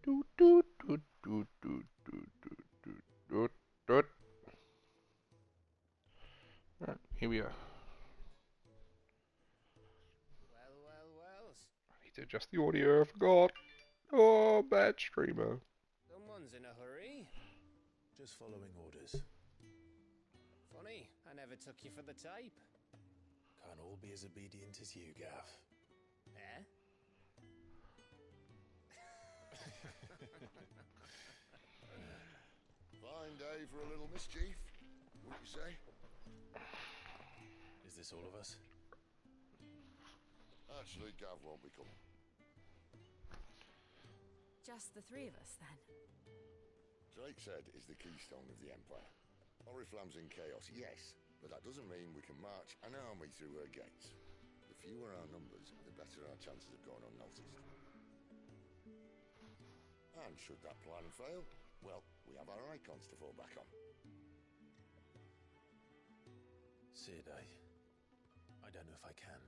Doot, doot, doot, doot, doot, doot, doot, doot, doot. Alright, here we are. Well, well, well. I need to adjust the audio, I forgot. Oh, bad streamer. Someone's in a hurry. Just following orders. Funny, I never took you for the type. Can't all be as obedient as you, Gav. Eh? Fine day for a little mischief, wouldn't you say? Is this all of us? Actually, Gav won't be coming. Just the three of us, then? Drake's Head is the keystone of the Empire. Oriflamme's in chaos, yes, but that doesn't mean we can march an army through her gates. The fewer our numbers, the better our chances of going unnoticed. And should that plan fail, well, we have our Eikons to fall back on. Sid, I don't know if I can.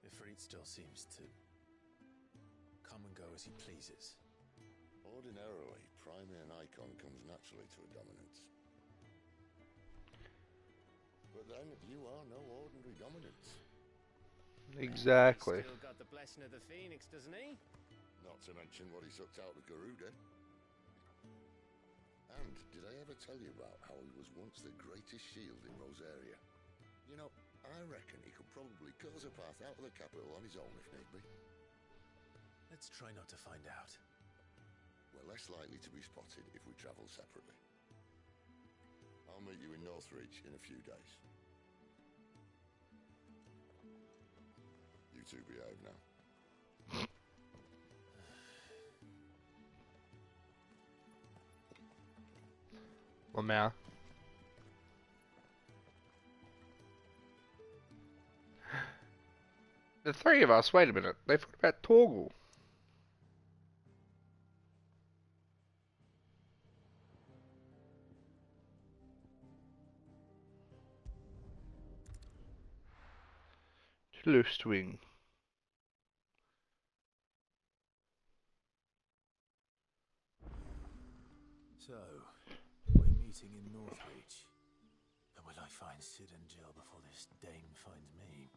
Ifrit still seems to come and go as he pleases. Ordinarily, priming an Eikon comes naturally to a dominance. But then, you are no ordinary dominance. Exactly. He's still got the blessing of the Phoenix, doesn't he? Not to mention what he sucked out of Garuda. And did I ever tell you about how he was once the greatest shield in Rosaria? You know, I reckon he could probably cause a path out of the capital on his own if need be. Let's try not to find out. We're less likely to be spotted if we travel separately. I'll meet you in Northreach in a few days. You two behave now. Well, now. The three of us, wait a minute, they forgot about Torgal. Luftwing. So, we're meeting in Northreach. But will I find Sid and Jill before this dame finds me?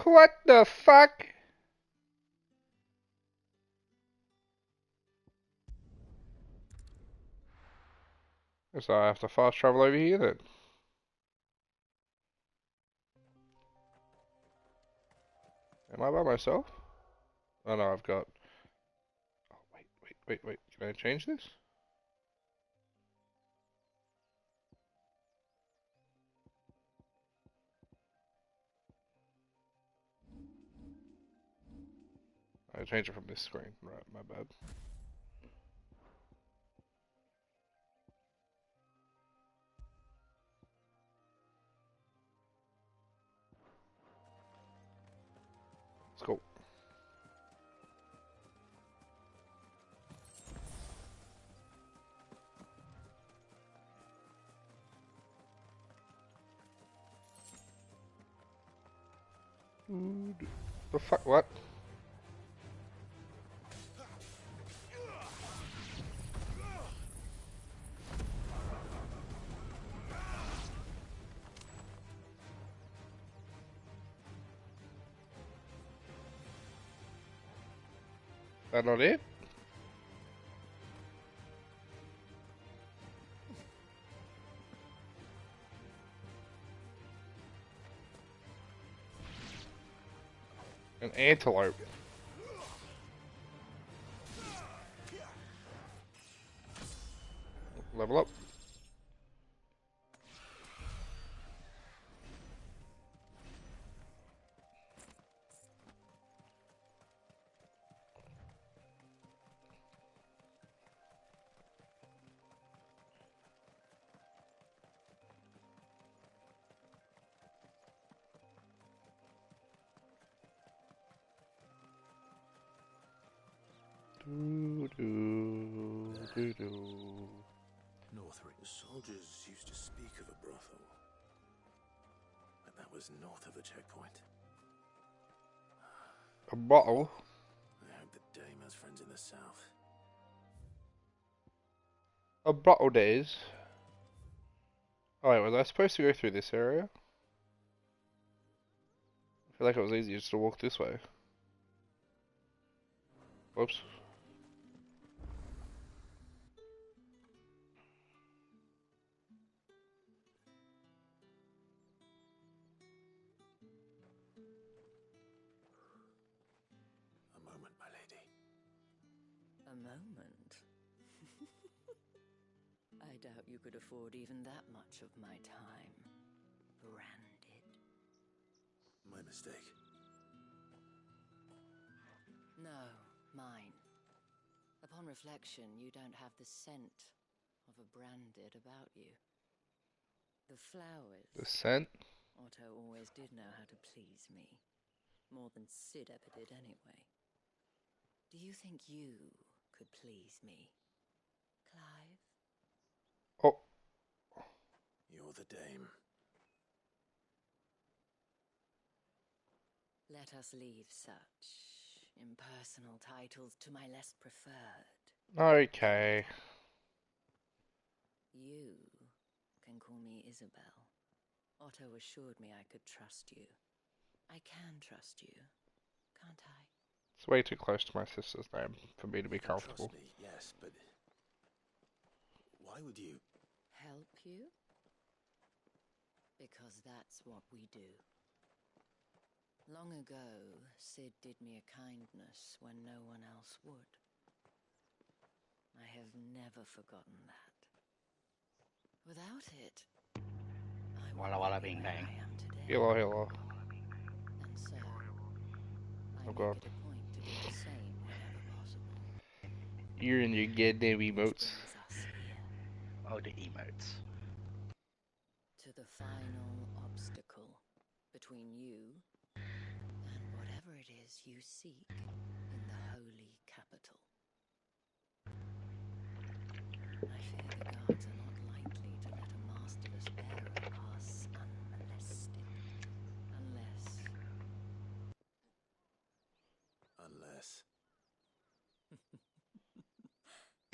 What the fuck? Guess I have to fast travel over here then. Am I by myself? Oh no, I've got... Oh, wait. Can I change this? I changed it from this screen. Right, my bad. Let's go. The fuck? What? That not it? An antelope. Level up. Northreach. The soldiers used to speak of a brothel. But that was north of the checkpoint. bottle. I hope the dame has friends in the south. A bottle days. Oh wait, was I supposed to go through this area? I feel like it was easier just to walk this way. Whoops. A moment, my lady. A moment? I doubt you could afford even that much of my time. Branded. My mistake. No, mine. Upon reflection, you don't have the scent of a branded about you. The flowers. The scent? Otto always did know how to please me. More than Sid ever did anyway. Do you think you could please me, Clive? Oh, You're the dame. Let us leave such impersonal titles to my less preferred. okay. You can call me Isabel. Otto assured me I could trust you. I can trust you, can't I? It's way too close to my sister's name for me to be You can comfortable. trust me, yes, but why would you? Help you? Because that's what we do. Long ago, Sid did me a kindness when no one else would. I have never forgotten that. Without it, I Walla would walla not be bing where bang. I am today. Hello, hello. And so, I Oh make god. it a point to do the same whenever possible. You're in your goddamn Which emotes. brings us here, Oh, the emotes. to the final obstacle between you and whatever it is you seek in the holy capital. I fear the guards are not likely to let a masterless bearer pass unmolested. Unless.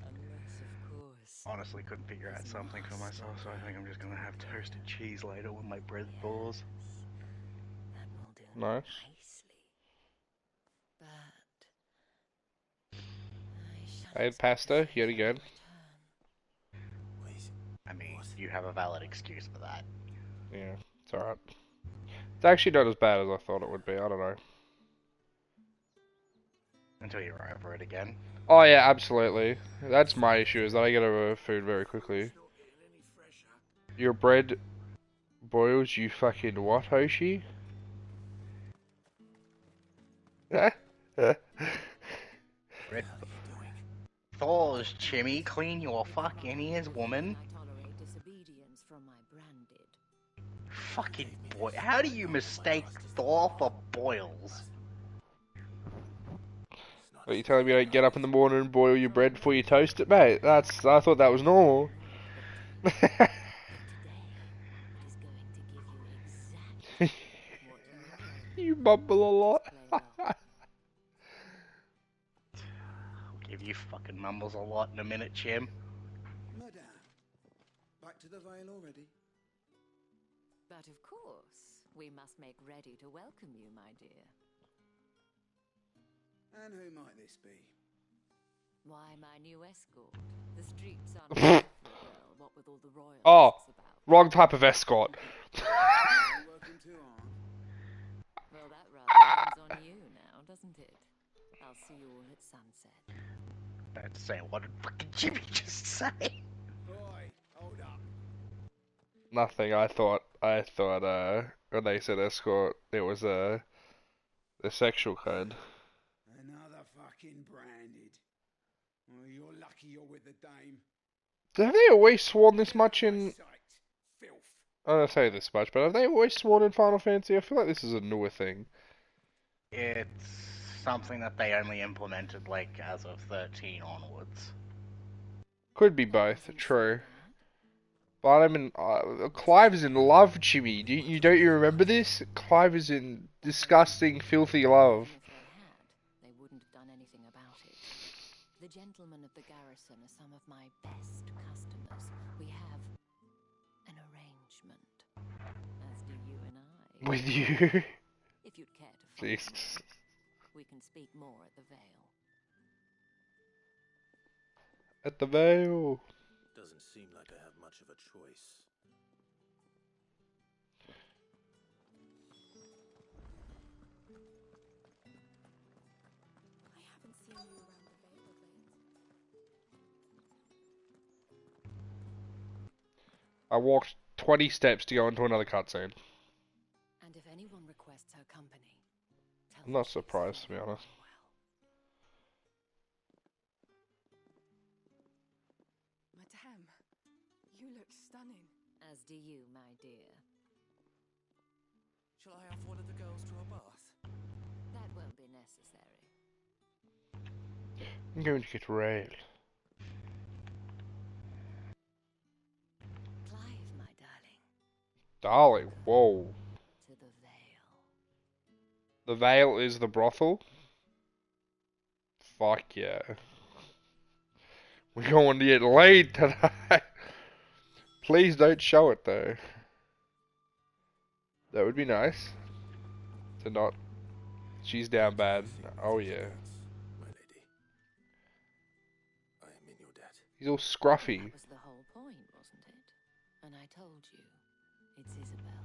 Unless, of course, Honestly, couldn't figure out his something for master myself, so I think I'm just gonna have granted toasted cheese later when my breath Yes, thaws. that will do Nice. nicely. But I shall I had expect the pasta same yet from your again. return. Wait. I mean, What? you have a valid excuse for that. Yeah, it's alright. It's actually not as bad as I thought it would be. I don't know. Until you're over it again. Oh yeah, absolutely. That's my issue, is that I get over food very quickly. Your bread boils, you fucking what, Hoshi? Bread What the hell are you doing? thaws, Chimmy. Clean your fucking ears, With woman. I tolerate disobedience from my branded. Fucking Gave me boy. this. How do I you know that my mistake trust is thaw valuable, for boils? but it's not Are as you if telling me I you don't get know up in the it. morning and boil your bread before you toast it, mate? I thought that was normal. But today, it is going to give you exactly what you need. You mumble a lot. Just play along. I'll give you fucking mumbles a lot in a minute, Chim. Madame, back to the Vale already? But of course, we must make ready to welcome you, my dear. And who might this be? Why, my new escort. The streets aren't safe for a girl, what with all the Oh, royalists about. wrong type of escort. You working too hard? Well, that rather depends on you now, doesn't it? I'll see you all at sunset. I had to say, what did fucking Jimmy just say? Oi, hold up. Nothing. I thought, when they said escort, it was the sexual kind. Another fucking branded. Well, you're lucky you're with the dame. Have they always sworn this Get much out my in? sight, filth. I don't say this much, but have they always sworn in Final Fantasy? I feel like this is a newer thing. It's something that they only implemented, like, as of 13 onwards. Could be I both. wasn't True. sure But I mean, Clive is in love, Jimmy. Don't you remember this? Clive is in disgusting, filthy that. love. Even if they have, The gentlemen of the garrison are some of my best customers. We have an arrangement, as do you and I. With you. If you'd care to follow Jesus. me, we can speak more at the Vale. At the Vale. Doesn't seem like I have much of a choice. I haven't seen you around the Vale of late. I walked 20 steps to go into another cutscene. And if anyone requests her company, tell I'm them not she's surprised, to be very honest. unwell. Madame, you look stunning. As do you, my dear. Shall I have one of the girls to a bath? That won't be necessary. I'm going to get railed. Clive, my darling, Darling, whoa. to the Vale. The Vale is the brothel? Fuck yeah. We're going to get laid tonight. Please don't show it though. That would be nice. To not. She's down bad. Oh yeah. My lady. I am in your debt. He's all Well, scruffy. that was the whole point, wasn't it? And I told you, it's Isabel.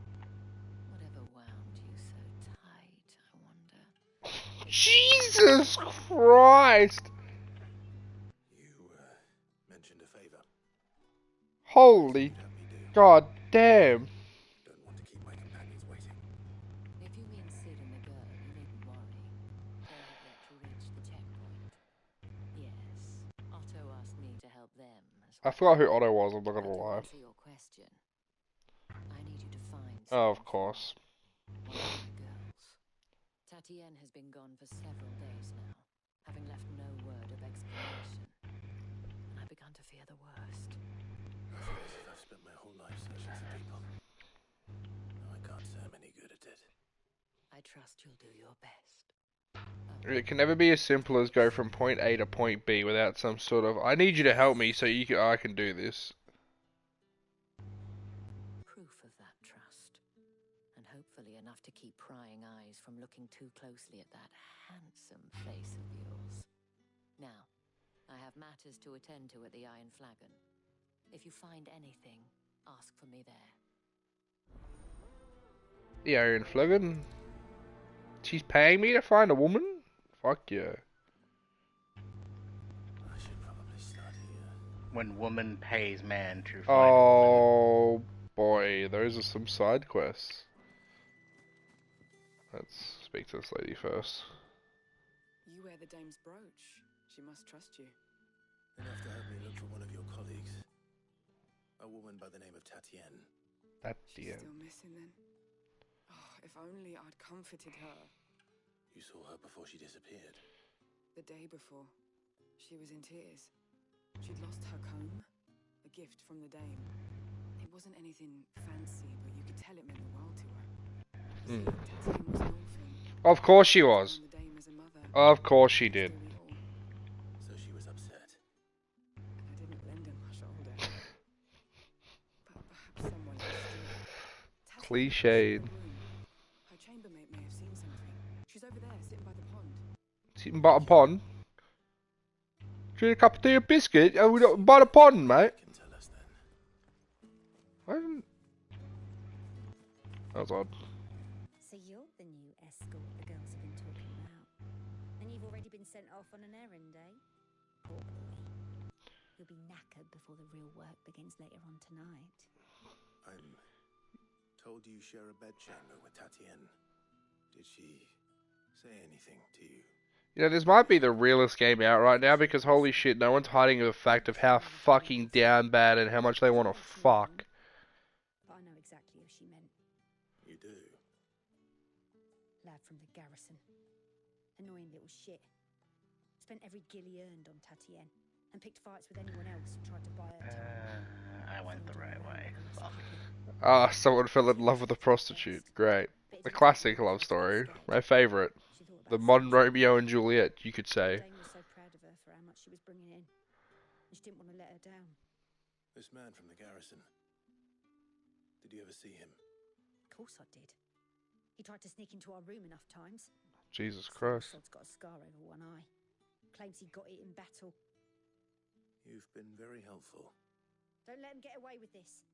Whatever wound you so tight, I wonder. Jesus Christ! You mentioned a favor. Holy You'd have me do. god damn. Don't want to keep my companions waiting. If you mean Sid and the girl, you needn't worry. They have yet to reach the checkpoint. Yes, Otto asked me to help them as I well. forgot who Otto was, I'm not But gonna to lie. answer your question, I need you to find Oh, of someone course. for me. One of my girls. Tatienne has been gone for several days now, having left no word of explanation. And I've begun to fear the worst. I feel as if I've spent my whole life searching for people. Now I can't say I'm any good at it. I trust you'll do your best. It can never be as simple as go from point A to point B without some sort of, I need you to help me so I can do this. Proof of that trust. And hopefully enough to keep prying eyes from looking too closely at that handsome face of yours. Now, I have matters to attend to at the Iron Flagon. If you find anything, ask for me there. The Iron Flagon. She's paying me to find a woman? Fuck yeah. I should probably start here. When woman pays man to find a woman. Oh boy, those are some side quests. Let's speak to this lady first. You wear the dame's brooch. She must trust you. Enough to have me look for one of your colleagues. A woman by the name of Tatienne. At the She's end. still missing then. Oh, if only I'd comforted her. You saw her before she disappeared. The day before, she was in tears. She'd lost her comb, a gift from the dame. It wasn't anything fancy, but you could tell it meant the world to her. You see, Tatienne was an orphan. Of course she was. And the dame as a mother. Of course she did. So we all. So she was upset. And I didn't lend her my shoulder. But perhaps someone else did. Tatienne Cliched. was in her room. Her chambermaid may have seen something. She's over there, sitting by the pond. Sitting by the pond. Drink a cup of tea or biscuit by the pond, mate. Can tell us then. I didn't... That was odd. So you're the new escort the girls have been talking about. And you've already been sent off on an errand, eh? Poor boy. You'll be knackered before the real work begins later on tonight. I'm told you share a bedchamber with Tatienne. Did she say anything to you? You know, this might be the realest game out right now because holy shit, no one's hiding the fact of how fucking down bad and how much they want to fuck. But I know exactly who she meant. You do? Lad from the garrison. Annoying little shit. Spent every guil he earned on Tatienne. And picked fights with anyone else who tried to buy her time. I went the right way. Fuck. Ah, someone fell in love with a prostitute. Great. The classic love story. My favourite. The modern Romeo and Juliet, you could say. Dame was so proud of her for how much she was bringing didn't want to let her down. This man from the garrison. Did you ever see him? Of course I did. He tried to sneak into our room enough times. Jesus Christ. Sod's got a scar over one eye. Claims he got it in battle. You've been very helpful. Don't let him get away with this.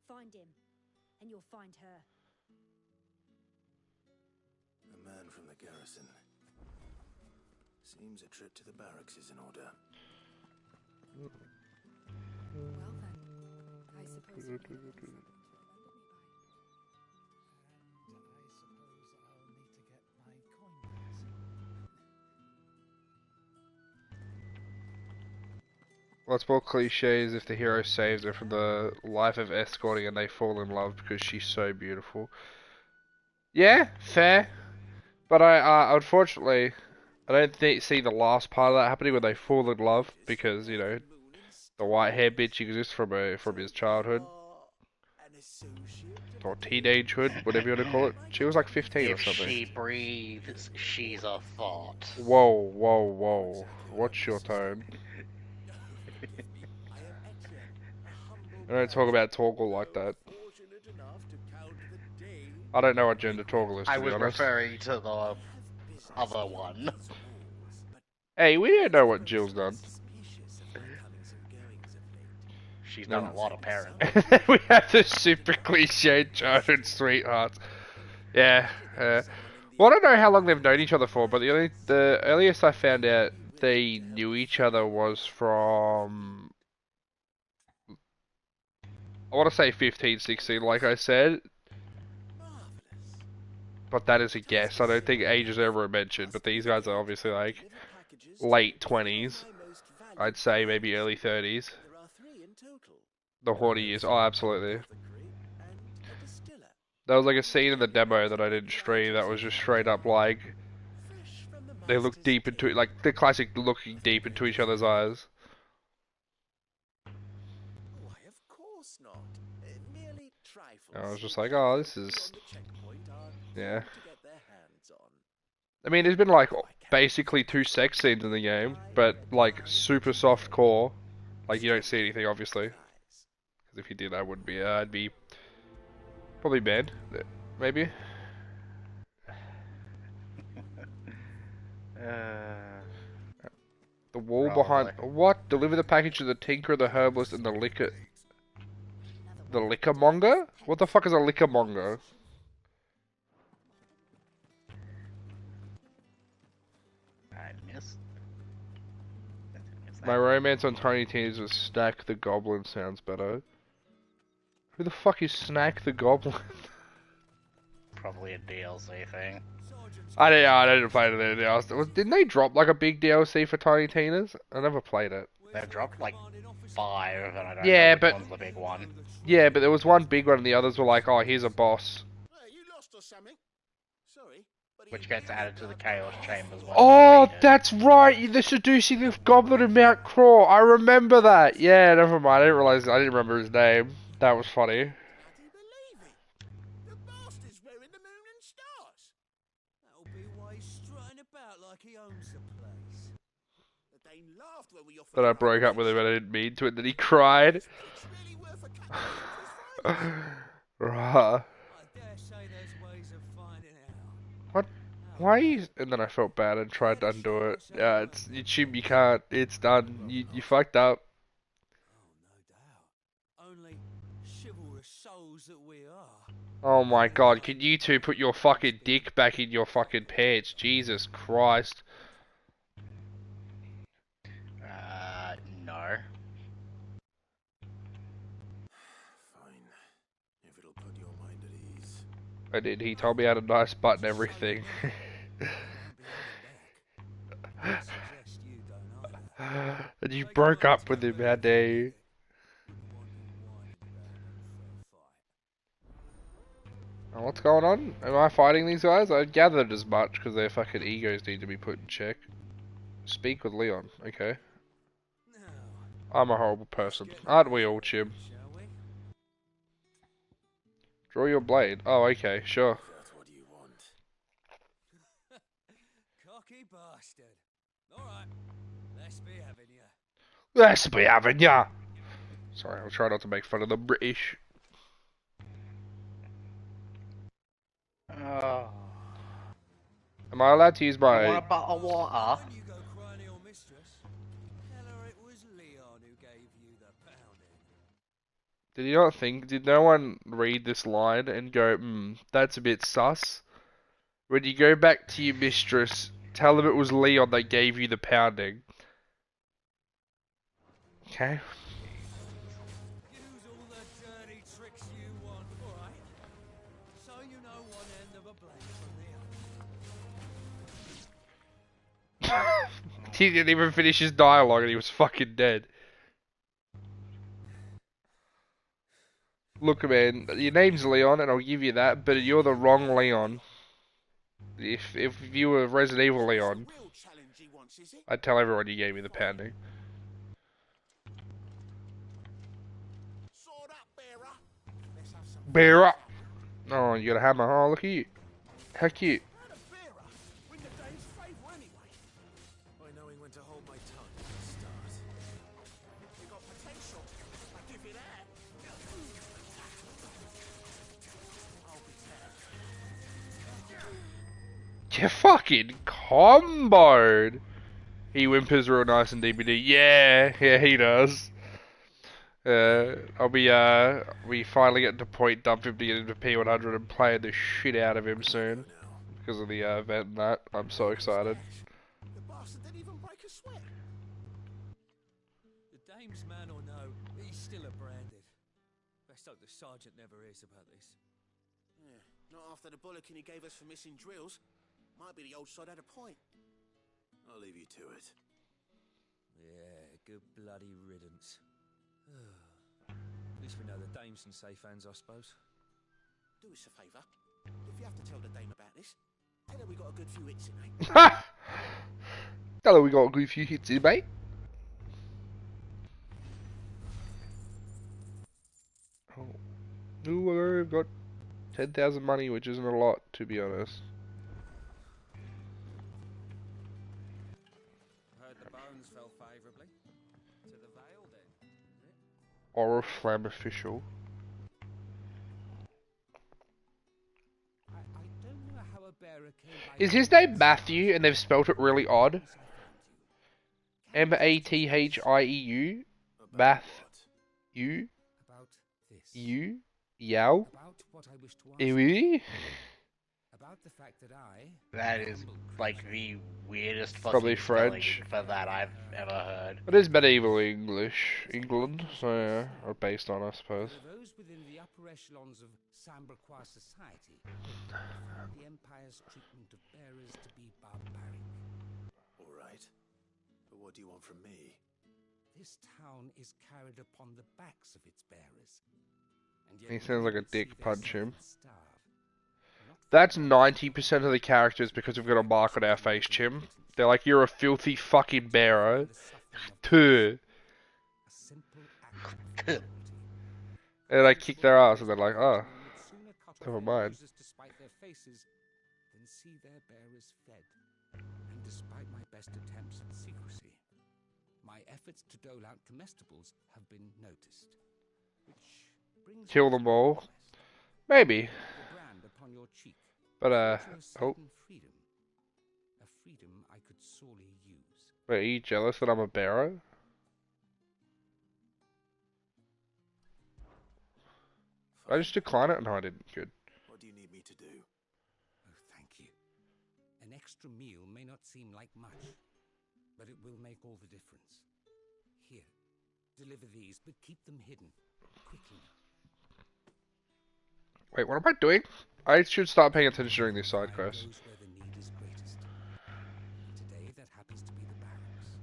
Find him, and you'll find her. A man from the garrison. Seems a trip to the barracks is in order. Well then, I suppose you have something to remember me by. What's more cliche is if the hero saves her from the life of escorting and they fall in love because she's so beautiful. Yeah, fair. But I unfortunately, I don't see the last part of that happening when they fall in love because, you know, the white hair bitch exists from his childhood. Or teenagehood, whatever you want to call it. She was like 15 or something. If she breathes, she's a thought. Whoa, whoa, whoa. What's your tone? I don't talk about Torgal like that. I don't know what gender Torgal is, to I be was honest. referring to the other one. Hey, we don't know what Jill's done. She's done a lot, apparently. We have the super cliched childhood sweethearts. Yeah. Well, I don't know how long they've known each other for, but the earliest I found out they knew each other was from... I want to say 15, 16, like I said. But that is a guess. I don't think age is ever mentioned, but these guys are obviously like late 20s. I'd say maybe early 30s. The horny years. Oh, absolutely. There was like a scene in the demo that I didn't stream that was just straight up like they look deep into it, like the classic looking deep into each other's eyes. I was just like, oh, this is... Yeah. I mean, there's been like basically 2 sex scenes in the game, but like super soft core. Like you don't see anything, obviously. Because if you did, I wouldn't be. I'd be probably banned, maybe. The wall behind what? Deliver the package to the tinker, the herbalist, and the liquor. The liquormonger? What the fuck is a liquormonger? I missed. My romance on Tiny Tina's was Snack the Goblin sounds better. Who the fuck is Snack the Goblin? Probably a DLC thing. I didn't play it anything else. Didn't they drop like a big DLC for Tiny Tina's? I never played it. They've dropped like 5, and I don't Yeah, know which one's the big one. Yeah, but there was one big one and the others were like, oh, here's a boss. Which gets added to the Chaos Chambers one. Oh, that's right! The seducing the goblin in Mount Craw. I remember that. Yeah, never mind. I didn't remember his name. That was funny. That I broke up with him and I didn't mean to, and then he cried. Right. What? Why are you... And then I felt bad and tried to undo it. It's YouTube, you can't. It's done. You fucked up. Oh my god, can you two put your fucking dick back in your fucking pants? Jesus Christ. No. Fine. If it'll put your mind at ease. I did. He told me I had a nice butt and everything. And you broke up with him, how dare you? Oh, what's going on? Am I fighting these guys? I gathered as much because their fucking egos need to be put in check. Speak with Leon, okay. I'm a horrible person. Aren't we all, Chim? Draw your blade. Oh, okay, sure. What do you want? Cocky bastard. Alright, let's be having you. Let's be having ya. Sorry, I'll try not to make fun of the British. Oh. Am I allowed to use You want my... a bottle of water? When you go crying to your mistress, tell her it was Leon who gave you the pounding. Did you not think... Did no one read this line and go, that's a bit sus? When you go back to your mistress, tell them it was Leon that gave you the pounding. Okay. Use all the dirty tricks you want, alright? So you know one end of a blade from the other. He didn't even finish his dialogue and he was fucking dead. Look, man, your name's Leon and I'll give you that, but you're the wrong Leon. If you were Resident Evil Leon, Real challenge he wants, is it? I'd tell everyone you gave me the pounding. Sword up, bearer. Let's have some Bear up! Oh, you got a hammer. Oh, look at you. How cute. How the bearer? Win the dame's favour anyway. By knowing when to hold my tongue at the start. You got potential. I give you that. I'll be there. You fucking comboed. He whimpers real nice in DBD. Yeah, he does. We finally get to point dump him to get into P100 and playing the shit out of him soon. Because of the event and that. I'm so excited. The bastard didn't even break a sweat. The dame's man or no, he's still a branded. Best hope the sergeant never hears about this. Yeah, not after the bullocking he gave us for missing drills. Might be the old sod had a point. I'll leave you to it. Yeah, good bloody riddance. At least we know the dame's in safe hands, I suppose. Do us a favour. If you have to tell the dame about this, tell her we got a good few hits in, eh? Tell her we got a good few hits in, mate. Oh. Ooh, I've got 10,000 money, which isn't a lot, to be honest. Heard the bones fell favourably. To the Vale, then, is it? Oriflamme official. I don't know how a bearer came by Is his name Matthew and they've spelt it really odd? Mathieu? Matthew? about this. You? Yow? About what I wish to ask. Ewy? About the fact that I. That is like the weirdest Probably fucking spelling French. for that I've ever heard. It is medieval English, England, so yeah, or based on, I suppose. For those within the upper echelons of Samberquois society found the Empire's treatment of bearers to be barbaric. Alright. But what do you want from me? This town is carried upon the backs of its bearers. And yet He we sounds like a cannot see dick, their punch him. servants starve. Not for That's want 90% of the characters because we've got a mark on our face, Chim. They're like, you're a filthy fucking bearer. of the suffering of Tuh. a simple act of cruelty. And I kick their ass and they're like, oh, Would sooner cut off never their mind. noses to spite their faces than see their bearers fed. And despite my best attempts at secrecy, my efforts to dole out comestibles have been noticed. Which brings Kill me to them my all. promise. Maybe. The brand upon your cheek But, gives you a oh, certain freedom. A freedom I could sorely use. wait, are you jealous that I'm a bearer? I just decline it? No, I didn't. Good. What do you need me to do? Oh, thank you. An extra meal may not seem like much, but it will make all the difference. Here, deliver these, but keep them hidden. Quickly now. Wait, what am I doing? I should start paying attention during these side Find quests. those where the need is greatest. Today, that happens to be the barracks.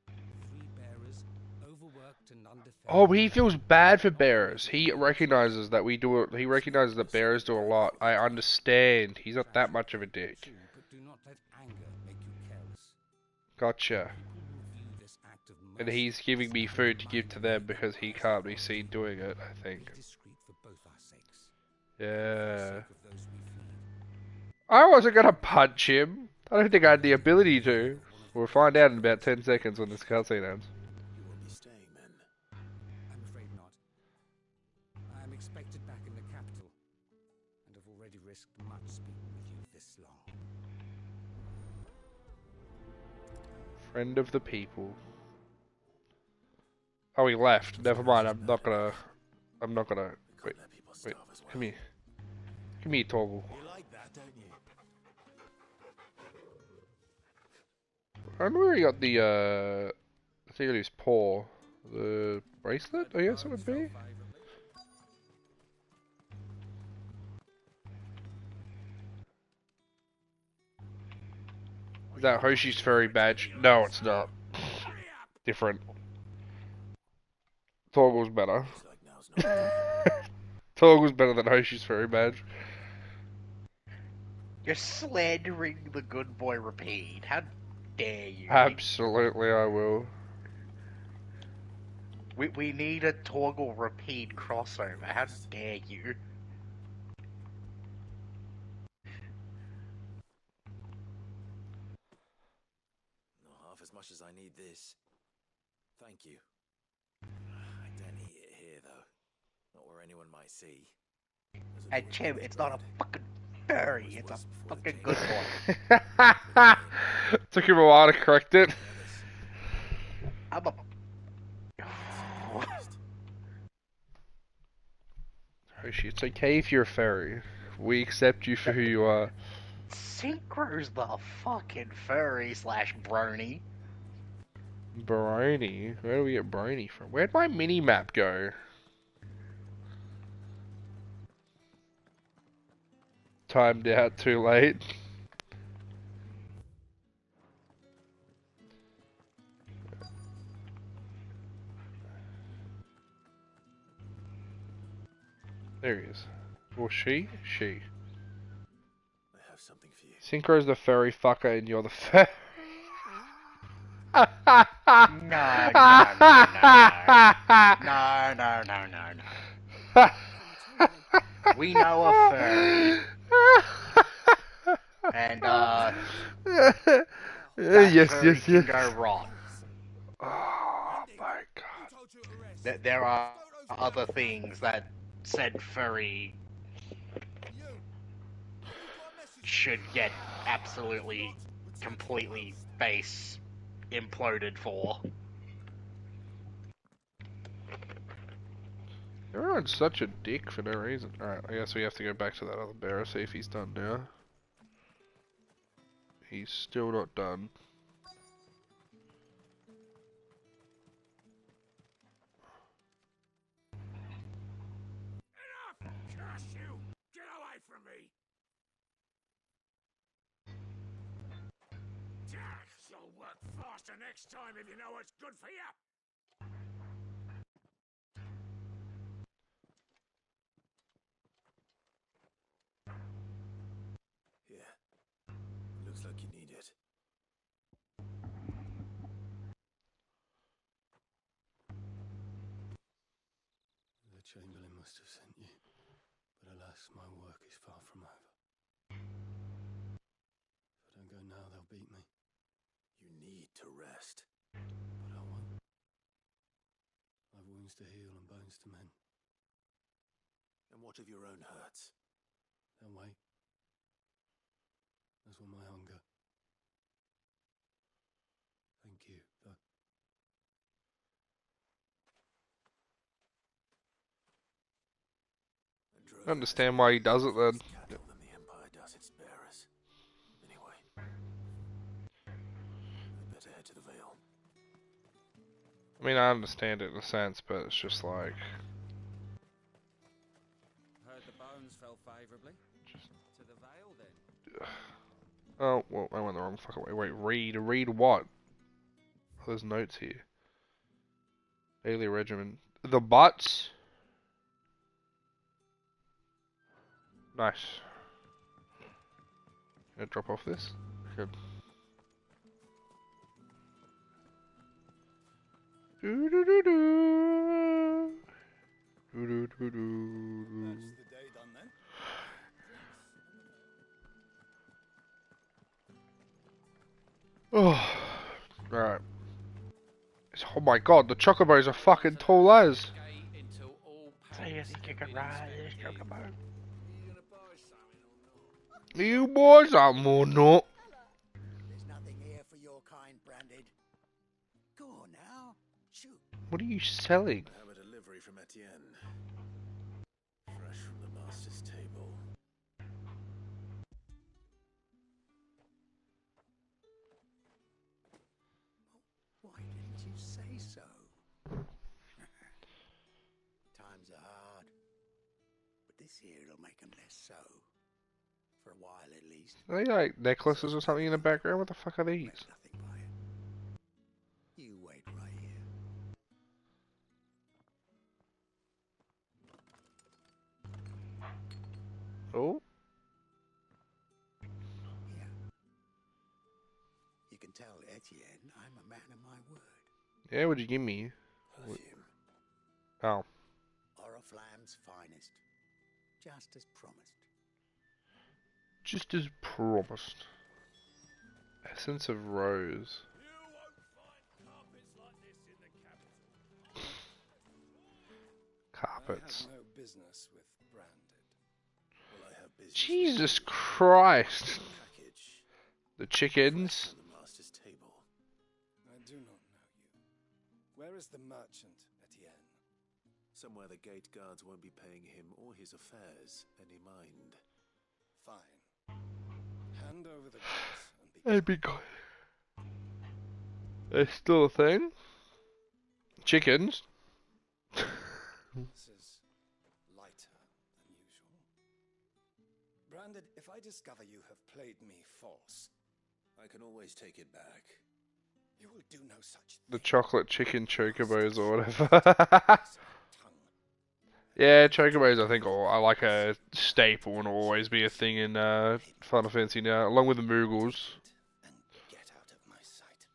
The 3 bearers, overworked and underfed. Oh, he feels bad for bearers. He recognizes that we do it. He recognizes that bearers do a lot. I understand. He's not that much of a dick. True, but do not let anger make you careless. Gotcha. People will view this act of And mercy he's giving as me a food to give to reminder them because he can't be seen doing it, I think. Be discreet for both our sakes. Yeah. For the sake of those we feed. I wasn't gonna punch him. I don't think I had the ability to. We'll find out in about 10 seconds when this cutscene ends. You will be staying Friend of the people. Oh, he left. Never mind. I'm not gonna. Wait. Wait. Come here. Come here, Toggle. You like that, don't you? I wonder where he got the thing on his paw. The bracelet, I guess it would be. Is that Hoshi's furry badge? No, it's not. Different. Toggle's better. Toggle's better than Hoshi's furry badge. You're slandering the good boy Repeat. How dare you? Absolutely, I will. We need a Toggle Repeat crossover. How dare you? Not half as much as I need this. Thank you. I don't eat it here, though. Not where anyone might see. And Chim, it's not a fucking furry. It's a fucking good boy. Took him a while to correct it. I'm a... Hoshi, it's okay if you're a furry. We accept you for who you are. Synchro's the fucking furry slash brony. Brony? Where do we get Brony from? Where'd my mini-map go? Timed out too late. There he is. Or she? She. I have something for you. Synchro's the furry fucker and you're the fur. No. We know a furry. And, yes. can go wrong. Oh my god. There are other things that said furry should get absolutely, completely face imploded for. Everyone's such a dick for no reason. Alright, I guess we have to go back to that other bear, see if he's done now. He's still not done. Enough! Curse you! Get away from me! You'll work faster next time if you know what's good for you! Yeah. Looks like you need it. The Chamberlain must have sent you, but alas, my work is far from over. If I don't go now, they'll beat me. You need to rest. But I won't. I've wounds to heal and bones to mend. And what of your own hurts? They'll wait. As will my hunger. Thank you, though. I understand why he does it then. Cattle than the Empire does its bearers. Anyway, I'd better head to the Vale. I mean, I understand it in a sense, but it's just like... Heard the bones fell favourably. To the Vale, then. Oh, well, I went the wrong fucking way. Wait, read. Read what? Oh, there's notes here. Daily regimen. The butts? Nice. Gonna drop off this? Good. Do do do do. Do do do do. That's the day done then. Oh, right. Oh my god, the chocobos are fucking tall as. So you think you can ride this chocobo? You boys are more not. There's nothing here for your kind, Branded. What are you selling? I have a delivery from Etienne. Fresh from the master's table. Why didn't you say so? Times are hard, but this here'll make 'em less so. For a while, at least. Are they like necklaces or something in the background? What the fuck are these? Bet nothing by it. You wait right here. Oh, Here. You can tell Etienne I'm a man of my word. yeah. What'd you give me? Perfume. Oh, Oriflamme's finest. Just as promised. just as promised. Essence of rose. You won't find carpets like this in the capital. Carpets. I have no business with branded. Well, I have business Jesus with Christ. package. The Fresh chickens. from the master's table. I do not know you. Where is the merchant, Etienne? Somewhere the gate guards won't be paying him or his affairs any mind. Fine. Hand over the goods and be That'd be good. There's still a thing. Chickens. This is lighter than usual. Branded, if I discover you have played me false, I can always take it back. You will do no such The thing. chocolate chicken chocobos or whatever. Tongue. Yeah, chocobos I think are like a staple and will always be a thing in Final Fantasy now, along with the Moogles. And get out of my sight.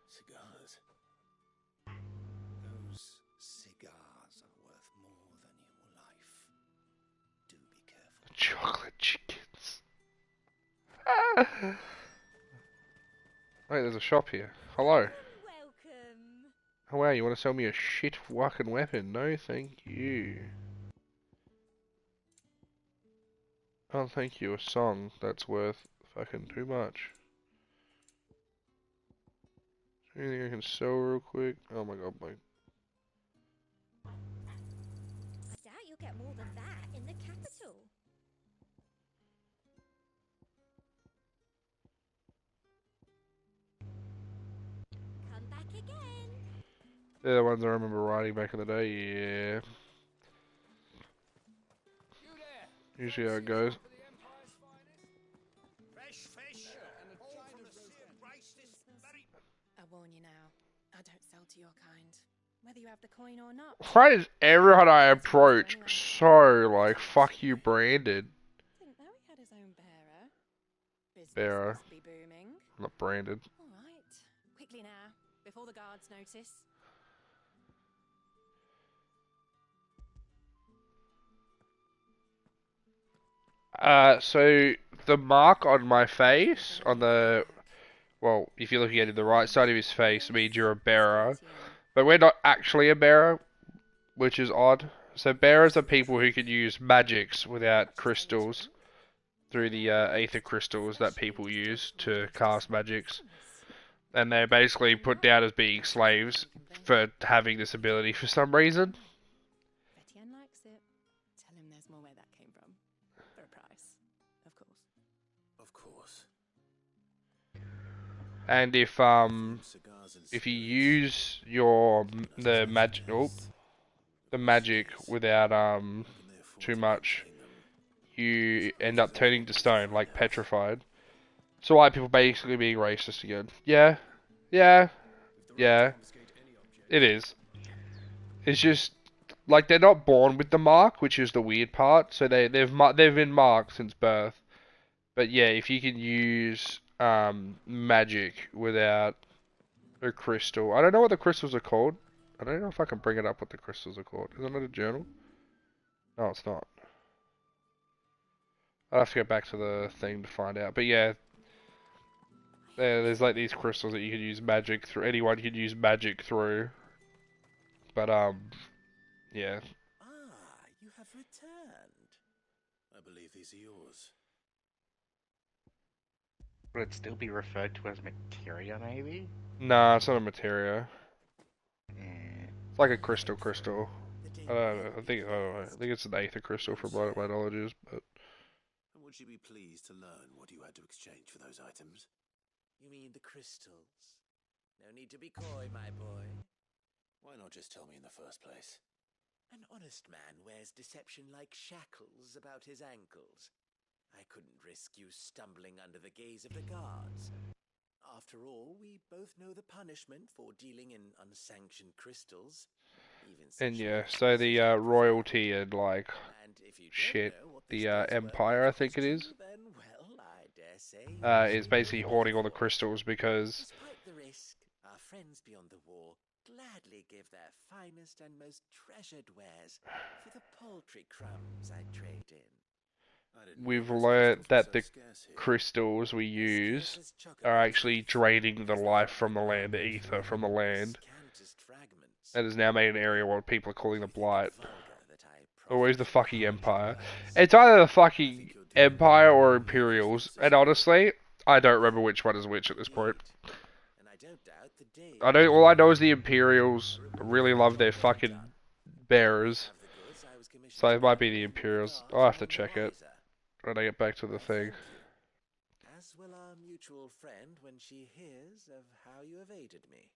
Cigars. Those cigars are worth more than your life. Do be careful. Chocolate chickens. Wait, there's a shop here. Hello. Welcome. Oh wow, you want to sell me a shit fucking weapon? No, thank you. Oh, thank you. A song that's worth fucking too much. Is there anything I can sell real quick? Oh my god, my. I doubt you'll get more than that in the capital. Come back again. They're the ones I remember writing back in the day, yeah. You there. Usually how it goes. For the Empire's finest. Fresh fish. All from the Sea of Grace this very... I warn you now, I don't sell to your kind. Whether you have the coin or not. Why is everyone I approach so, like, fuck you branded? Didn't know he had his own bearer. Business Bearer. must be booming. Not branded. All right, quickly now, before the guards notice. So the mark on my face, on the, well, if you're looking at it, the right side of his face means you're a bearer, but we're not actually a bearer, which is odd. So bearers are people who can use magics without crystals, through the aether crystals that people use to cast magics, and they're basically put down as being slaves for having this ability for some reason. Etienne likes it. Tell him there's more where that came from. For a price, of course. Of course. And if you use the magic without too much, you end up turning to stone, like petrified. So white people basically being racist again. Yeah, yeah, yeah. It is. It's just like they're not born with the mark, which is the weird part. So they've been marked since birth. But yeah, if you can use magic without a crystal, I don't know what the crystals are called. I don't know if I can bring it up what the crystals are called. Is it not a journal? No, it's not. I'll have to go back to the thing to find out. But yeah, there's like these crystals that you can use magic through. Anyone can use magic through. But yeah. Ah, you have returned. I believe these are yours. Would it still be referred to as materia, maybe? Nah, it's not a materia. It's like a crystal. I don't know. I don't know. I think it's an aether crystal from what my knowledge is, but. And would she be pleased to learn what you had to exchange for those items? You mean the crystals? No need to be coy, my boy. Why not just tell me in the first place? An honest man wears deception like shackles about his ankles. I couldn't risk you stumbling under the gaze of the guards. After all, we both know the punishment for dealing in unsanctioned crystals. And yeah, so the royalty and like shit, the empire, I think it is, is basically hoarding all the crystals because. Despite the risk, our friends beyond the wall gladly give their finest and most treasured wares for the paltry crumbs I trade in. We've learnt that the crystals we use are actually draining the life from the land, the ether from the land. That is now made an area where people are calling the Blight. Always the fucking Empire. It's either the fucking Empire or Imperials, and honestly, I don't remember which one is which at this point. All I know is the Imperials really love their fucking bearers. So it might be the Imperials. I'll have to check it when I get back to the thing. As will our mutual friend when she hears of how you have aided me.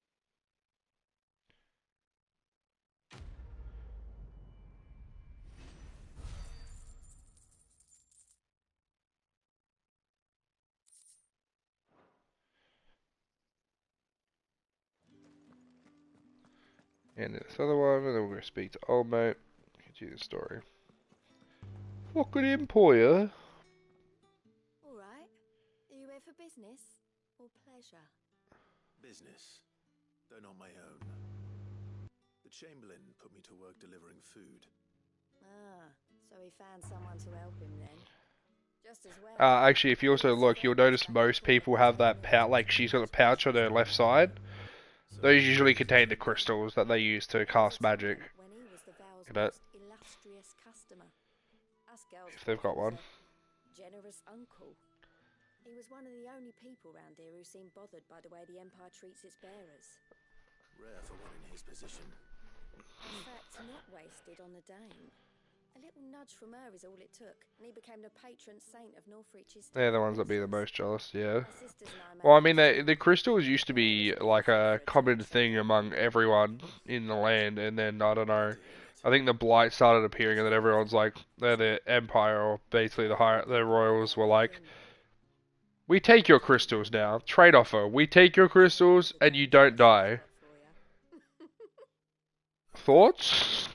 And this other one, and then we're going to speak to old mate. Continue the story. Fucking employer. Alright. Are you here for business or pleasure? Business, though not my own. The Chamberlain put me to work delivering food. Ah, so he found someone to help him then. Just as well. Actually, if you also look, you'll notice most people have that pouch, like she's got a pouch on her left side. Those usually contain the crystals that they use to cast magic. You know, if they've got one. Generous uncle. He was one of the only people round here who seemed bothered by the way the Empire treats its bearers. Rare for one in his position. In fact, not wasted on the Dame. A little nudge from her is all it took, and he became the patron saint of Northreach's. They're the ones that be the most jealous, yeah. Well, I mean, the crystals used to be like a common thing among everyone in the land, and then, I don't know, I think the Blight started appearing, and then everyone's like, they're the Empire, or basically the royals were like, we take your crystals now, trade offer, we take your crystals, and you don't die. Thoughts?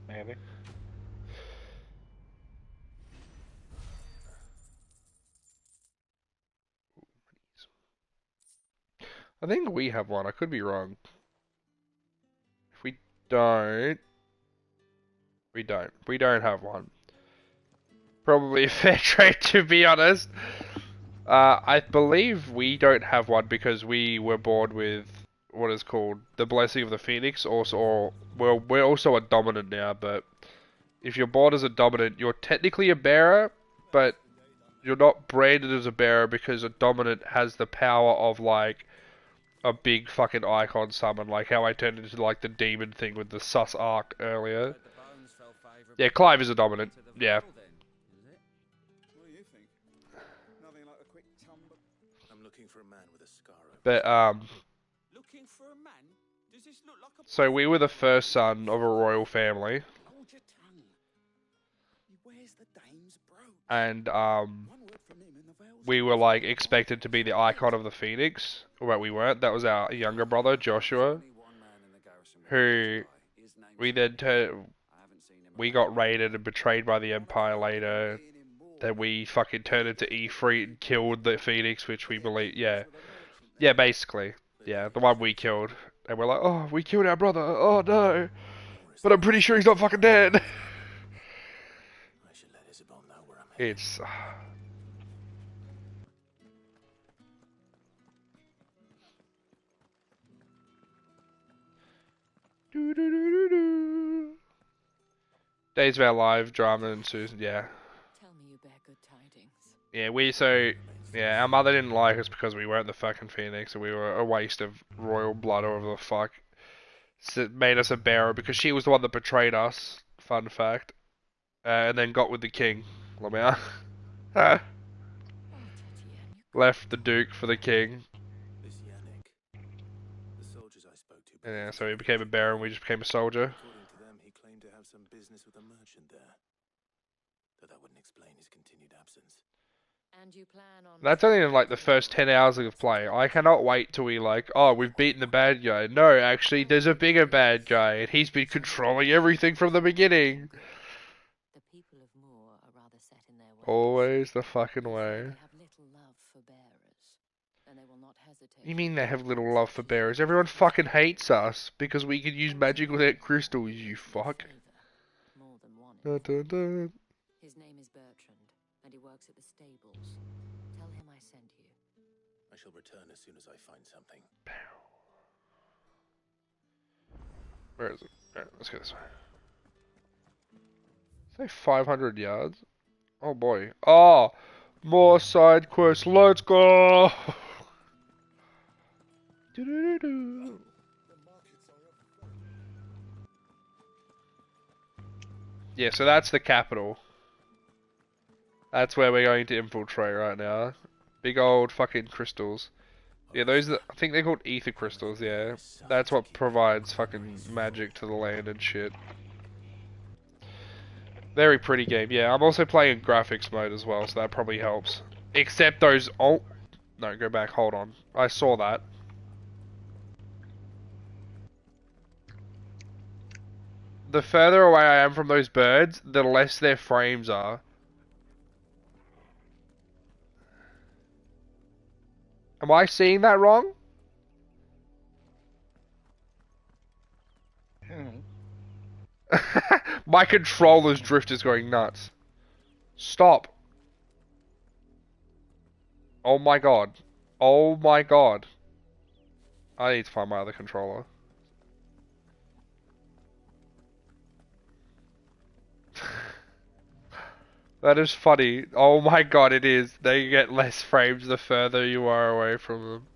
Maybe. I think we have one. I could be wrong. If we don't, we don't. We don't have one. Probably a fair trade, to be honest. I believe we don't have one because we were born with what is called the Blessing of the Phoenix. Also, or, well, we're also a dominant now, but if you're born as a dominant, you're technically a bearer, but you're not branded as a bearer because a dominant has the power of, like, a big fucking Eikon summon, like how I turned into, like, the demon thing with the sus arc earlier. Yeah, Clive is a dominant, yeah. What do you think? Nothing like a quick tumble. I'm looking for a man with a scar. But, Looking for a man? Does this look like a... so we were the first son of a royal family. Hold your tongue. He wears the dame's brooch. And, One word from him and the veil's we were, like, expected to be the Icon of the Phoenix. Well, we weren't. That was our younger brother, Joshua, who we then we got raided and betrayed by the Empire later. Then we fucking turned into Ifrit and killed the Phoenix, which we believe, yeah. Yeah, basically. Yeah, the one we killed. And we're like, oh, we killed our brother. Oh, no. But I'm pretty sure he's not fucking dead. It's... Days of Our Life, drama and Susan, yeah. Tell me you bear good tidings. Yeah, so Yeah, our mother didn't like us because we weren't the fucking Phoenix and we were a waste of royal blood or whatever the fuck. So it made us a bearer because she was the one that betrayed us. Fun fact. And then got with the king. Lamia. Left the duke for the king. This Yannick, the soldiers I spoke to. Yeah, so he became a bearer and we just became a soldier. According to them, he claimed to have some business with a merchant there. Though that wouldn't explain his continued absence. And you plan on That's only in like the first 10 hours of play. I cannot wait till we like, oh, we've beaten the bad guy. No, actually, there's a bigger bad guy and he's been controlling everything from the beginning. the people of Moor are rather set in their ways. Always the fucking They way. have little love for bearers, and they will not hesitate. You mean they have little love for bearers? Everyone fucking hates us because we can use magic without crystals, you fuck. More than one. Dun, dun, dun. His name is Bertrand, and he works at the stables. Tell him I sent you. I shall return as soon as I find something. Where is it? Alright, let's go this way. Say 500 yards? Oh boy. Oh! More side quests, let's go! Doo-doo-doo-doo. Yeah, so that's the capital. That's where we're going to infiltrate right now. Big old fucking crystals. Yeah, those are, I think they're called ether crystals, yeah. That's what provides fucking magic to the land and shit. Very pretty game, yeah. I'm also playing in graphics mode as well, so that probably helps. Except those, oh, no, go back, hold on. I saw that. The further away I am from those birds, the less their frames are. Am I seeing that wrong? My controller's drift is going nuts. Stop. Oh my god. Oh my god. I need to find my other controller. That is funny. Oh my god, it is. They get less frames the further you are away from them.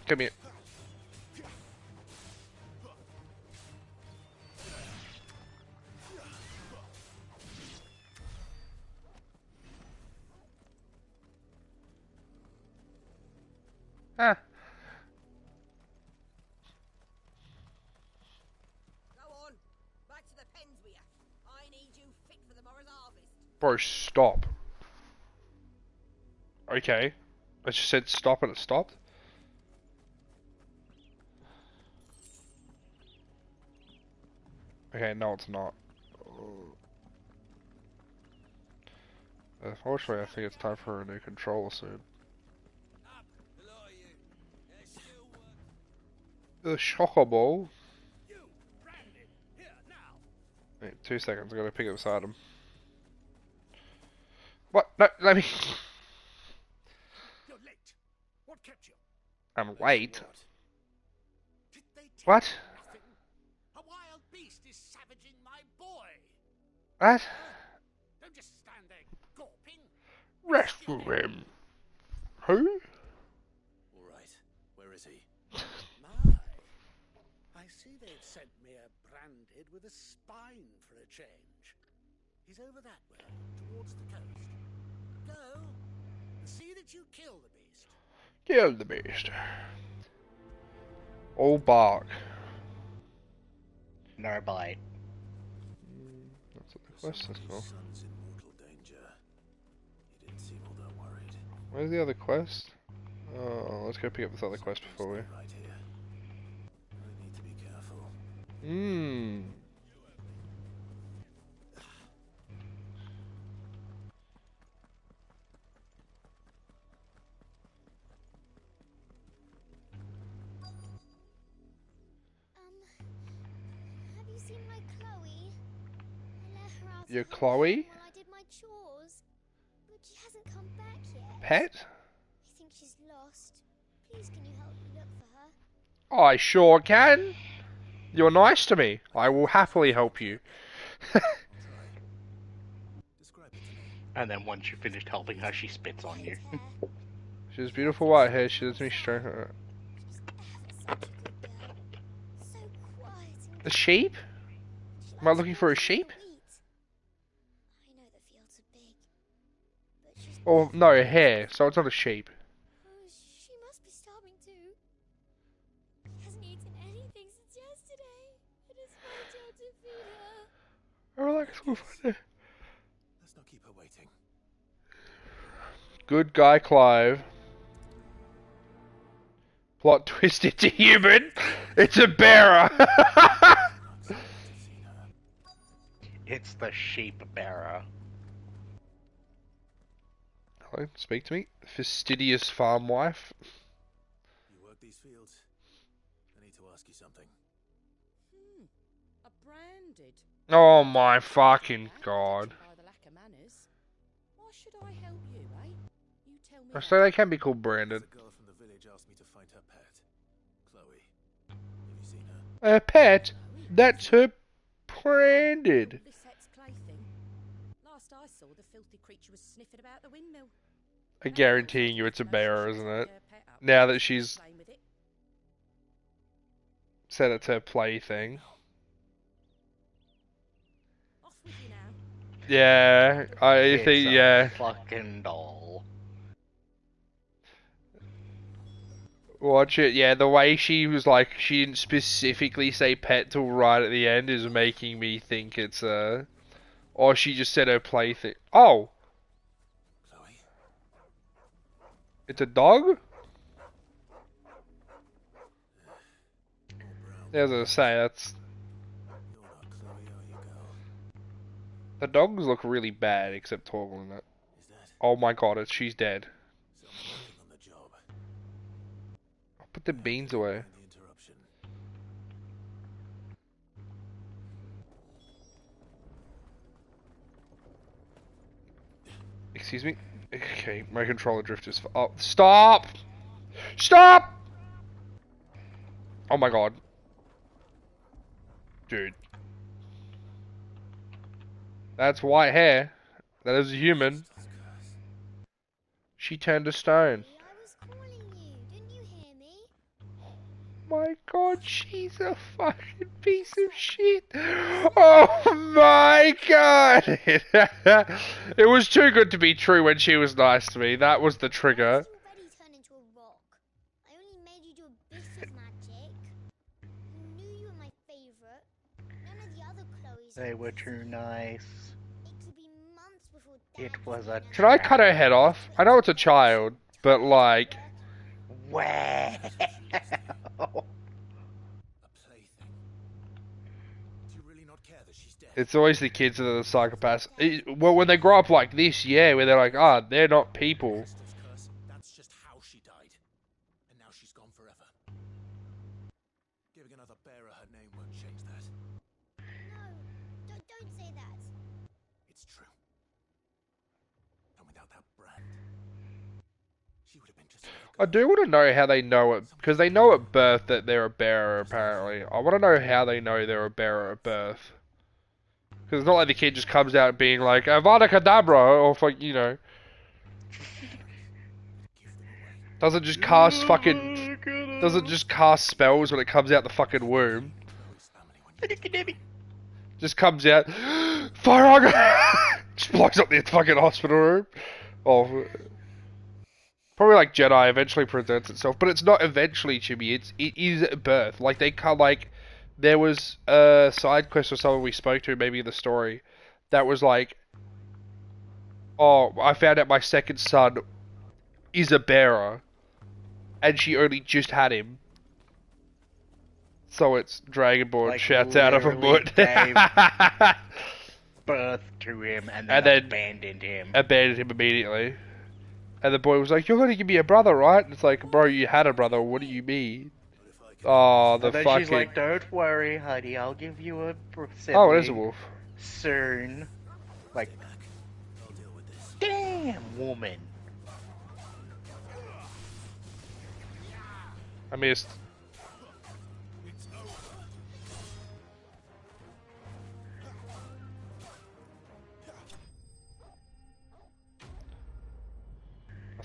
Come here. Ah. Go on, back to the pens with you. I need you fit for the morrow's harvest. Bro, stop. Okay. I just said stop and it stopped. Okay, no it's not. Unfortunately, I think it's time for a new controller soon. The Chocobo. Wait, 2 seconds, I gotta pick up this item. What? No, let me. You're late. What kept you? I'm late. What? Nothing. A wild beast is savaging my boy. What? Don't just stand there gawping. Rescue him. Who? All right. Where is he? My. I see they've sent me a branded with a spine for a change. He's over that way, towards the coast. Go and see that you kill the beast. Kill the beast. Oh, bark. No bite. That's what the quest is for. Son's in mortal danger. He didn't seem all that worried. Where's the other quest? Oh, let's go pick up this other quest before we. Right here. I need to be careful. Mmm. Have you seen my Chloe? I let her out Your of the Chloe? kitchen while I did my chores, but she hasn't come back yet. Pet? I think she's lost. Please, can you help me look for her? I sure can. You're nice to me. I will happily help you. Describe it to me. And then once you finished helping her, she spits on you. She has beautiful white hair. She lets me stroke her. A sheep? Am I looking for a sheep? Oh, no, a hare, so it's not a sheep. She must be starving too. He hasn't eaten anything since yesterday. It is my job to feed her. Relax, we'll find her. Let's not keep her waiting. Good guy, Clive. Plot twist into human. It's a bearer. It's the sheep bearer. Hello, speak to me. Fastidious farm wife. You work these fields? I need to ask you something. A branded. Oh my fucking god. By the lack of manners. Why should I help you, eh? You tell me. I say they can be called branded. The girl from the village asked me to find her pet, Chloe. Have you seen her? A pet? That's her branded. This set's plaything. Last I saw, the filthy creature was sniffing about the windmill. I'm guaranteeing you it's a bearer, isn't it? Now that she's said it's her plaything. Off with you now. Yeah, I think, yeah. Fucking doll. Watch it, yeah, the way she was like, she didn't specifically say pet till right at the end is making me think it's or she just said her plaything. Oh! Chloe? It's a dog? Yeah, as I say, that's... You're not Chloe, are you, girl? The dogs look really bad, except Torgal in it. Is that Oh my god, she's dead. someone working on the job? I'll put the beans away. Mind the interruption. Excuse me? Okay, my controller drift is... Oh, stop! Stop! Oh my god. Dude. That's white hair. That is a human. She turned to stone. I was calling you. Didn't you hear me? My god, she's a fucking piece of shit. Oh my god! It was too good to be true when she was nice to me. That was the trigger. You already turned into a rock. I only made you do a bit of magic. I knew you were my favorite. None of the other Chloes. They were too nice. It could be months before Dad It was a Should I cut her head off? I know it's a child, but like... Wow. A plaything. Do you really not care that she's dead? It's always the kids that are the psychopaths. Well, when they grow up like this, yeah, where they're like, ah, they're not people. Crystal's curse, that's just how she died. And now she's gone forever. Giving another bearer her name won't change that. No, don't say that. It's true. And without that brand, she would have been just another I do want to know how they know it, because they know at birth that they're a bearer, apparently. I want to know how they know they're a bearer at birth. Because it's not like the kid just comes out being like, Avada Kedavra, or like, you know. Doesn't just cast fucking... Doesn't just cast spells when it comes out the fucking womb. Just comes out, Fire! Just blows up the fucking hospital room. Oh... Probably like Jedi eventually presents itself, but it's not eventually, Chibi. It is at birth. Like they can't like, there was a side quest or someone we spoke to maybe in the story that was like, oh, I found out my second son is a bearer, and she only just had him. So it's Dragonborn Like, shouts out of a literally boot. gave birth to him and then abandoned him. Abandoned him immediately. And the boy was like, "You're gonna give me a brother, right?" And it's like, "Bro, you had a brother. What do you mean?" Oh, the and then fucking... she's like, "Don't worry, honey. I'll give you a Oh, it is a wolf. soon." Like, damn, woman. I missed.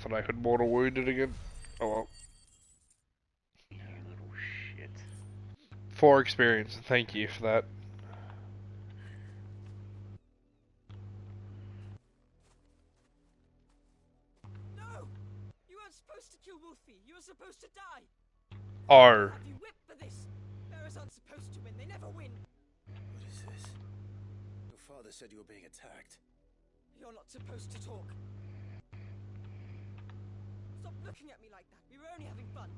thought I could mortal wound it again. Oh well. You little shit. 4 experience. Thank you for that. No! You weren't supposed to kill Wolfie. You were supposed to die. Oh. Have you whipped for this? Bearers aren't supposed to win. They never win. What is this? Your father said you were being attacked. You're not supposed to talk. Stop looking at me like that. We were only having fun.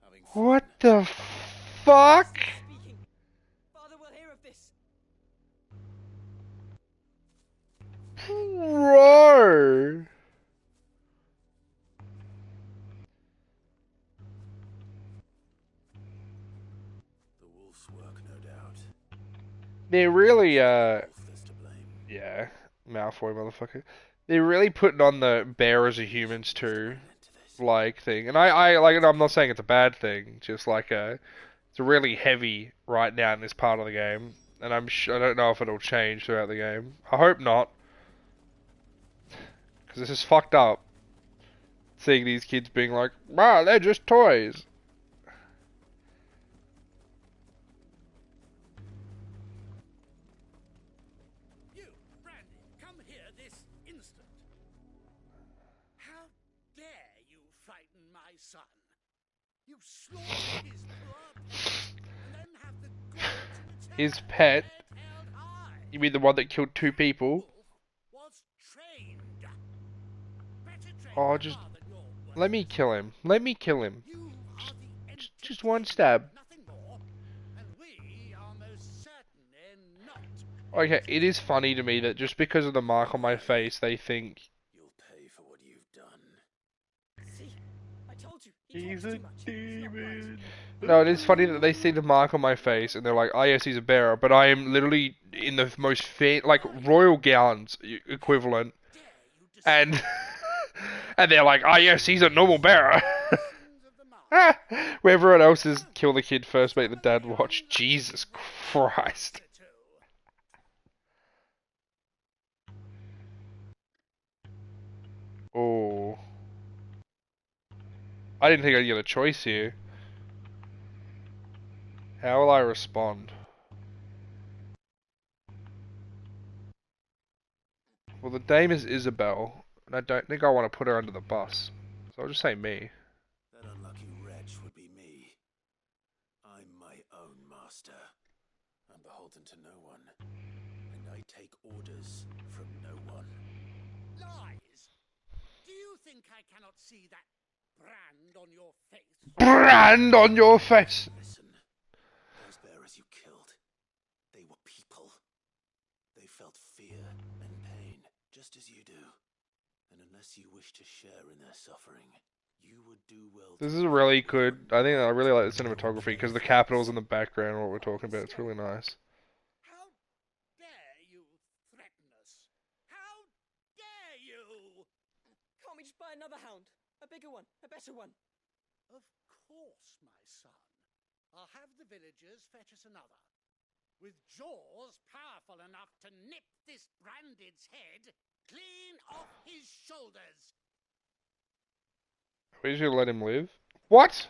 Having fun? What the fuck? Stop speaking. Father will hear of this. Bro. The wolf's work, no doubt. They're really, Wolf that's to blame. yeah, Malfoy motherfucker. They're really putting on the bearers of humans too, like thing. And I like, I'm not saying it's a bad thing, just like it's really heavy right now in this part of the game, and I don't know if it'll change throughout the game. I hope not, because this is fucked up. Seeing these kids being like, wow, they're just toys. You, Brandy, come here this instant. How dare you frighten my son? You slaughtered his poor pet, and then have the gall to return His pet? head held high. You mean the one that killed 2 people? Wolf was trained. Better trained Oh, than just far than your worst. let me kill him. Let me kill him. You are the Just one stab. nothing more, and we are most certainly not. Okay, it is funny to me that just because of the mark on my face, they think You'll pay for what you've done. See? I told you. He He's talks a too much. It's not right. demon. No, it is funny that they see the mark on my face and they're like, "Oh yes, he's a bearer," but I am literally in the most like royal gowns equivalent, and and they're like, "Oh yes, he's a normal bearer." Where everyone else is kill the kid first, make the dad watch. Jesus Christ. Oh, I didn't think I'd get a choice here. How will I respond? Well, the dame is Isabel, and I don't think I want to put her under the bus. So I'll just say me. That unlucky wretch would be me. I'm my own master. I'm beholden to no one. And I take orders from no one. Lies! Do you think I cannot see that brand on your face? Brand on your face! Listen, those bearers you killed, they were people. They felt fear and pain, just as you do. And unless you wish to share in their suffering, you would do well. This is really good. I think I really like the cinematography because the capitals in the background, what we're talking about, it's really nice. How dare you threaten us? How dare you? Can't we just buy another hound? A bigger one. A better one. Of course, my son. I'll have the villagers fetch us another. With jaws powerful enough to nip this branded's head clean off his shoulders. We should let him live. What?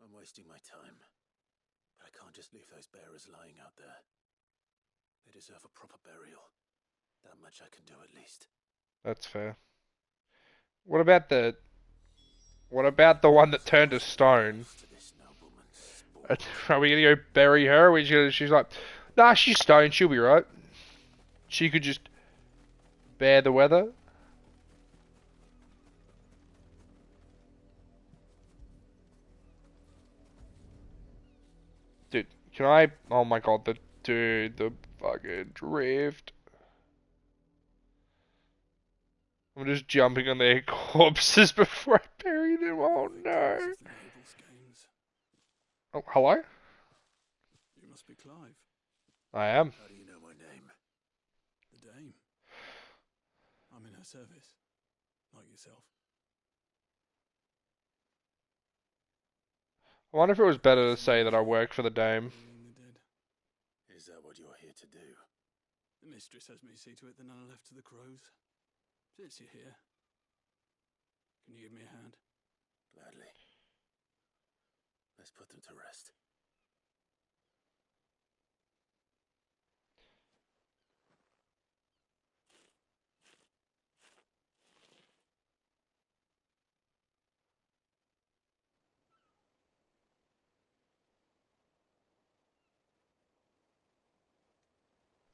I'm wasting my time. But I can't just leave those bearers lying out there. They deserve a proper burial. That much I can do at least. That's fair. What about the one that turned to stone? Are we gonna go bury her? She's like, nah, she's stoned. She'll be right. She could just bear the weather. Dude, can I? Oh my god, the fucking drift. I'm just jumping on their corpses before I bury them. Oh no. Oh, hello? You must be Clive. I am. How do you know my name? The Dame. I'm in her service, like yourself. I wonder if it was better to say that I work for the Dame. Is that what you're here to do? The mistress has me see to it the none are left to the crows. Since you're here, can you give me a hand? Gladly. Let's put them to rest.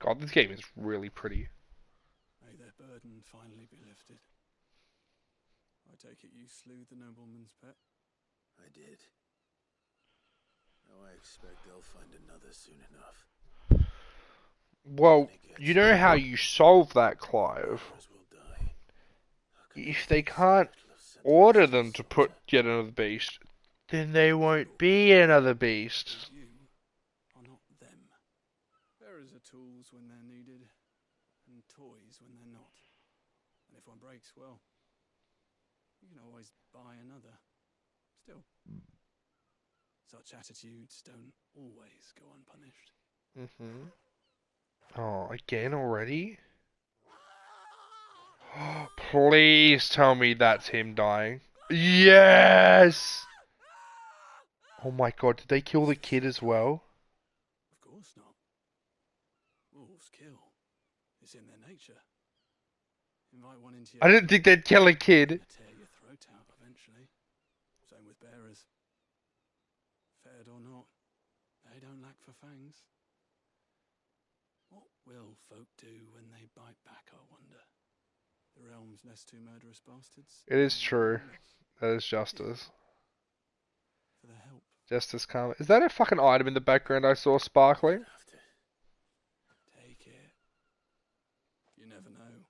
God, this game is really pretty. May their burden finally be lifted. I take it you slew the nobleman's pet? I did. Now I expect they'll find another soon enough. Well, you know how you solve that, Clive? If they can't order them to put yet another beast, then they won't be another beast. You are not them. Bearers are tools when they're needed, and toys when they're not. And if one breaks, well, you can always buy another. Still, such attitudes don't always go unpunished. Oh, again already? Please tell me that's him dying. Yes! Oh my god, did they kill the kid as well? Of course not. Wolves kill. It's in their nature. Invite one into your... I didn't think they'd kill a kid. Tear your throat out eventually. Same with bearers. Fed or not, they don't lack for fangs. What will folk do when they bite back, I wonder? The realm's less two murderous bastards. It is true. That is justice. For the help. Justice karma. Is that a fucking item in the background I saw sparkling? Take it. You never know.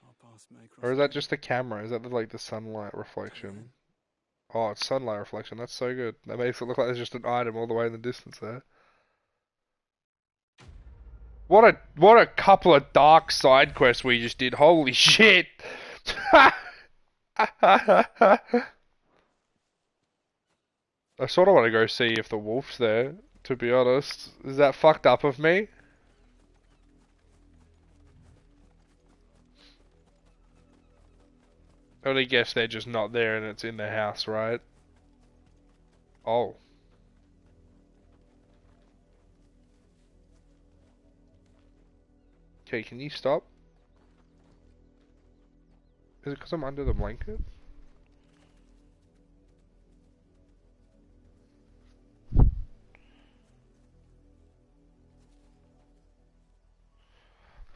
Our paths may cross. Or is that just the camera? Is that like the sunlight reflection? Oh, it's sunlight reflection. That's so good. That makes it look like there's just an item all the way in the distance there. What a couple of dark side quests we just did. Holy shit. I sort of want to go see if the wolf's there, to be honest. Is that fucked up of me? I only guess they're just not there and it's in the house, right? Oh. Okay, can you stop? Is it because I'm under the blanket?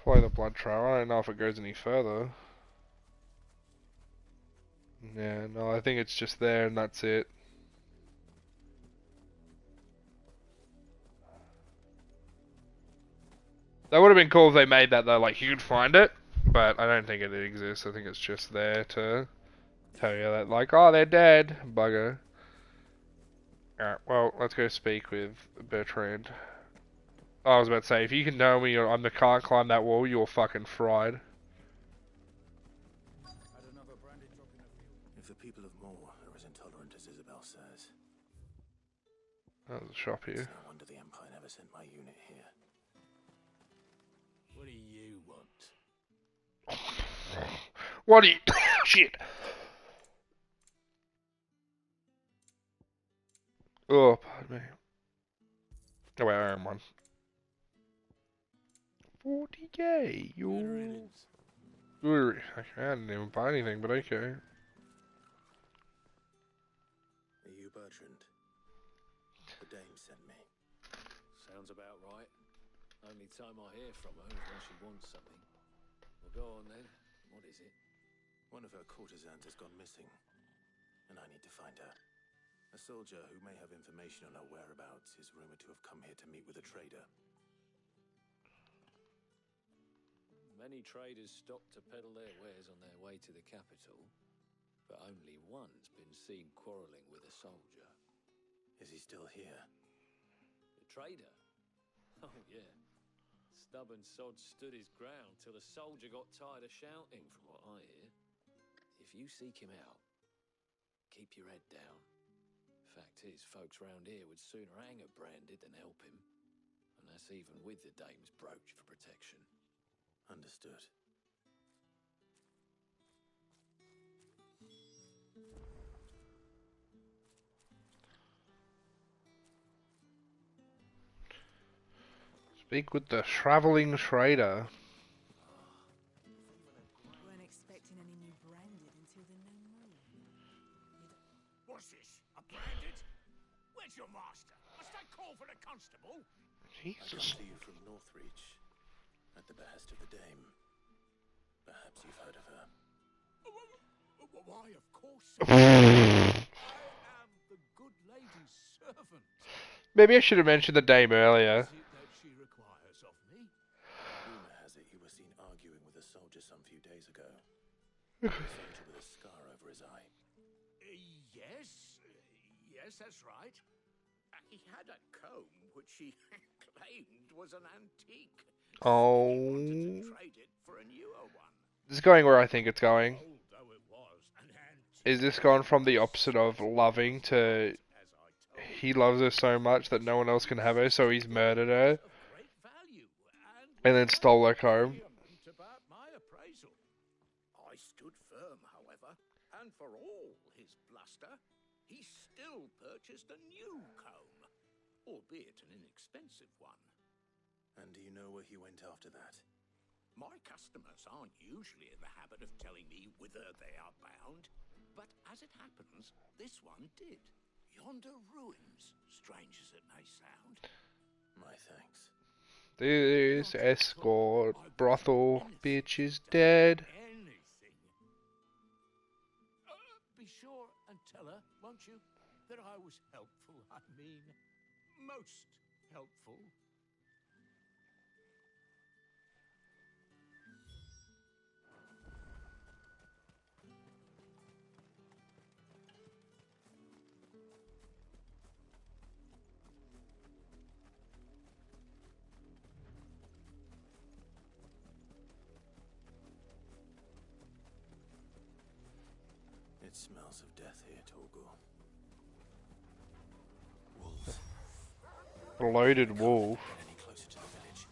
Follow the blood trail. I don't know if it goes any further. Yeah, no, I think it's just there and that's it. That would have been cool if they made that though, like you could find it, but I don't think it exists. I think it's just there to tell you that, like, oh, they're dead, bugger. Alright, well, let's go speak with Bertrand. I was about to say, if you can tell me I can't climb that wall, you're fucking fried. If the people of Moor are as intolerant as Isabel says. There's a shop here. It's no wonder the Empire never sent my unit here. What do you want? What do you... Shit! Oh, pardon me. Oh wait, I own one. 40k, you. Okay, I didn't even buy anything, but okay. Are you Bertrand? The dame sent me. Sounds about right. Only time I hear from her is when she wants something. Well, go on then. What is it? One of her courtesans has gone missing, and I need to find her. A soldier who may have information on her whereabouts is rumored to have come here to meet with a trader. Many traders stop to peddle their wares on their way to the capital, but only one's been seen quarrelling with a soldier. Is he still here? The trader? Oh, yeah. Stubborn sod stood his ground till the soldier got tired of shouting, from what I hear. If you seek him out, keep your head down. Fact is, folks round here would sooner hang a branded than help him. And that's even with the dame's brooch for protection. Understood. Speak with the traveling trader. Weren't expecting any new branded until the new moon. What's this? A branded? Where's your master? Must I call for the constable? I come to you from Northreach, at the behest of the dame. Perhaps you've heard of her. Why, of course. I am the good lady's servant. Maybe I should have mentioned the dame earlier. What is it that she requires of me? Rumor has it you were seen arguing with a soldier some few days ago. A soldier with a scar over his eye. Yes, that's right. He had a comb which he claimed was an antique. Oh. He wanted to trade it for a newer one. This is going where I think it's going. Although it was an antique. Is this gone from the opposite of loving to he loves her so much that no one else can have her, so he's murdered her and then stole her comb? About my appraisal. I stood firm, however, and for all his bluster, he still purchased a new comb, albeit an inexpensive one. And do you know where he went after that? My customers aren't usually in the habit of telling me whither they are bound, but as it happens, this one did. Yonder ruins, strange as it may sound. My thanks. This escort brothel bitch is dead. Anything. Be sure and tell her, won't you, that I was helpful. I mean, most helpful. It smells of death here, Torgor. Wolves. A loaded wolf. Get any closer to the village.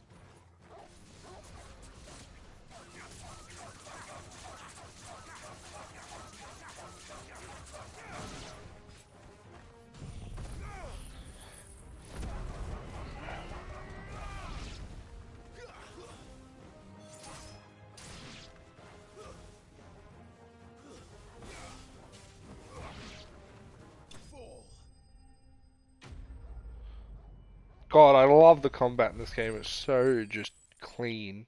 God, I love the combat in this game. It's so just clean.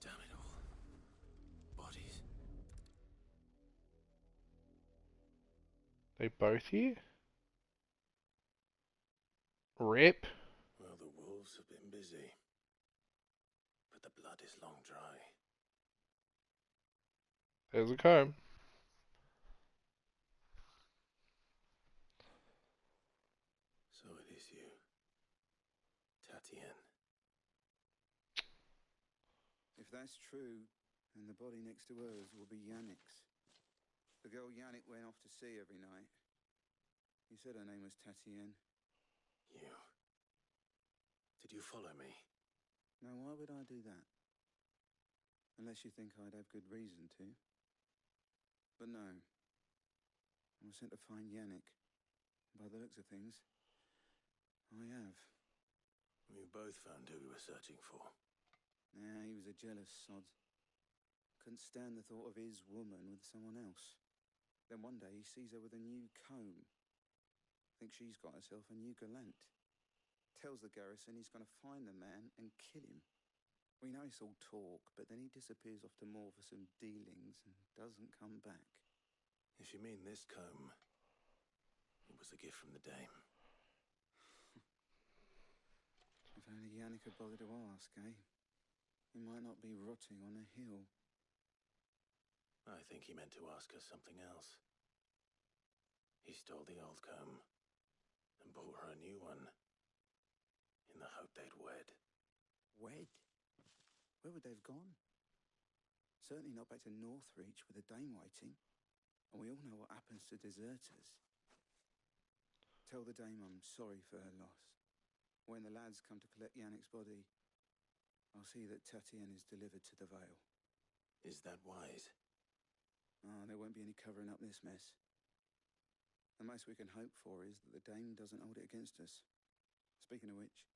Damn it all. Bodies. They both here? Rip. Well, the wolves have been busy. But the blood is long dry. There's a comb. So it is you. Tatienne. If that's true, then the body next to hers will be Yannick's. The girl Yannick went off to sea every night. He said her name was Tatienne. You. Did you follow me? Now, why would I do that? Unless you think I'd have good reason to. But no. I was sent to find Yannick. By the looks of things, I have. We both found who we were searching for. Nah, he was a jealous sod. Couldn't stand the thought of his woman with someone else. Then one day he sees her with a new comb. Thinks she's got herself a new gallant. Tells the garrison he's going to find the man and kill him. We know it's all talk, but then he disappears off to Moor for some dealings and doesn't come back. If you mean this comb, it was a gift from the dame. If only Yannick had bothered to ask, eh? He might not be rotting on a hill. I think he meant to ask her something else. He stole the old comb and bought her a new one in the hope they'd wed. Wed? Where would they have gone? Certainly not back to Northreach with a dame waiting. And we all know what happens to deserters. Tell the dame I'm sorry for her loss. When the lads come to collect Yannick's body, I'll see that Tatienne is delivered to the Vale. Is that wise? Ah, there won't be any covering up this mess. The most we can hope for is that the dame doesn't hold it against us. Speaking of which,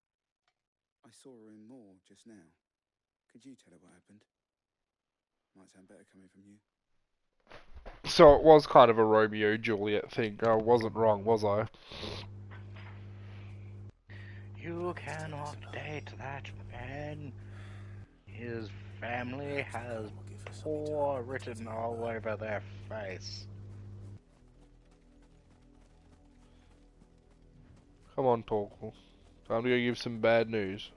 I saw her in Moor just now. Could you tell her what happened? Might sound better coming from you. So it was kind of a Romeo-Juliet thing. I wasn't wrong, was I? You cannot date that man. His family has poor written all over their face. Come on, Torkel. Time to go give some bad news.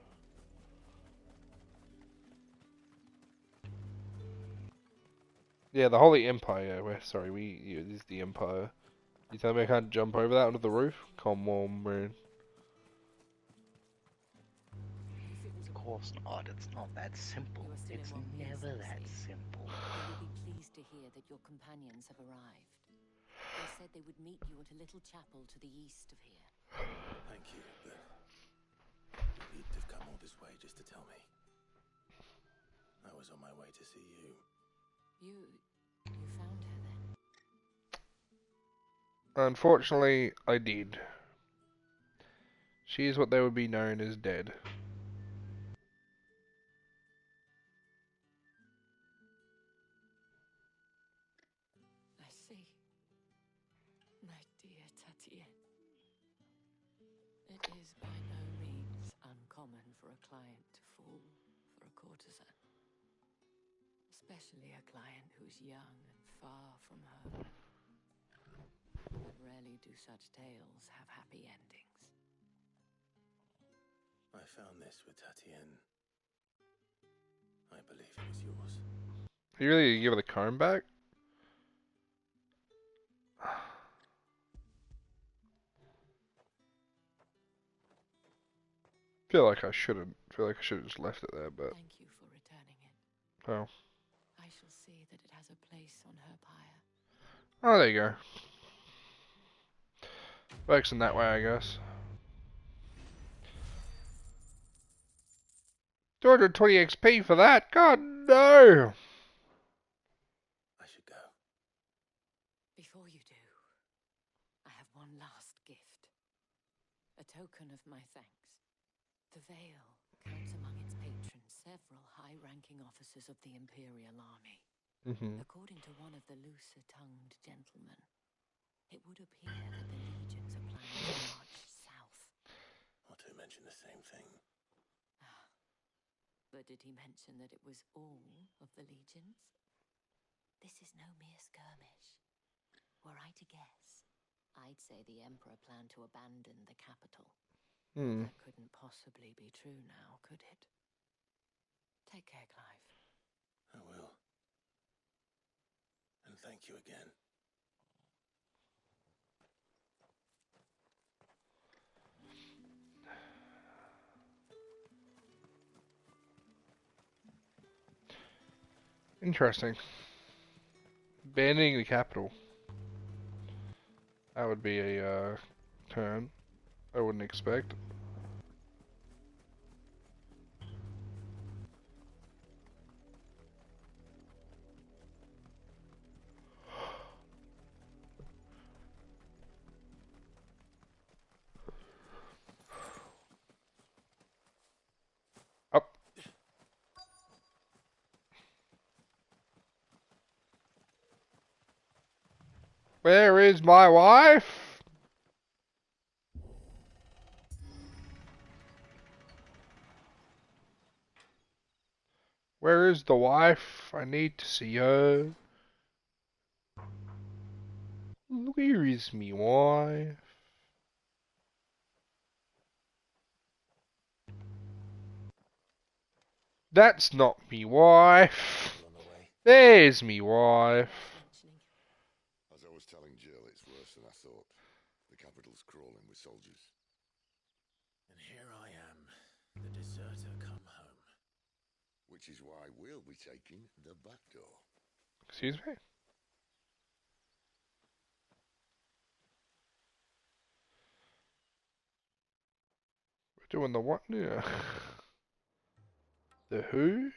Yeah, the Holy Empire. Yeah, sorry, this is the Empire. You tell me I can't jump over that onto the roof? Come on, man. Of course not. It's not that simple. It's never that simple. You will be pleased to hear that your companions have arrived. They said they would meet you at a little chapel to the east of here. Thank you, but you needn't have come all this way just to tell me. I was on my way to see you. You found her then? Unfortunately, I did. She is what they would be known as dead. I see. My dear Tatienne. It is by no means uncommon for a client to fall for a courtesan. Especially a client who's young and far from home. But rarely do such tales have happy endings. I found this with Tatienne. I believe it was yours. You really give her the comb back? Feel like I shouldn't. Feel like I should have just left it there, but. Thank you for returning it. Oh. I shall see that it has a place on her pyre. Oh, there you go. Works in that way, I guess. 220 XP for that? God, no! I should go. Before you do, I have one last gift. A token of my thanks. The Vale counts among its patrons several high-ranking officers of the Imperial Army. According to one of the looser-tongued gentlemen, it would appear that the legions are planning to march south. Not to mention the same thing. But did he mention that it was all of the legions? This is no mere skirmish. Were I to guess, I'd say the Emperor planned to abandon the capital. That couldn't possibly be true now, could it? Take care, Clive. I will. And thank you again. Interesting. Abandoning the capital. That would be a turn I wouldn't expect. Up. Where is my wife? Where is the wife? I need to see her. Where is me wife? That's not me wife. There's me wife. As I was telling Jill, it's worse than I thought. The capital's crawling with soldiers. And here I am, the deserter come home. Which is why we'll be taking the back door. Excuse me? Doing the what? Yeah. The who?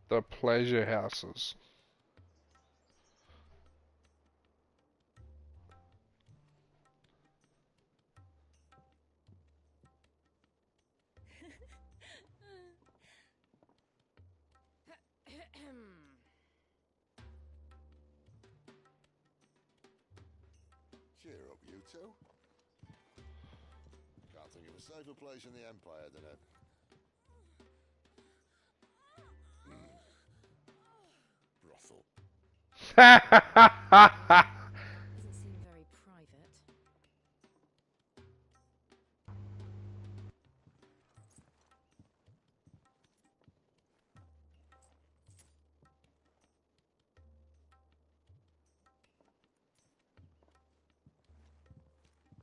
The pleasure houses. Cheer up, you two. Can't think of a safer place in the Empire than a... brothel. Doesn't seem very private.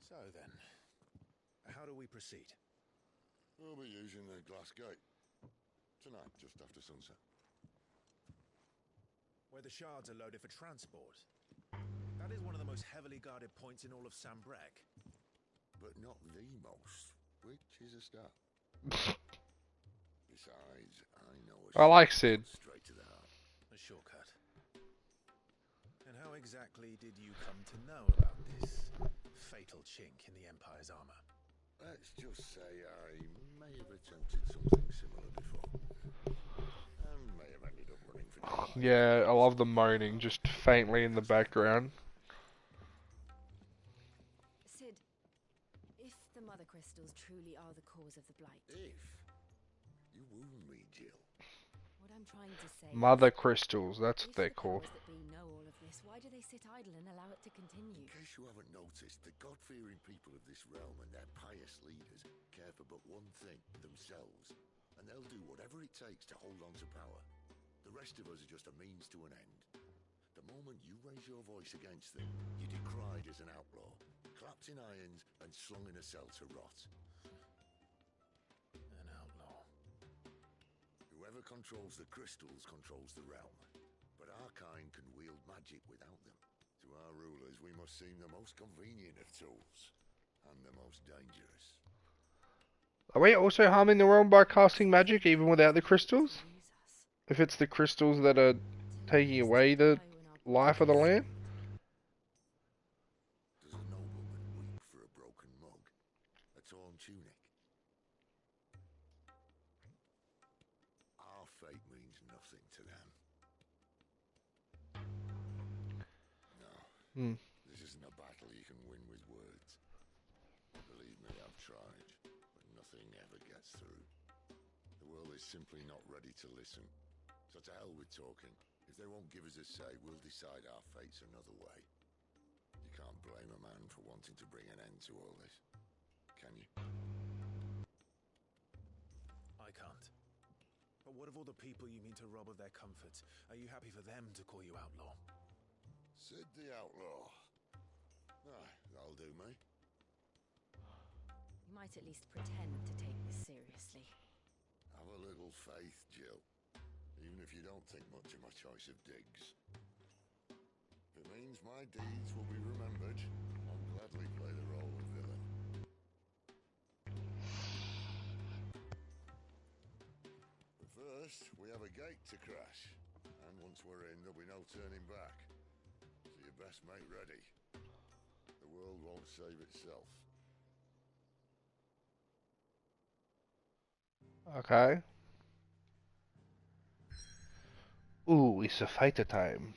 So then, how do we proceed? We'll be using the glass gate. Tonight, just after sunset. Where the shards are loaded for transport. That is one of the most heavily guarded points in all of Sambrek. But not the most, which is a start. Besides, I know I like Sid. straight to the heart. A shortcut. And how exactly did you come to know about this fatal chink in the Empire's armor? Let's just say I may have attempted something similar before. And may have ended up running for dear life. Yeah, I love the moaning just faintly in the background. Sid, if the mother crystals truly are the cause of the blight. If you wound me, Jill. What I'm trying to say Mother is, crystals, that's what if they're the called. powers that be know all of this, why do they sit idle and allow it to continue? In case you haven't noticed, the God-fearing people of this realm and their pious leaders care for but one thing, themselves. And they'll do whatever it takes to hold on to power. The rest of us are just a means to an end. The moment you raise your voice against them, you're decried as an outlaw, clapped in irons and slung in a cell to rot. An outlaw. Whoever controls the crystals controls the realm. But our kind can wield magic without them. To our rulers, we must seem the most convenient of tools. And the most dangerous. Are we also harming the realm by casting magic even without the crystals? If it's the crystals that are taking away the life of the land? Does a nobleman weep for a broken mug? A torn tunic? Our fate means nothing to them. No. This isn't a battle you can win with words. Believe me, I've tried, but nothing ever gets through. The world is simply not ready to listen. So to hell with talking. If they won't give us a say, we'll decide our fates another way. You can't blame a man for wanting to bring an end to all this, can you? I can't. But what of all the people you mean to rob of their comforts? Are you happy for them to call you outlaw? Sid the Outlaw. Aye, that'll do me. You might at least pretend to take this seriously. Have a little faith, Jill. Even if you don't think much of my choice of digs. If it means my deeds will be remembered, I'll gladly play the role of villain. But first, we have a gate to crash. And once we're in, there'll be no turning back. So you best make ready. The world won't save itself. Okay. Ooh, it's a fighter time.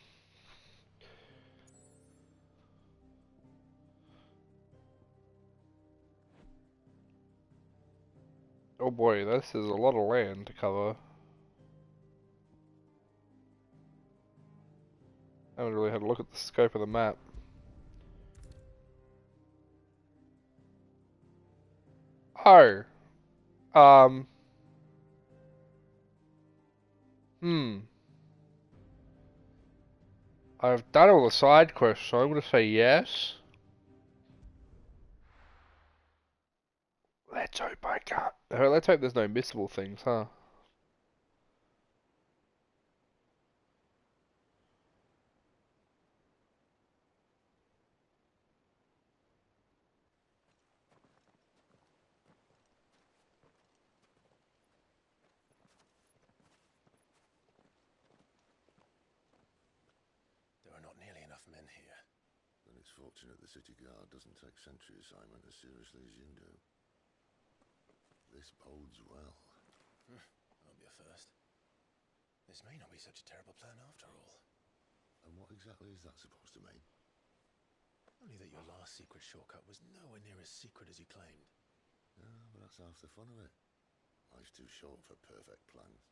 Oh boy, this is a lot of land to cover. I haven't really had a look at the scope of the map. Oh. Hmm. I've done all the side quests, so I'm gonna say yes. Let's hope I can't. Let's hope there's no missable things, huh? There are not nearly enough men here. Then it's fortunate the city guard doesn't take sentry assignment as seriously as you do. This bodes well. I'll be a first. This may not be such a terrible plan after all. And what exactly is that supposed to mean? Only that your last secret shortcut was nowhere near as secret as you claimed. Yeah, but that's half the fun of it. Life's too short for perfect plans.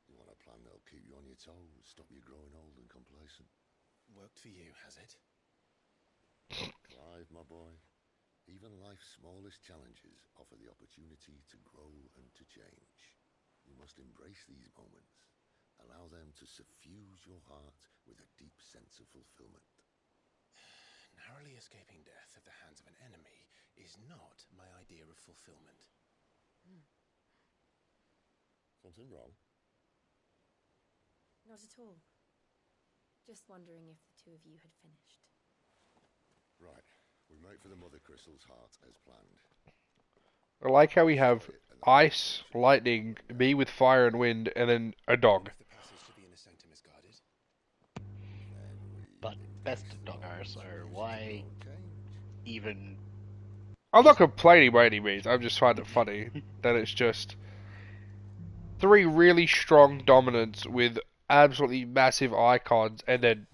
You want a plan that'll keep you on your toes, stop you growing old and complacent. Worked for you, has it? Clive, my boy, even life's smallest challenges offer the opportunity to grow and to change. You must embrace these moments. Allow them to suffuse your heart with a deep sense of fulfillment. Narrowly escaping death at the hands of an enemy is not my idea of fulfillment. Something wrong? Not at all. Just wondering if the two of you had finished. Right. We make for the Mother Crystal's heart as planned. I like how we have ice, lightning, me with fire and wind, and then a dog. The passage to the inner sanctum is guarded. But best doggo, so why even... I'm not complaining by any means, I'm just finding it funny that it's just 3 really strong dominants with absolutely massive icons, and then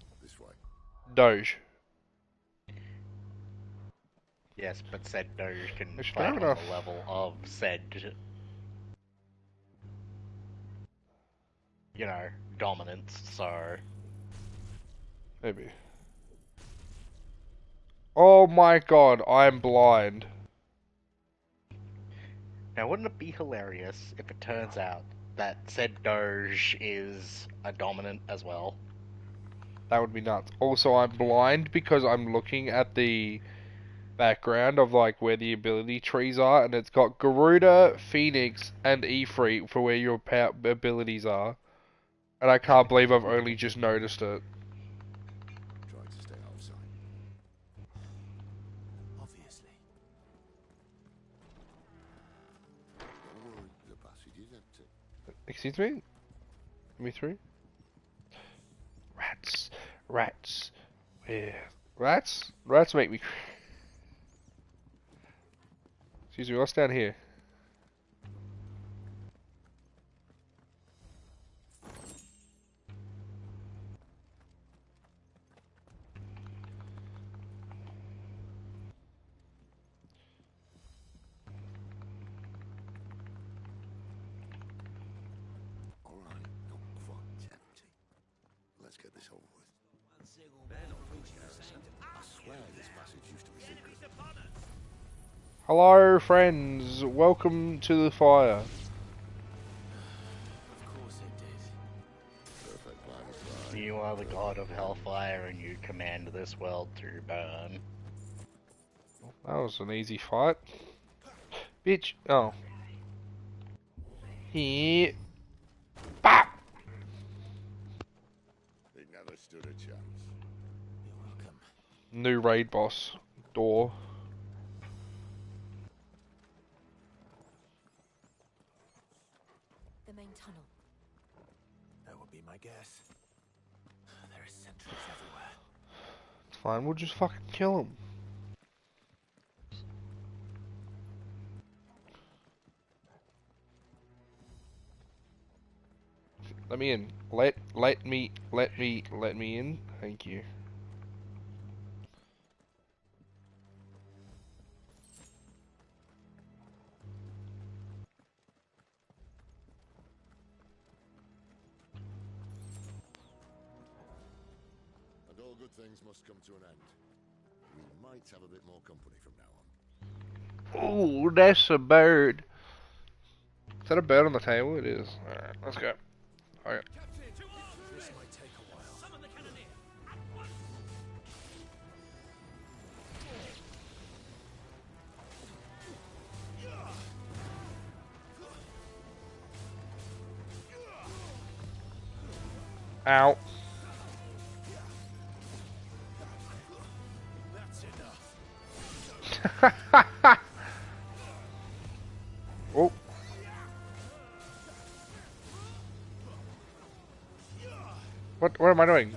Doge. Yes, but said Doge can Which fight don't on have the level of said, you know, dominance, so... Maybe. Oh my god, I'm blind. Now, wouldn't it be hilarious if it turns out that said Doge is a dominant as well? That would be nuts. Also, I'm blind because I'm looking at the background of like where the ability trees are, and it's got Garuda, Phoenix, and Ifrit for where your abilities are. And I can't believe I've only just noticed it. Trying to stay out of sight. Obviously. Don't worry, the passage is empty. Excuse me? Me through? Rats. Rats. Where? Rats? Rats make me... Excuse me, what's down here? Alright, not quite empty. Let's get this over with. I swear this passage used to be secret. Hello, friends. Welcome to the fire. Of course it did. Perfect plan, Clive. You are the god of hellfire and you command this world to burn. That was an easy fight. Bitch. Oh. Here. Bah! It never stood a chance. You're welcome. New raid boss. Door. The main tunnel. That would be my guess. There are sentries everywhere. It's fine, we'll just fucking kill him. Let me in. Let me in. Thank you. And all good things must come to an end. We might have a bit more company from now on. Oh, that's a bird. Is that a bird on the table? It is. Alright, let's go. Alright. This might take a while. Summon the cannoneer at once. Ow. That's enough. Oh. What am I doing?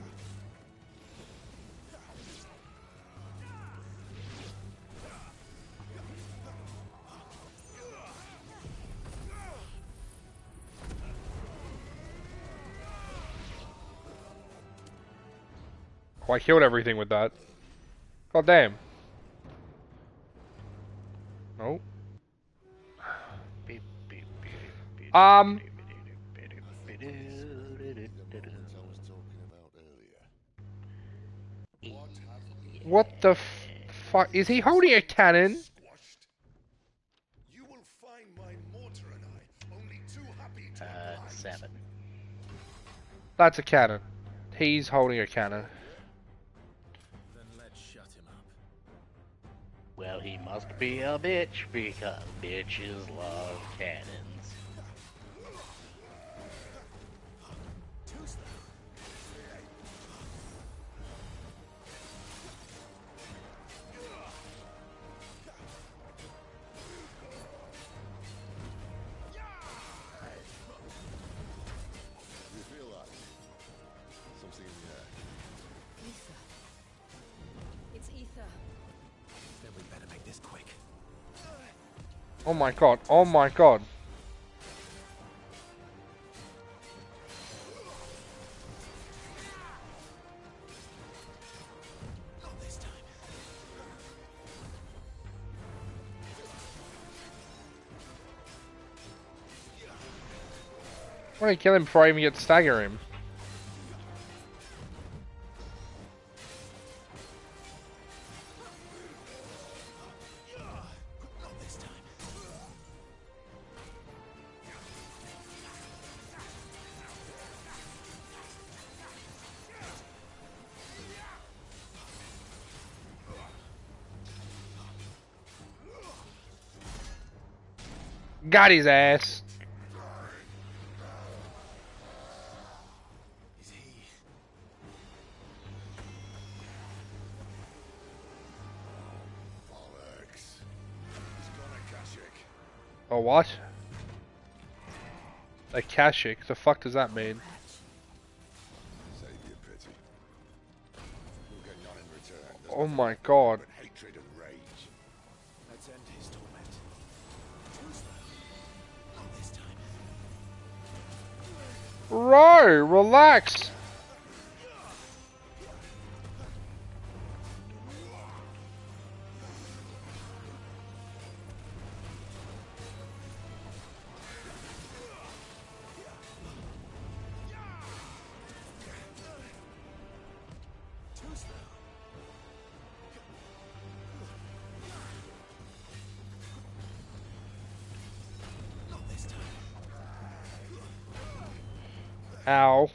Oh, I killed everything with that. God damn. No. Um. What the fuck? Is he holding a cannon? You will find my mortar and I only too happy to oblige. 7. That's a cannon. He's holding a cannon. Then let's shut him up. Well, he must be a bitch because bitches love cannons. Too slow. You feel like something in the air. Ether. It's ether. Then we better make this quick. Oh my god. Oh my god. Not this time. I want to kill him before I even get to stagger him. Not this time. Got his ass. Is he? Bollocks. He's gone Akashic. Oh, what? A Kashik? The fuck does that mean? Save your pity. We'll get none in return. There's Oh nothing my but god. hatred and rage. Let's end his torment. Too slow. Not this time. Bro, relax. Too slow. Not this time. Ow.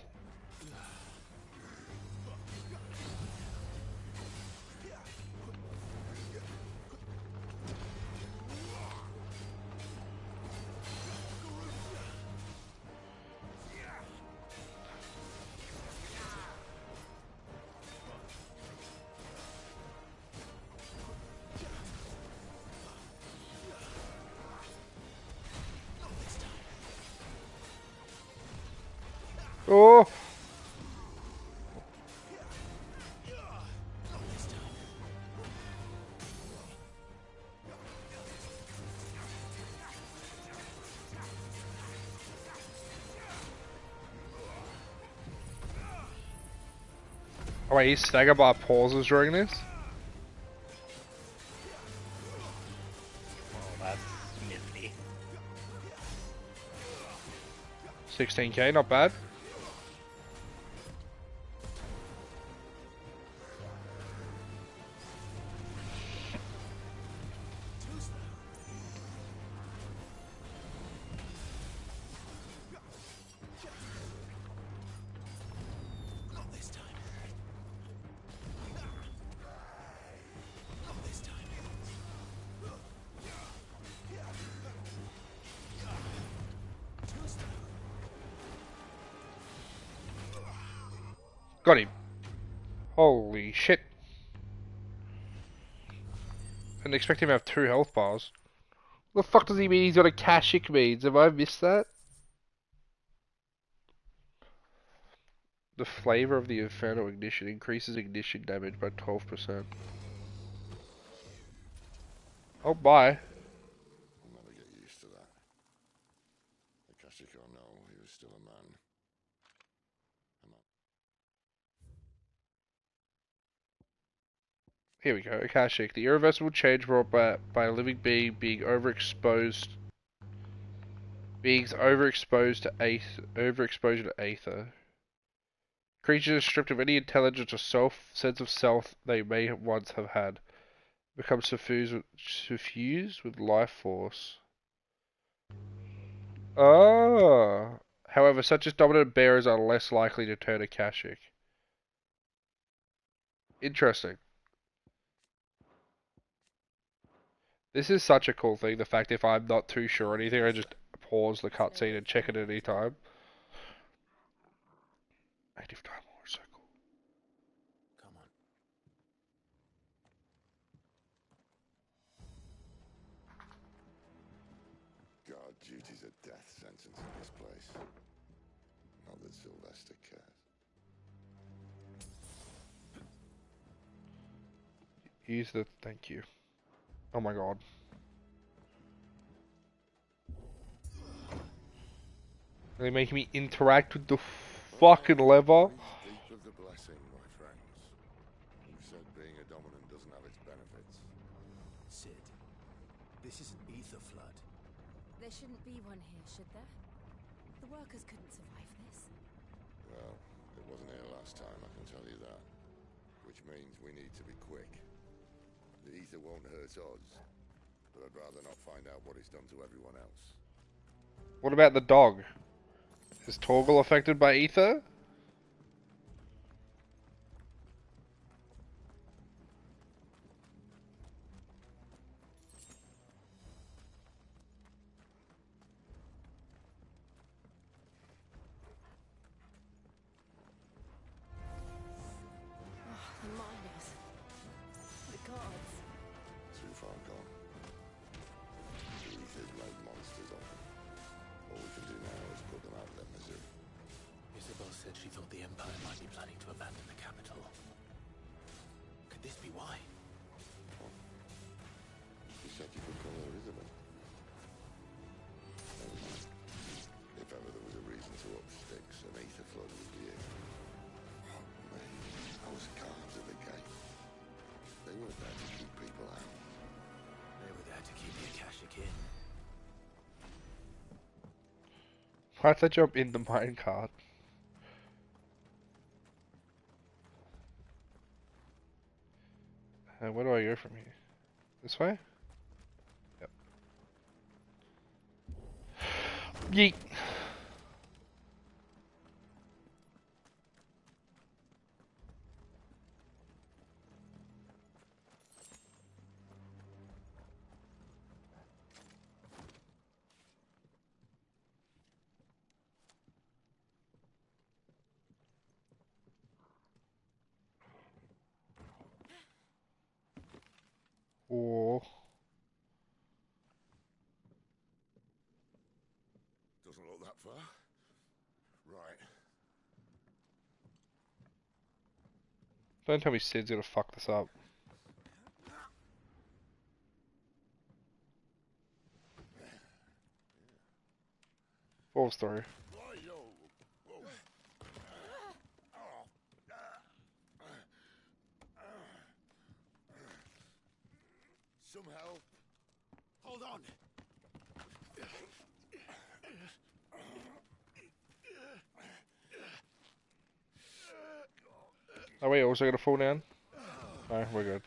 Oh. Oh wait, he's staggered by pauses during this? Oh, that's nifty. 16k, not bad. Got him. Holy shit. Didn't expect him to have 2 health bars. What the fuck does he mean he's got a Kashik means? Have I missed that? The flavor of the Inferno Ignition increases ignition damage by 12%. Oh, bye. I'll never get used to that. Akashic or no, he was still a man. Here we go, Akashic. The irreversible change brought by a living being being overexposed. Beings overexposed to overexposure to aether. Creatures are stripped of any intelligence or sense of self they may once have had. Become suffused with life force. Oh. However, such as dominant bearers are less likely to turn Akashic. Interesting. This is such a cool thing, the fact if I'm not too sure or anything, I just pause the cutscene and check it at any time. Active time war, so cool. Come on. Guard duty's a death sentence in this place. Not that Sylvester cares. Use the thank you. Oh my god. Are they making me interact with the fucking lever? Deep of the blessing, my friends. You said being a dominant doesn't have its benefits. Sid, this is an ether flood. There shouldn't be one here, should there? The workers couldn't survive this. Well, it wasn't here last time, I can tell you that. Which means we need to be quick. The ether won't hurt us, but I'd rather not find out what it's done to everyone else. What about the dog? Is Torgal affected by ether? The miners. The guards. Too far gone. The ether's made monsters of them. All we can do now is put them out of their misery. Isabel said she thought the Empire might be planning to abandon the capital. Could this be why? She said you could call her Isabel. Never mind. If ever there was a reason to up sticks, an ether flood would be it. Oh, man. Those guards at the gate. They weren't there to keep people out. They were there to keep the Akashic in. Why'd they jump in the minecart? Where do I go from here? This way? Yep. Yeet. Oh. Doesn't look that far. Right. Don't tell me Sid's gonna fuck this up. Full story. Some help. Hold on. Are we also gonna fall down? No, we're good.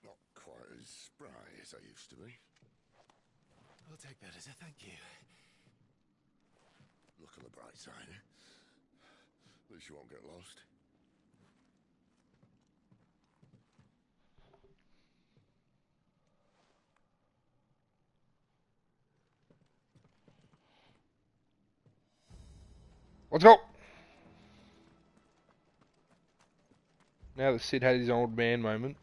Not quite as spry as I used to be. I'll take that as a thank you. Look on the bright side. At least you won't get lost. Let's go! Now that Sid had his old man moment.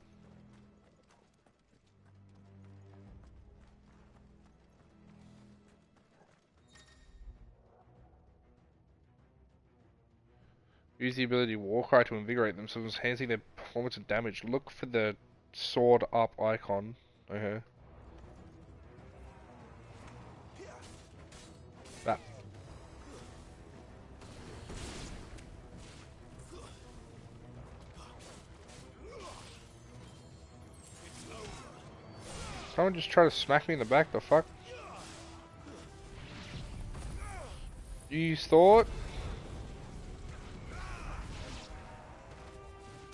Use the ability Warcry to invigorate themselves, enhancing their performance and damage. Look for the sword up icon. Okay. That. Someone just try to smack me in the back, the fuck? You use thought?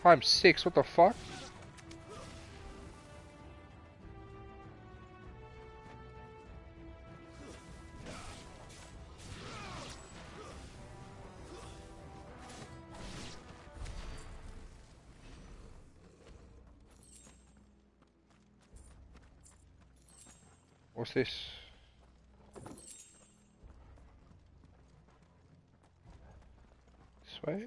Times 6, what the fuck? What's this? This way?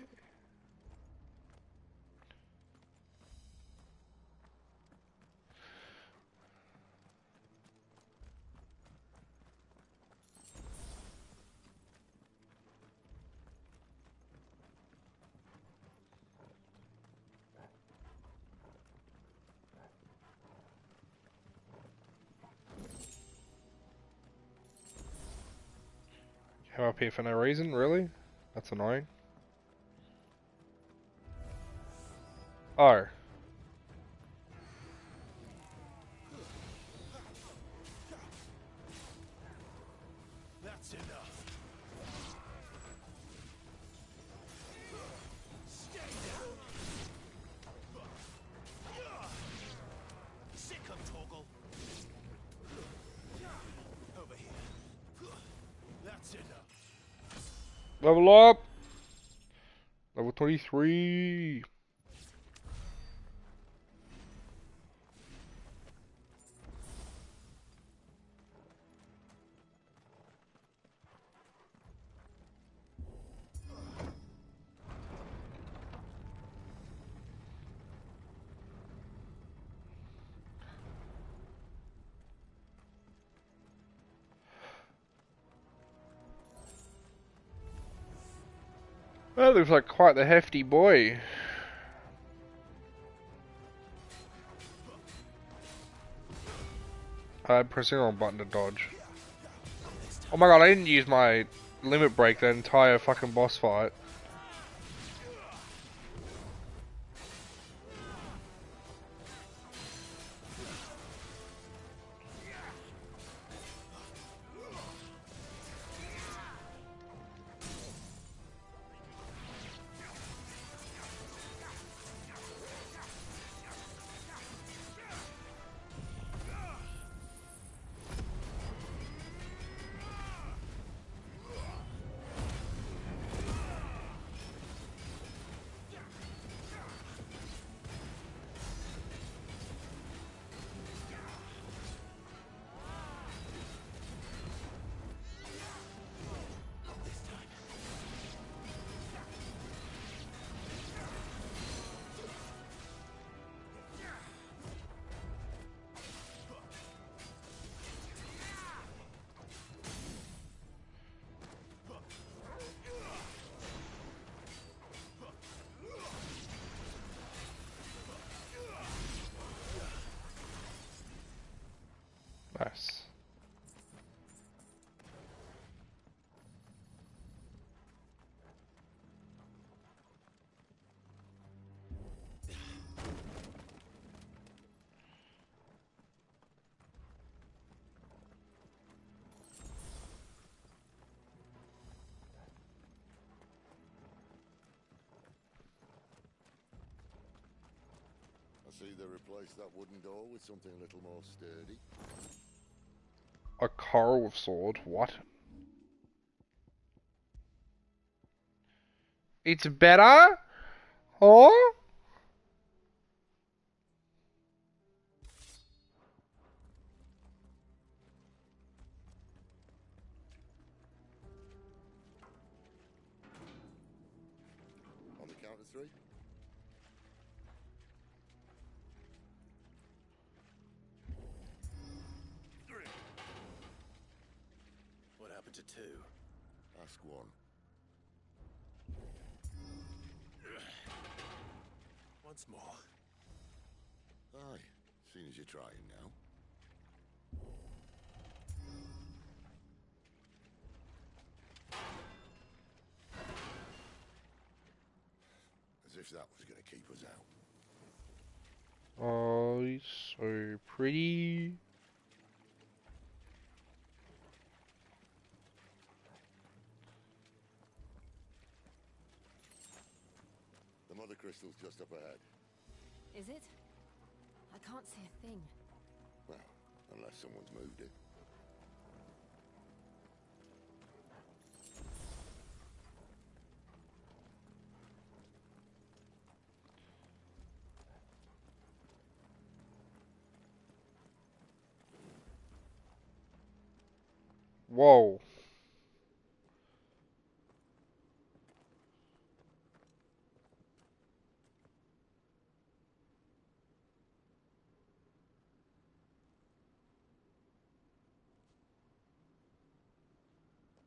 Come up here for no reason, really? That's annoying. Oh. That's enough. Stay down. Sick of Toggle. Over here. That's enough. Level up! Level 23! That looks like quite the hefty boy. I'm pressing the wrong button to dodge. Oh my god, I didn't use my limit break that entire fucking boss fight. Nice. I see they replaced that wooden door with something a little more sturdy. A coral sword? What? It's better? Oh? count of three? What happened to two? Ask one. Once more. Aye, seeing as you're trying now. As if that was going to keep us out. Oh, he's so pretty. The mother crystal's just up ahead. Is it? I can't see a thing. Well, unless someone's moved it. Whoa.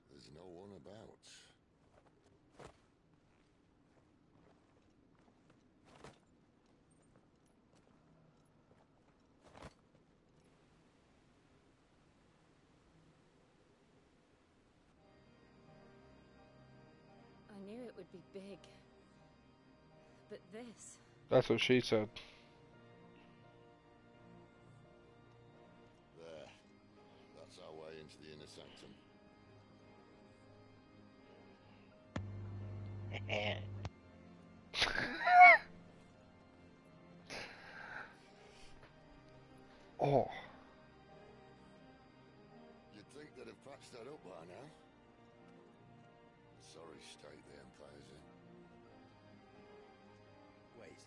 There's no one about. I knew it would be big. But this... That's what she said. There. That's our way into the inner sanctum. Oh. You'd think they'd have patched that up by now. Sorry state the Empire's in. Wait.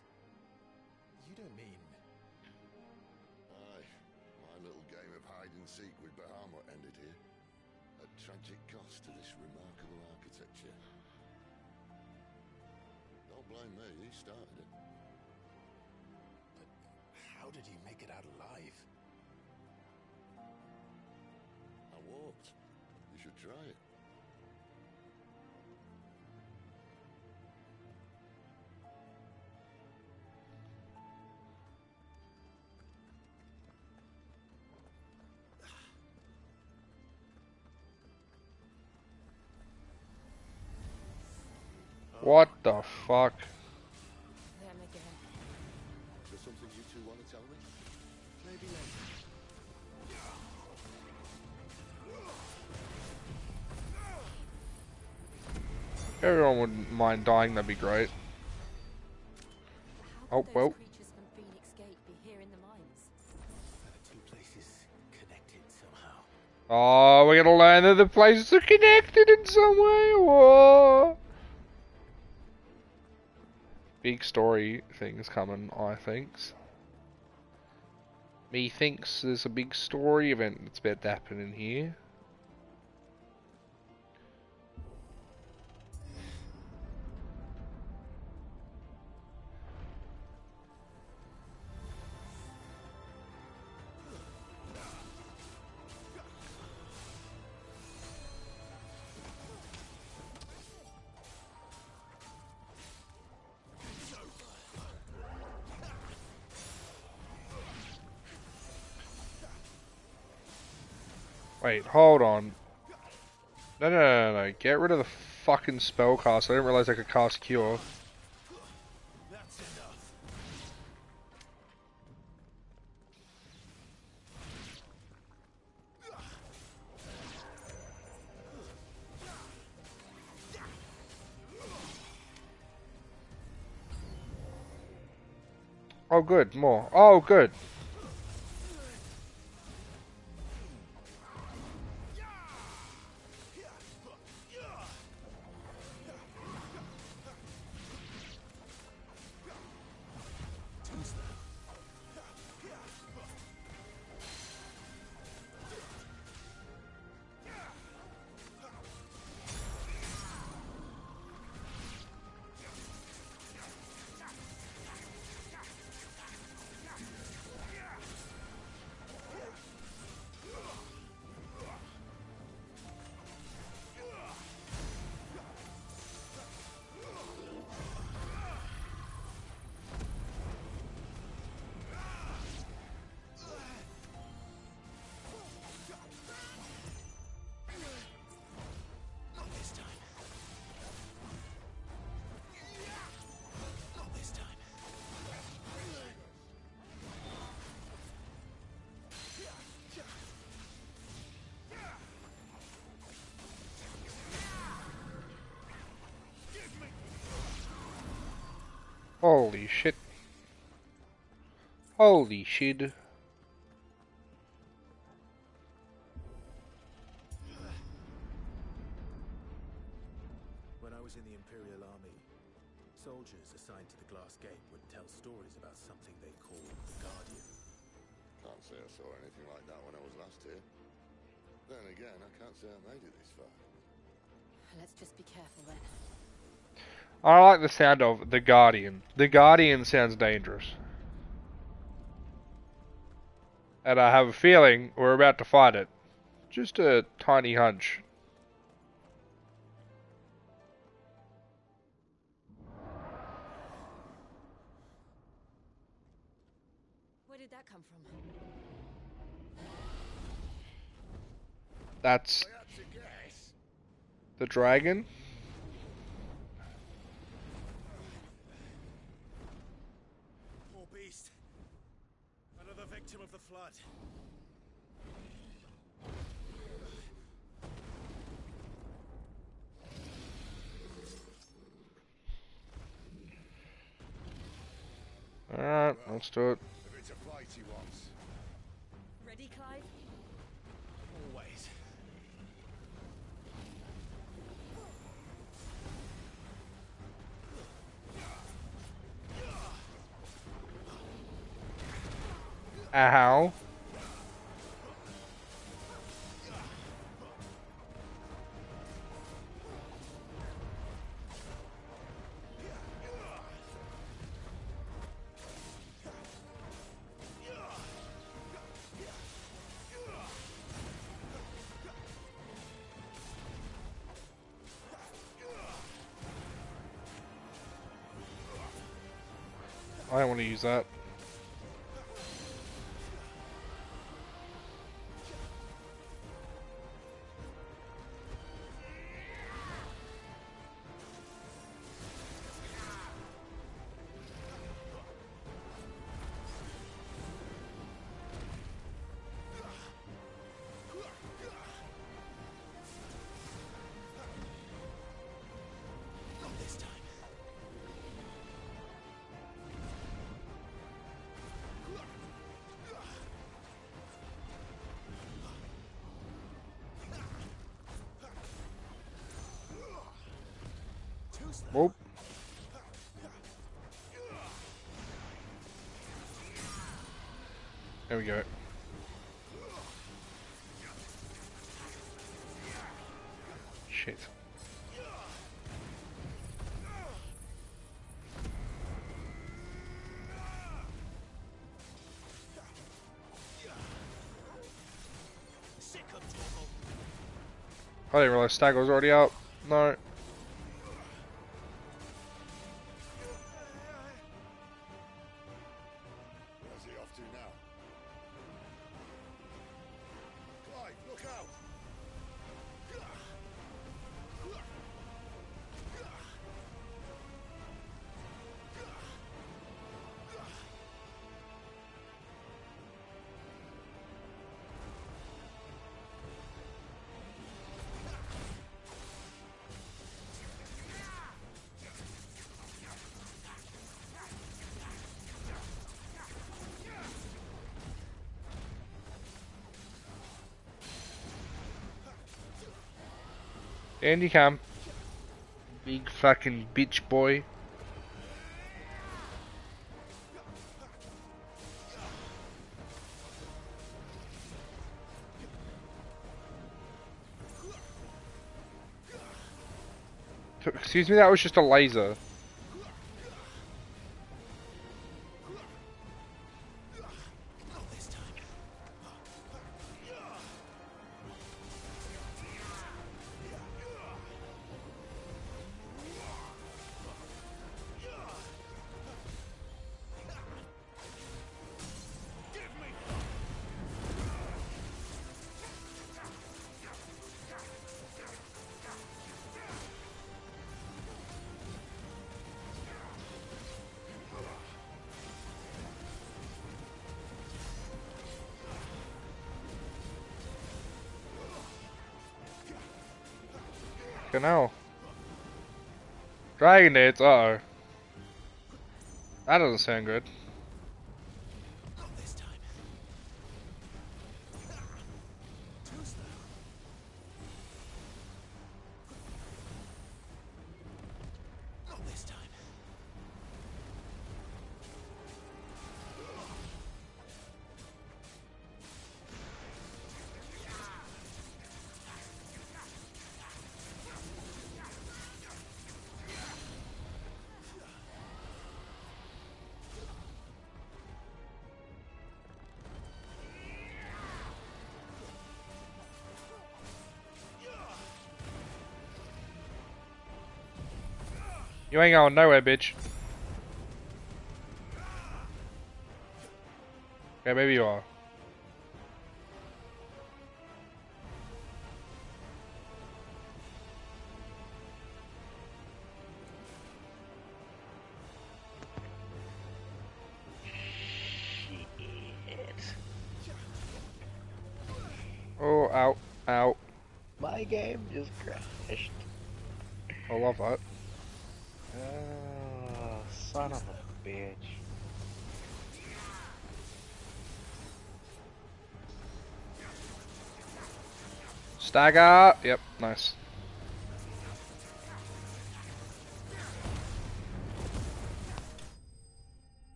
You don't mean... Aye. My little game of hide-and-seek with Bahamut ended here. At tragic cost to this remarkable architecture. Don't blame me, he started it. But how did he make it out alive? I walked. You should try it. What the fuck? Them again. Is there something you two want to tell me? Maybe later. If everyone wouldn't mind dying, that'd be great. How Oh, could well. those creatures from Phoenix Gate be here in the mines? Are the two places connected somehow? Oh, we're gonna learn that the places are connected in some way. Whoa. Big story things coming, I thinks. Me thinks there's a big story event that's about to happen in here. Wait, hold on. No. Get rid of the fucking spellcast. I didn't realize I could cast Cure. That's enough. Oh, good. More. Oh, good. Holy shit. Holy shit. When I was in the Imperial Army, soldiers assigned to the Glass Gate would tell stories about something they called the Guardian. Can't say I saw anything like that when I was last here. Then again, I can't say I made it this far. Let's just be careful then. I like the sound of the Guardian. The Guardian sounds dangerous. And I have a feeling we're about to fight it. Just a tiny hunch. Where did that come from? That's the dragon. Poor beast. Another victim of the flood. Alright, let's do it. If it's a fight he wants. Ready, Clive? Always. Ow. I don't want to use that. Whoop. There we go. Shit. I didn't realize Stag was already up. No. Where's he off to now? Clive, look out! And you come. Big fucking bitch boy. Excuse me, that was just a laser. Genau. Dragon Dance, uh-oh. That doesn't sound good. Not this time. Too slow. Not this time. You ain't going nowhere, bitch. Okay, maybe you are. Oh, ow, ow. My game just crashed. I love that. Oh, son of a bitch. Stagger! Yep, nice.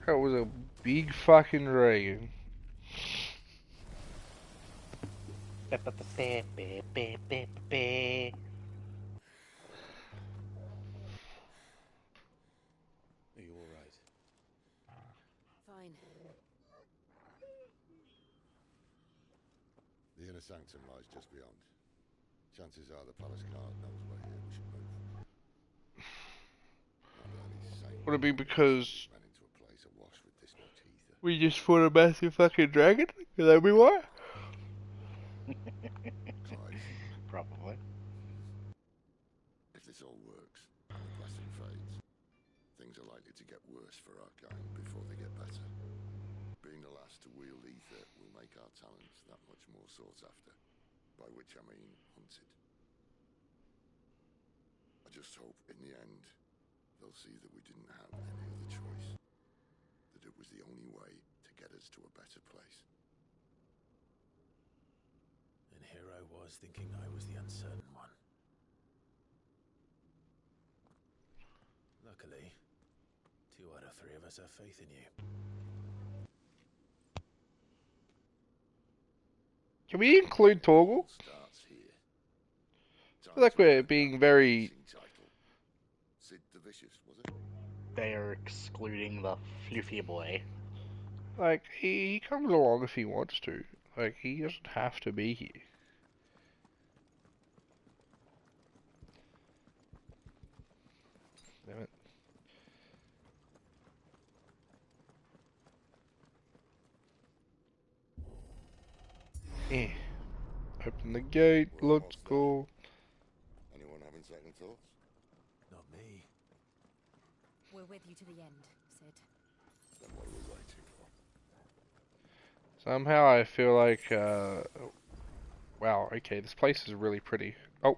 That was a big fucking dragon. Are you all right? Fine. The inner sanctum lies just beyond. Chances are the palace guard knows we're here. We should move. Not that any sane Would it be man would because send his men into a place awash with this much ether. we just fought a massive fucking dragon? Is that we were? Clive, Probably. if this all works and the blessing fades, things are likely to get worse for our kind before they get better. Being the last to wield ether will make our talents that much more sought after, by which I mean hunted. I just hope in the end they'll see that we didn't have any other choice, that it was the only way to get us to a better place. And here I was thinking I was the uncertain one. Luckily, 2 out of 3 of us have faith in you. Can we include Torgal? Starts here. I feel like we're being very... Sid the Vicious, was it? They are excluding the floofy boy. Like, he comes along if he wants to. Like, he doesn't have to be here. Damn it. Eh. Open the gate, let's go. Anyone having second thoughts? Not me. We're with you to the end, Sid. Then what are we waiting for? Somehow I feel like, wow, okay, this place is really pretty. Oh,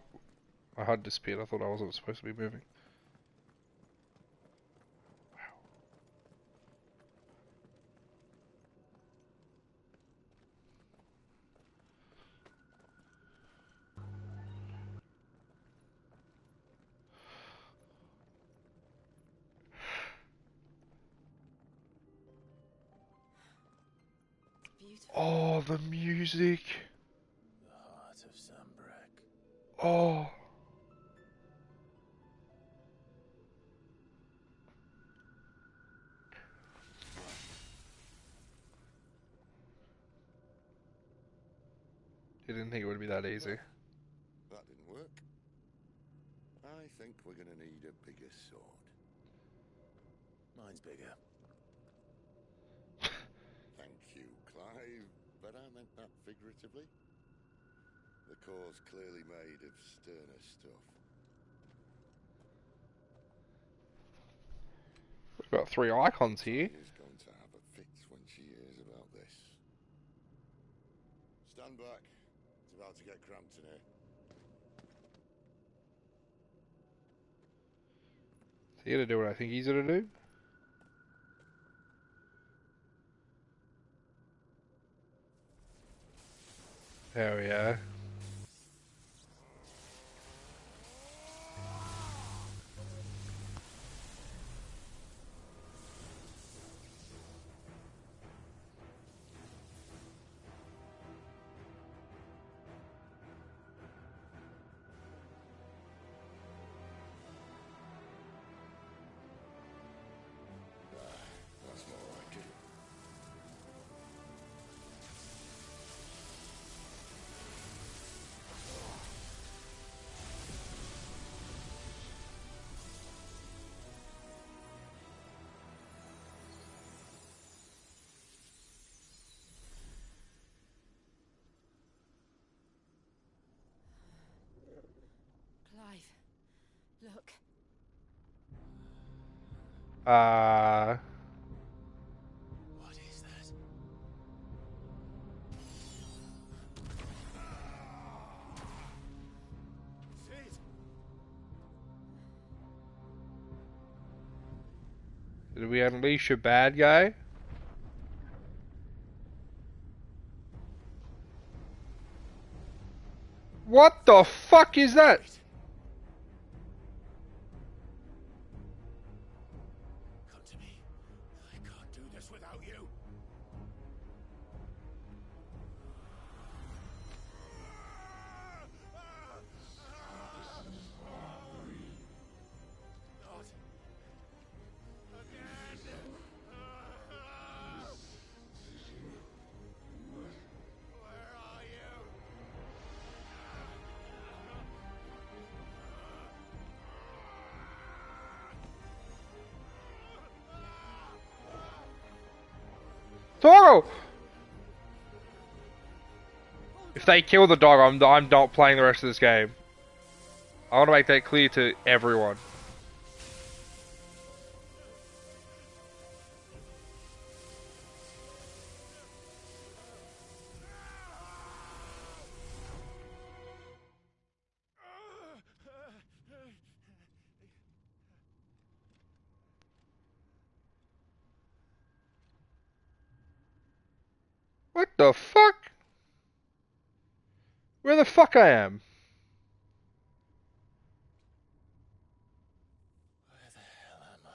my HUD disappeared. I thought I wasn't supposed to be moving. Beautiful. Oh, the music. The heart of Zambrak. Oh. Didn't think it would be that easy. That didn't work. I think we're going to need a bigger sword. Mine's bigger. Thank you, Clive, but I meant that figuratively. The core's clearly made of sterner stuff. We've got 3 icons here. Is going to have a fit when she hears Stand back. It's about to get cramped in here. Is he gonna do what I think he's gonna do? Hell yeah. That's more like it. Clive, look. What is that? Sid! Did we unleash a bad guy? What the fuck is that? Come to me. I can't do this without you. Not again. Where are you? Toro! If they kill the dog, I'm not playing the rest of this game. I want to make that clear to everyone. What the fuck? Where the fuck I am? Where the hell am I?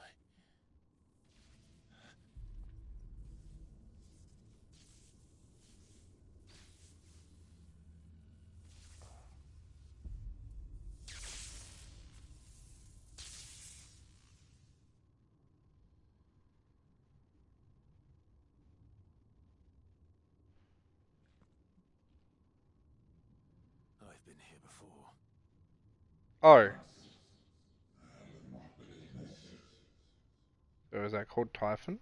I've been here before. Oh. Or is that called Typhon?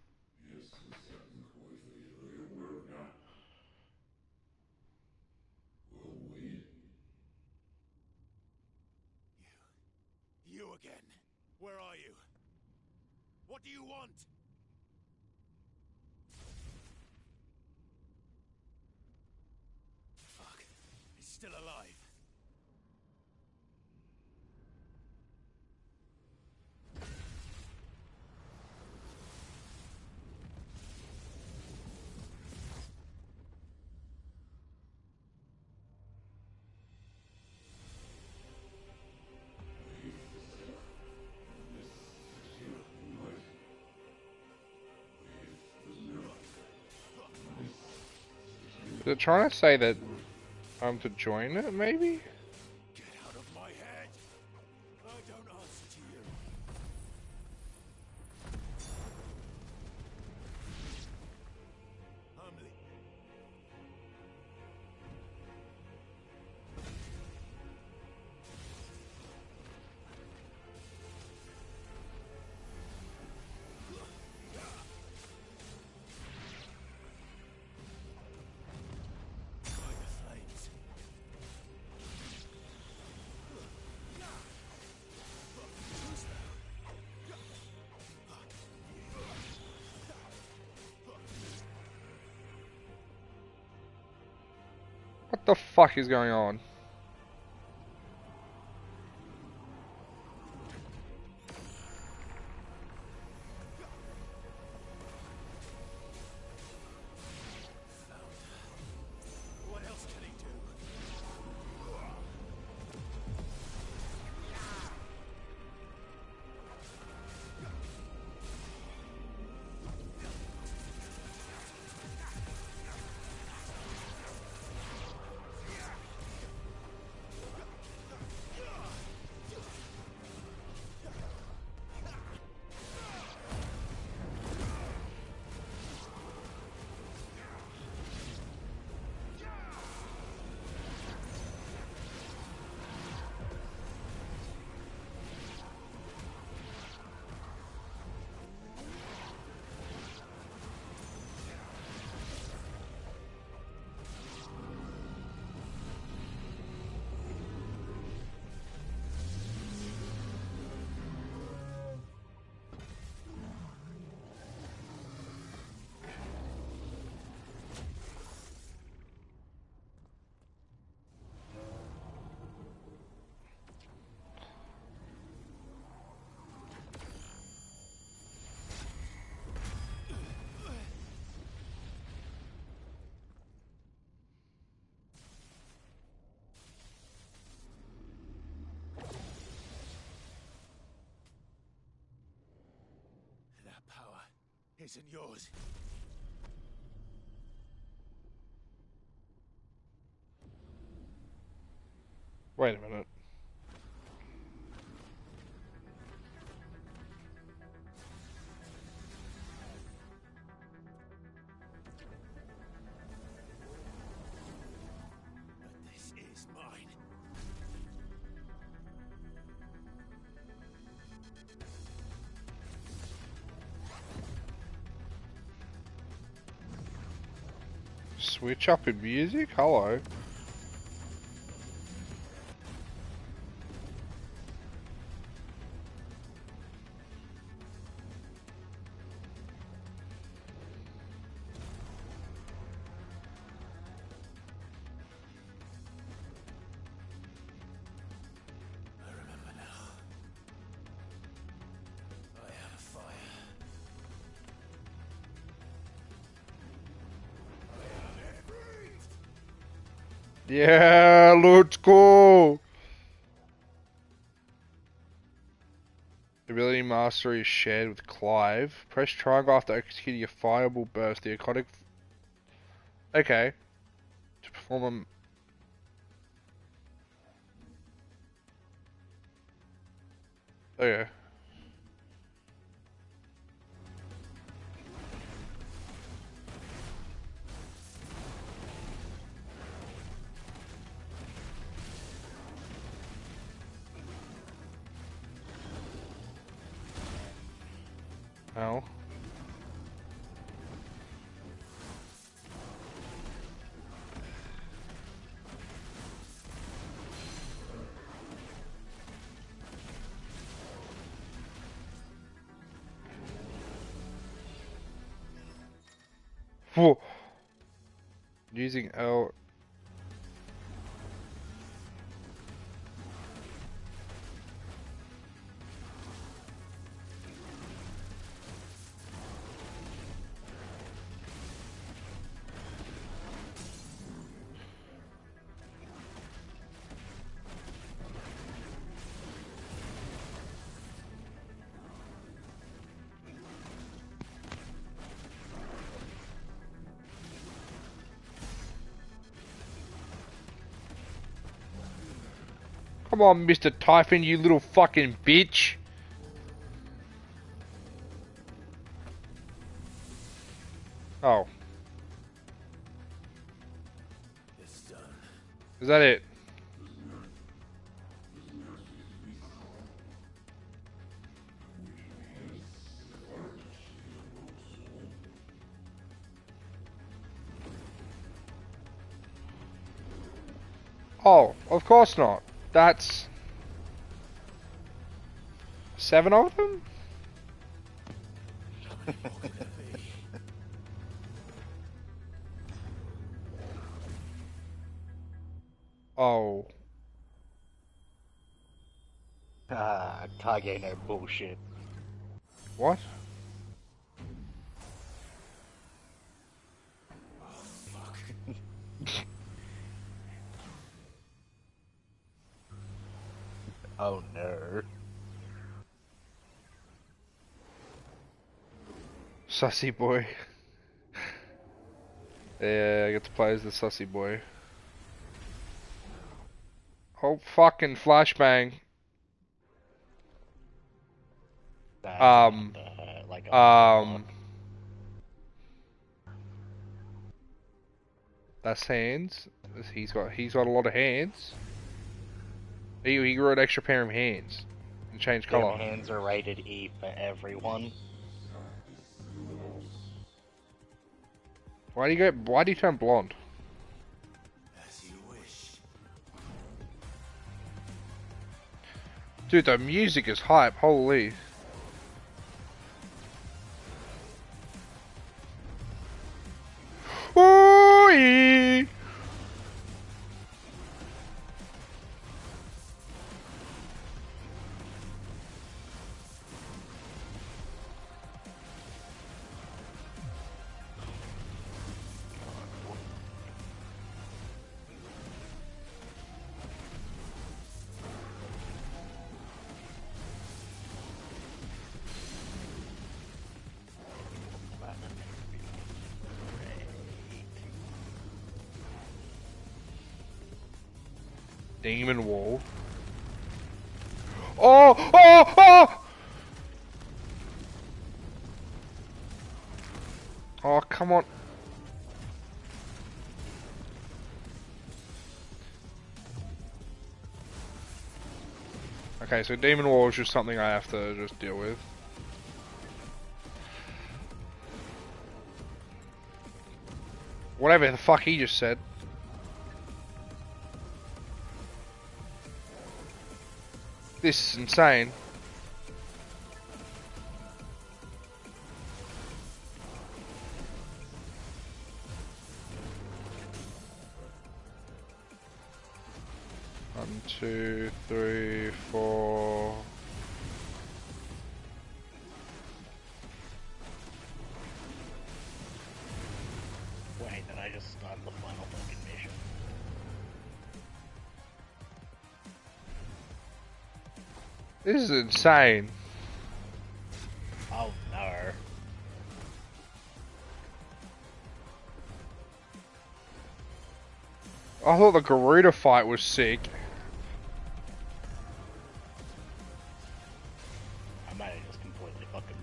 You again. Where are you? What do you want? Fuck. He's still alive. Is it trying to say that I'm to join it, maybe? Get out of my head! I don't answer to you. Humbly. By the flames. What the fuck is going on? What else can he do? That power isn't yours. Wait a minute. But this is mine. Switch up in music? Hello. I remember now. I had a fire. Yeah, let's go! Ability mastery is shared with Clive. Press triangle after executing a fireball burst. The iconic... Okay. To perform a... Okay. Oh. Whoa. Using L... Come on, Mr. Typhon, you little fucking bitch! Oh. It's done. Is that it? Oh, of course not. That's... 7 of them? Oh. Kage no bullshit. What? Oh no. Sussy boy. Yeah, I get to play as the sussy boy. Oh, fucking flashbang. That's Um, like a um, that's hands. He's got a lot of hands. He grew an extra pair of hands and changed Them color. hands are rated E for everyone. Why do you turn blonde? As you wish. Dude, the music is hype. Holy. Ooh-ee. Demon wall. Oh! Oh! Oh! Oh, come on. Okay, so Demon Wall is just something I have to just deal with. Whatever the fuck he just said. This is insane. One, two, three, four. Wait, did I just start the final fucking mission? This is insane. Oh no. I thought the Garuda fight was sick. I might have just completely fucking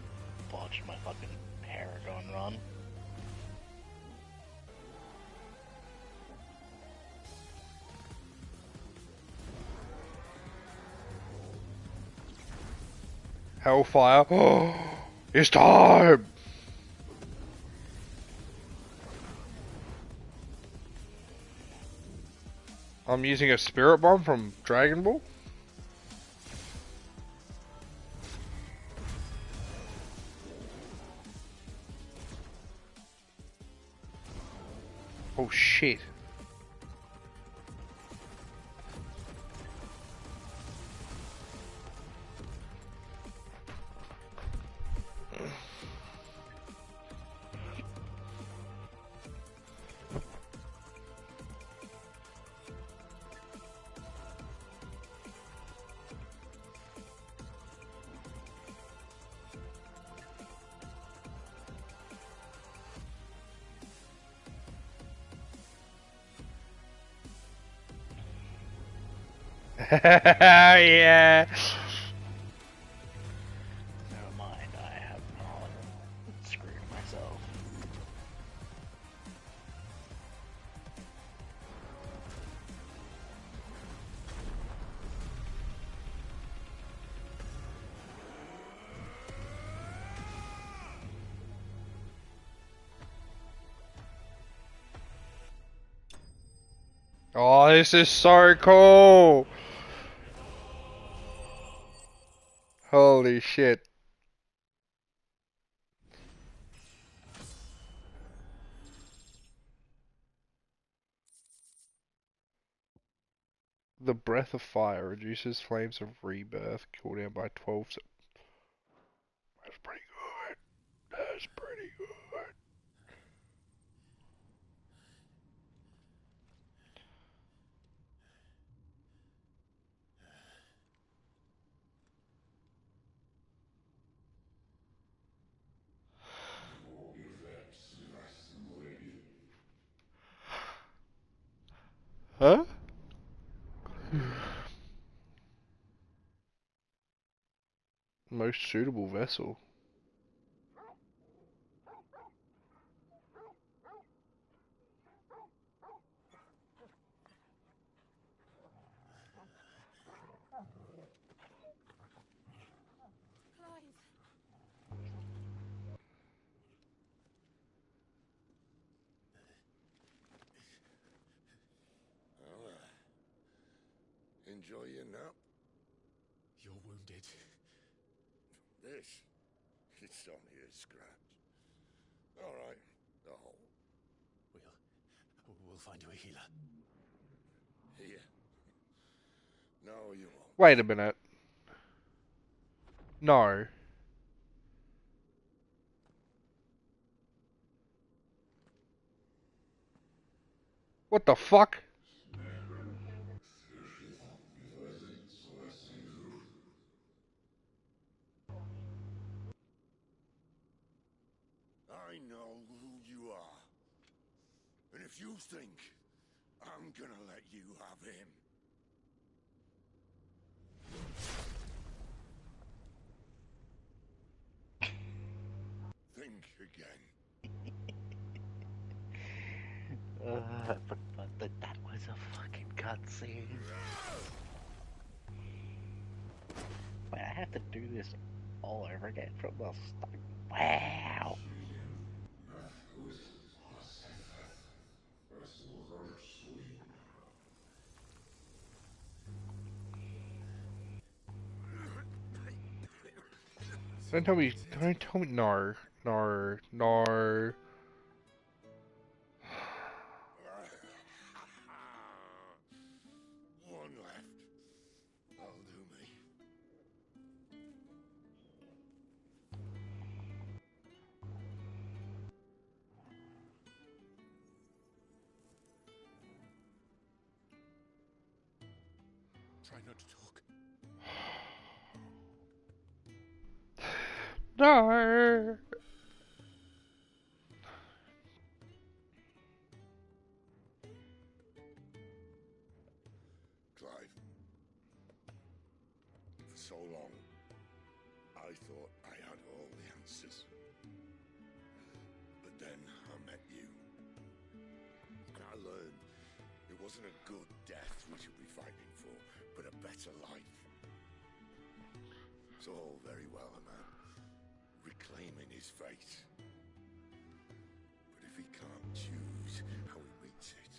botched my fucking Paragon run. Hellfire. Oh, it's time! I'm using a Spirit Bomb from Dragon Ball. Oh shit. Yeah. Never mind, I have not screwed myself. Oh, this is so cool. Holy shit. The Breath of Fire reduces Flames of Rebirth cooldown by 12. That's pretty good. That's pretty good. Huh? Most suitable vessel. Clive. Well, enjoy your nap. You're wounded. This, it's only a scratch. All right, the hole. We'll find you a healer. Here. No, you won't. Wait a minute. No. What the fuck? I know who you are. And if you think I'm gonna let you have him. Think again. I forgot that was a fucking cutscene. Wait, I have to do this all over again from the start. Wow. Don't tell me. Don't tell me. No. No. No. One left. That'll do me. Try not to talk. No. Clive. For so long, I thought I had all the answers. But then I met you. And I learned it wasn't a good death we should be fighting for, but a better life. It's all very well, a man reclaiming his fate. But if he can't choose how he meets it,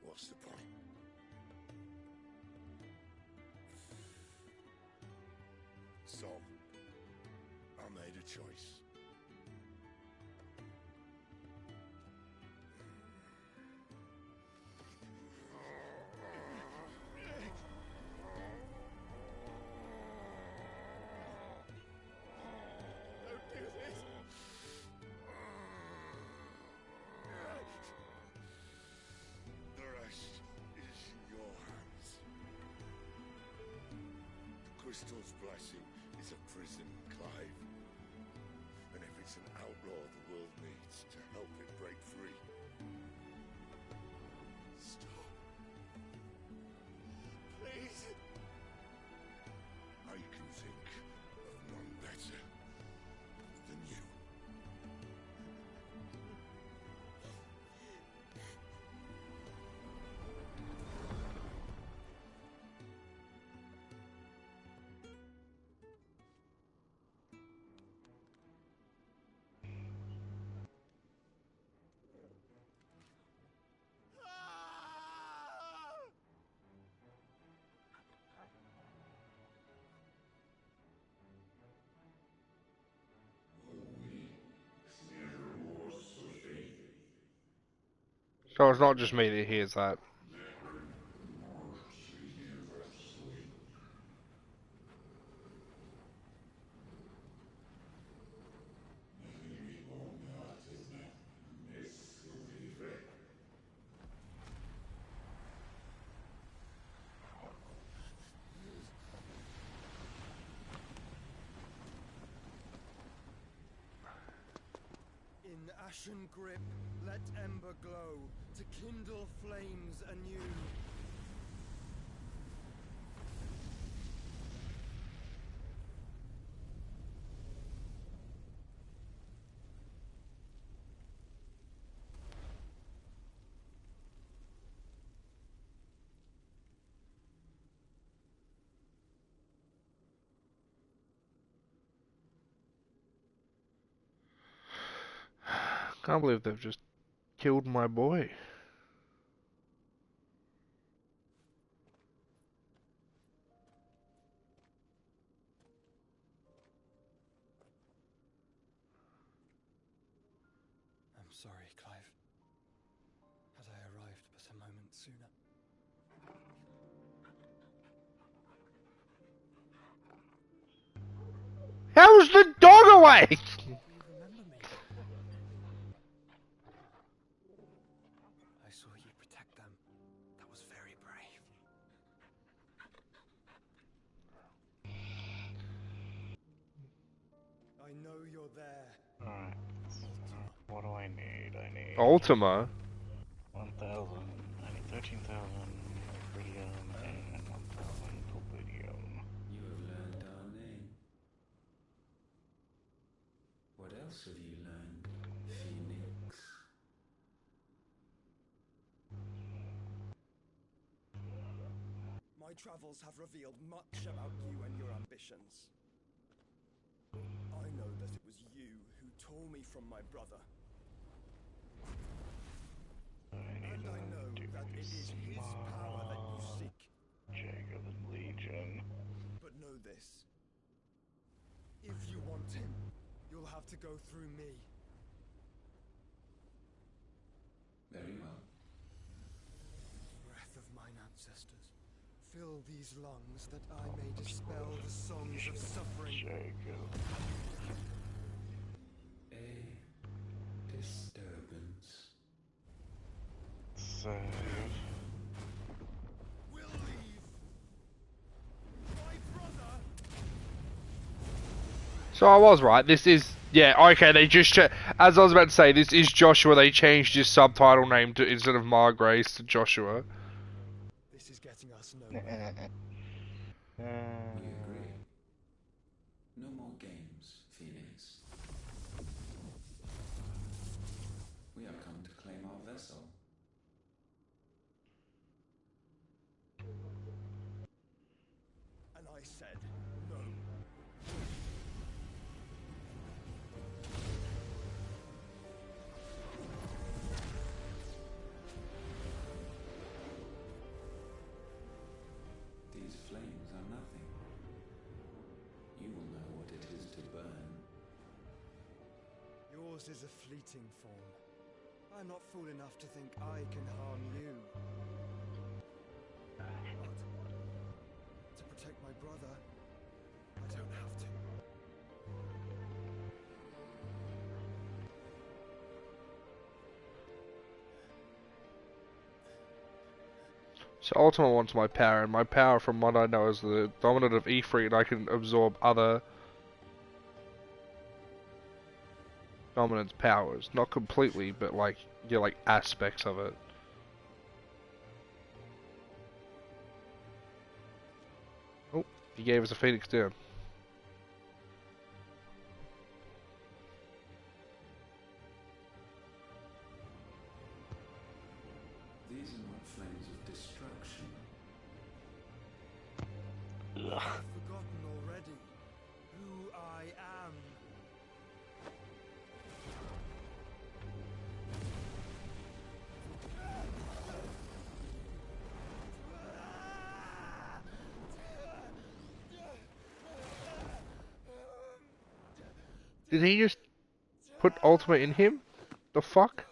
what's the point? So, I made a choice. Don't do this! The rest is in your hands. The crystal's blessing is a prison, Clive. And if it's an outlaw the world needs to help it break free. Stop. Please. I can think of none better than you. So it's not just me that hears that. ashen grip, let ember glow, to kindle flames anew. Can't believe they've just killed my boy. I'm sorry, Clive. Had I arrived but a moment sooner. How's the dog away? Do you remember me? I saw you protect them. That was very brave. I know you're there. Alright. What do I need? I need Ultima? 1,000. I need 13,000 iridium and 1,000 palladium. You have learned our name. What else have you learned, Phoenix? My travels have revealed much about you and your ambitions. I know that it was you who tore me from my brother. And I know that it is his power that you seek. Jacob and Legion. But know this. If you want him, you'll have to go through me. Very well. Breath of mine ancestors, fill these lungs that I may dispel the songs of suffering. Jacob. A disturbance. Save. We'll leave. My brother. So I was right. This is okay. They just as I was about to say, this is Joshua. They changed his subtitle name to instead of Margrace to Joshua. This is getting us nowhere. We agree. No more games, Phoenix. We have come to claim our vessel. And I said no. These flames are nothing. You will know what it is to burn. Yours is a fleeting form. I'm not fool enough to think I can harm you. But to protect my brother, I don't have to. So Ultima wants my power, and my power, from what I know, is the dominant of E3, and I can absorb other dominant's powers. Not completely, but like aspects of it. Oh, he gave us a Phoenix down. These are not flames of destruction. I've forgotten already who I am. Did he just put Ultima in him? The fuck?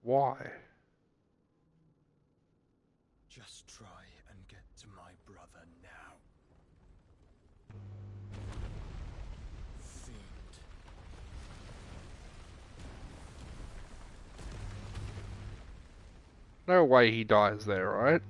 Why? Just try and get to my brother now. Fiend. No way he dies there, right?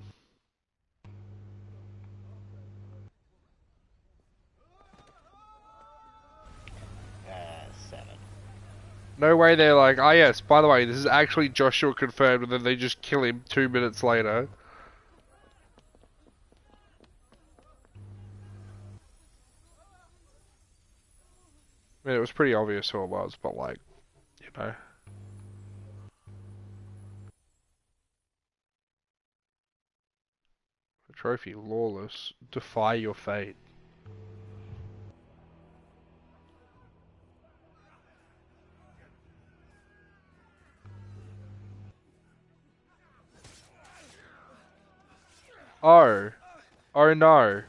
No way they're like, oh yes, by the way, this is actually Joshua confirmed, and then they just kill him 2 minutes later. I mean, it was pretty obvious who it was, but like, you know. Trophy, lawless, defy your fate. Oh. Oh no.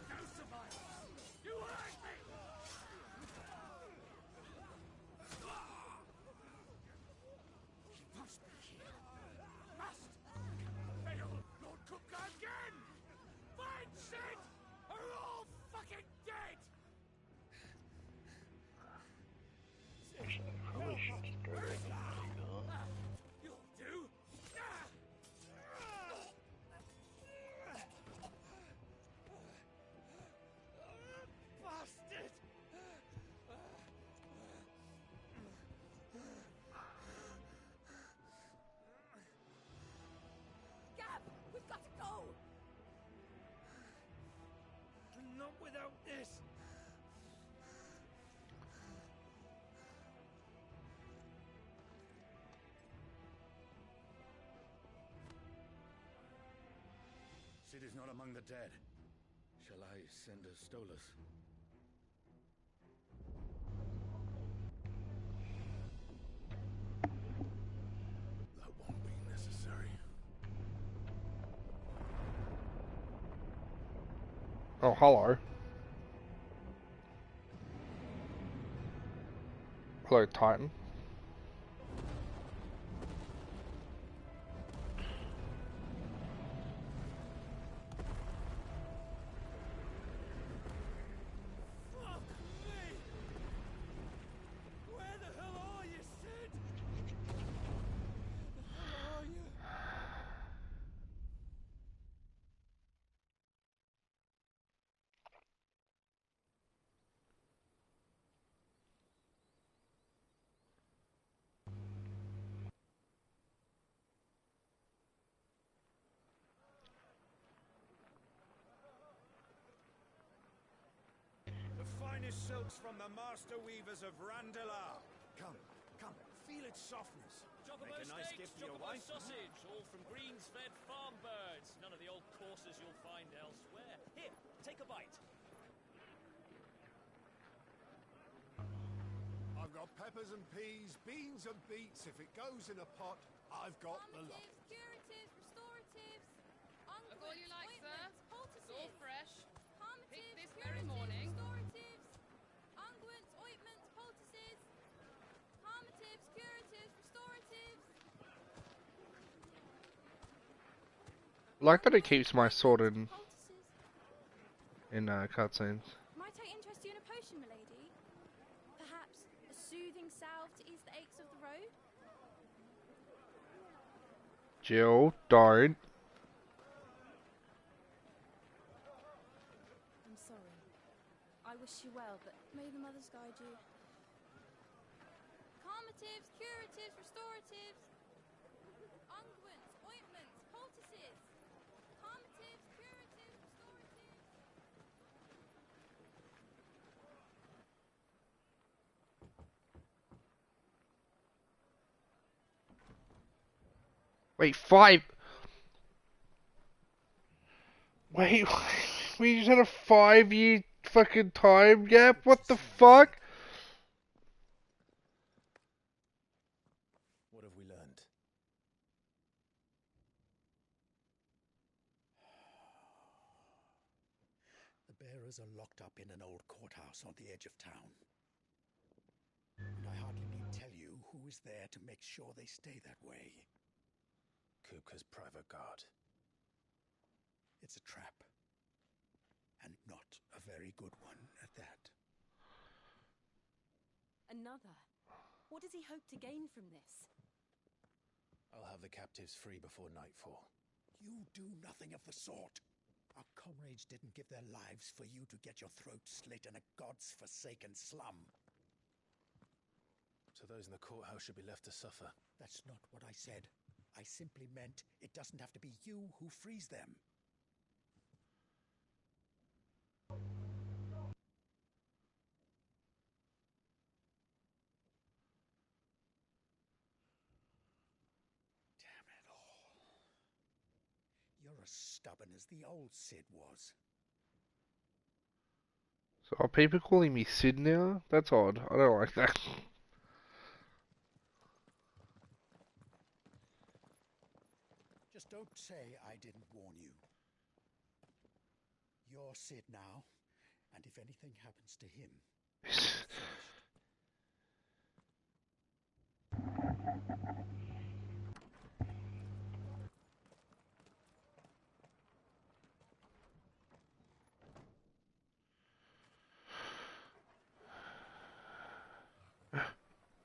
Gab, we've got to go. Not without this. Sid is not among the dead. Shall I send a Stolas? That won't be necessary. Oh, hello. Hello, Titan. Where the hell are you, Sid? Where are you? The finest silks from the master weavers of Randalar. Come, feel its softness. Chocobo Make a nice steaks, gift for your chocobo wife. sausage, all from greens-fed farm birds. None of the old courses you'll find elsewhere. Here, take a bite. I've got peppers and peas, beans and beets. If it goes in a pot, I've got the lot. Curatives, restoratives, Of all you like, sir. poultices, It's all fresh. palmatives, Picked this very morning. restoratives, unguents, ointments, poultices, palmatives, curatives, restoratives. Like that it keeps my sword in cutscenes. Might I interest you in a potion, milady? Perhaps a soothing salve to ease the aches of the road? Jill, don't. I'm sorry. I wish you well, but may the mothers guide you. Calmatives, curatives, restoratives, unguents, ointments, poultices. Calmatives, curatives, restoratives. Wait, 5. Wait, we just had a 5-year fucking time gap? What the fuck? What have we learned? The bearers are locked up in an old courthouse on the edge of town. And I hardly need tell you who is there to make sure they stay that way. Kupka's private guard. It's a trap. And not a very good one at that. Another? What does he hope to gain from this? I'll have the captives free before nightfall. You do nothing of the sort. Our comrades didn't give their lives for you to get your throat slit in a god's forsaken slum. So those in the courthouse should be left to suffer. That's not what I said. I simply meant it doesn't have to be you who frees them. Damn it all. You're as stubborn as the old Sid was. So are people calling me Sid now? That's odd. I don't like that. Just don't say I didn't warn you. You're Sid now, and if anything happens to him, you're finished.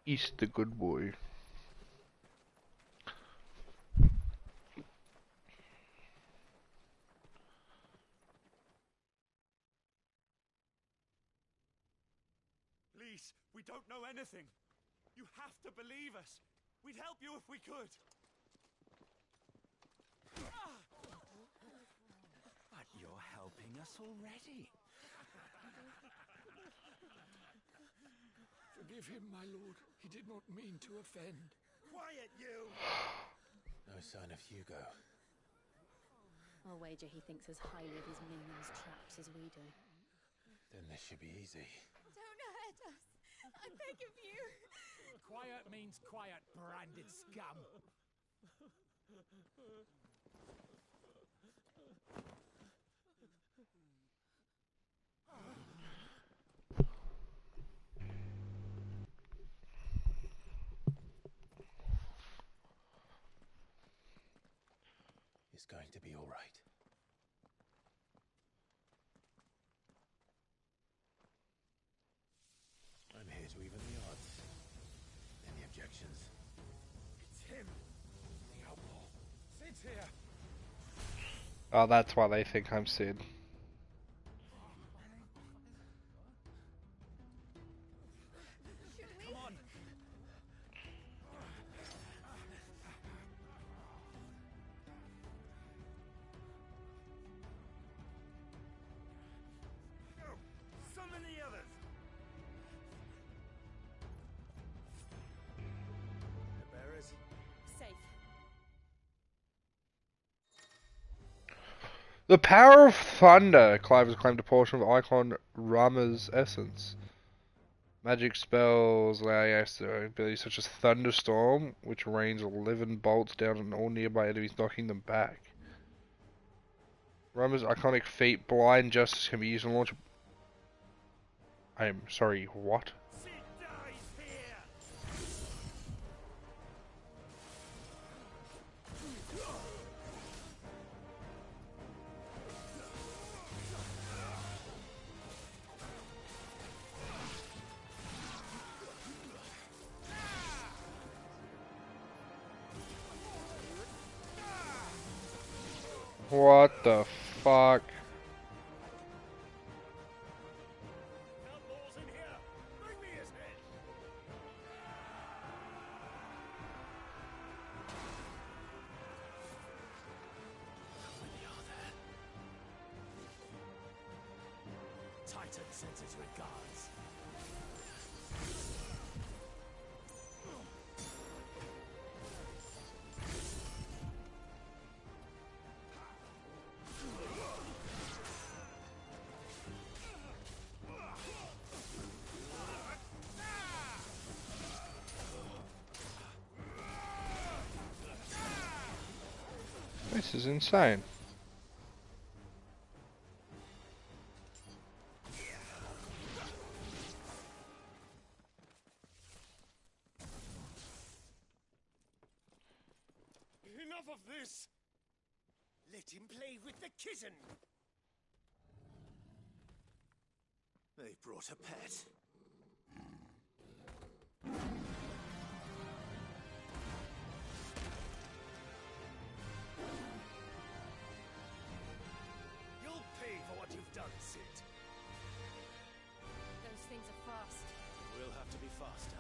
He's the good boy. Please, we don't know anything. You have to believe us. We'd help you if we could. But you're helping us already. Forgive him, my lord. He did not mean to offend. Quiet, you! No sign of Hugo. I'll wager he thinks as highly of his minions' traps as we do. Then this should be easy. Don't hurt us. I beg of you. Quiet means quiet, branded scum. It's going to be all right. I'm here to even the odds. Any objections? It's him. The outlaw. Sid's here. Oh, that's why they think I'm Sid. Come on! Summon the others! The bearers. Safe. The power of thunder. Clive has claimed a portion of Eikon Rama's essence. Magic spells allow abilities such as Thunderstorm, which rains 11 bolts down on all nearby enemies, knocking them back. Rama's iconic feat, Blind Justice, can be used to launch. I'm sorry, what? Sid dies here! What the fuck? Outlaws in here! Bring me his head! How many are there? Titan sends his regards. This is insane. Enough of this! Let him play with the kitten. They brought a pet. You'll pay for what you've done, Sid. Those things are fast. We'll have to be faster.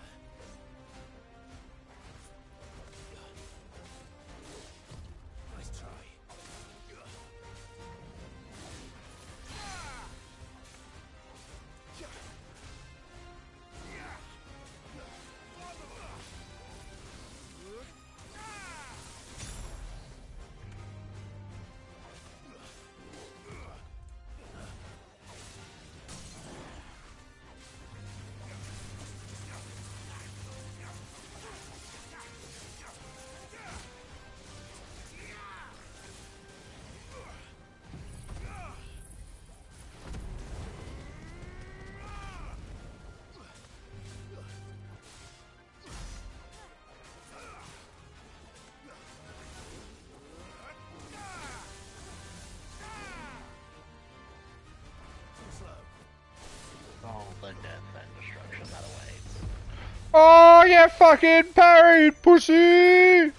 the death and destruction that awaits. Oh, yeah, fucking parried, pussy!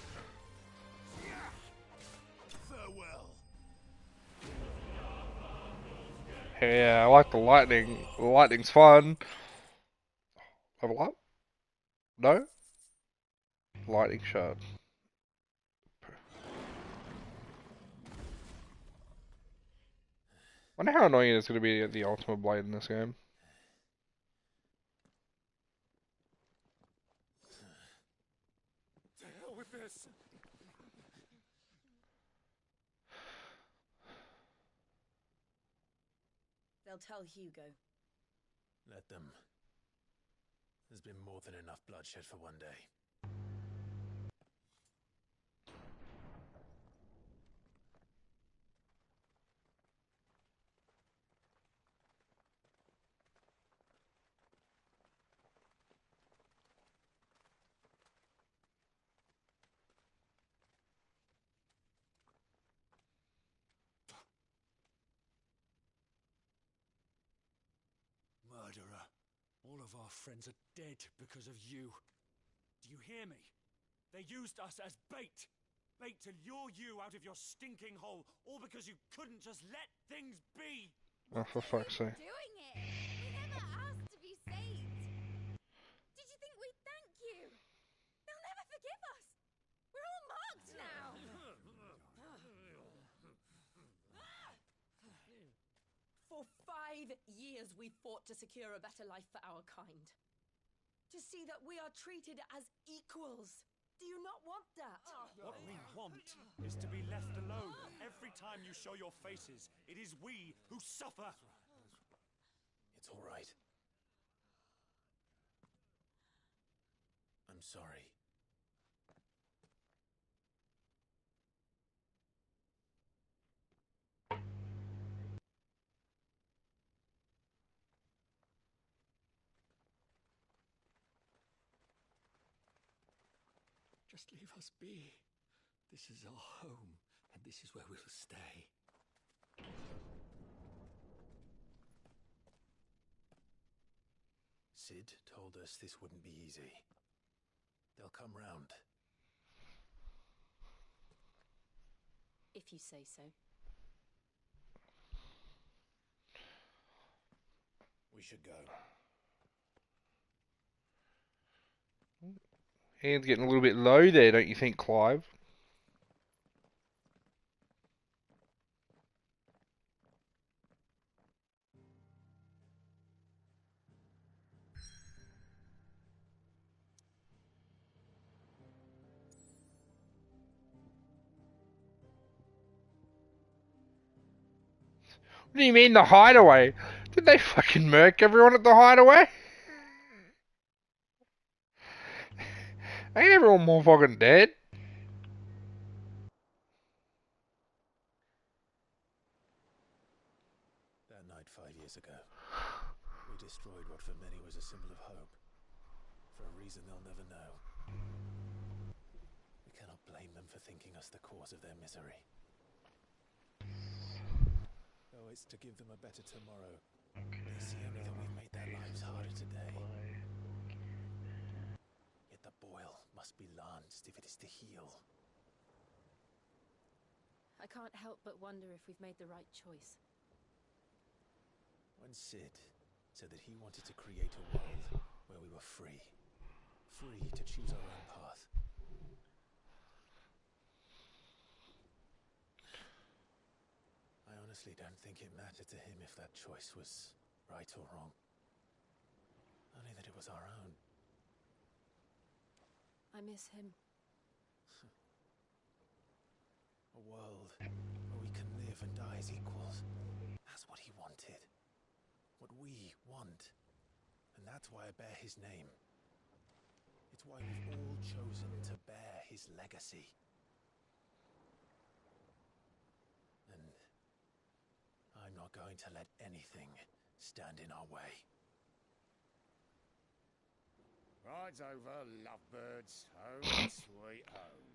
Farewell. Yeah, I like the lightning. The lightning's fun. Level up? No? Lightning shard. Wonder how annoying it's going to be to get the ultimate blade in this game. To hell with this. They'll tell Hugo. Let them. There's been more than enough bloodshed for one day. Murderer. All of our friends are dead because of you. Do you hear me? They used us as bait. Bait to lure you out of your stinking hole, all because you couldn't just let things be. Oh, for fuck's sake. Doing it! We never asked to be saved! Did you think we'd thank you? They'll never forgive us! We're all marked now! For 5 years we fought to secure a better life for our kind. To see that we are treated as equals. Do you not want that? What we want is to be left alone. Every time you show your faces, it is we who suffer. It's all right. I'm sorry. Just leave us be. This is our home, and this is where we'll stay. Sid told us this wouldn't be easy. They'll come round. If you say so. We should go. Hands getting a little bit low there, don't you think, Clive? What do you mean the hideaway? Did they fucking murk everyone at the hideaway? Ain't everyone more fucking dead? That night 5 years ago, we destroyed what for many was a symbol of hope. For a reason they'll never know. We cannot blame them for thinking us the cause of their misery. Oh, it's to give them a better tomorrow. They see only that we've made their lives harder today. Yet the boil must be lanced if it is to heal. I can't help but wonder if we've made the right choice. When Sid said that he wanted to create a world where we were free. Free to choose our own path. I honestly don't think it mattered to him if that choice was right or wrong. Only that it was our own. I miss him. A world where we can live and die as equals. That's what he wanted. What we want. And that's why I bear his name. It's why we've all chosen to bear his legacy. And I'm not going to let anything stand in our way. Rides over, lovebirds. Home, sweet home.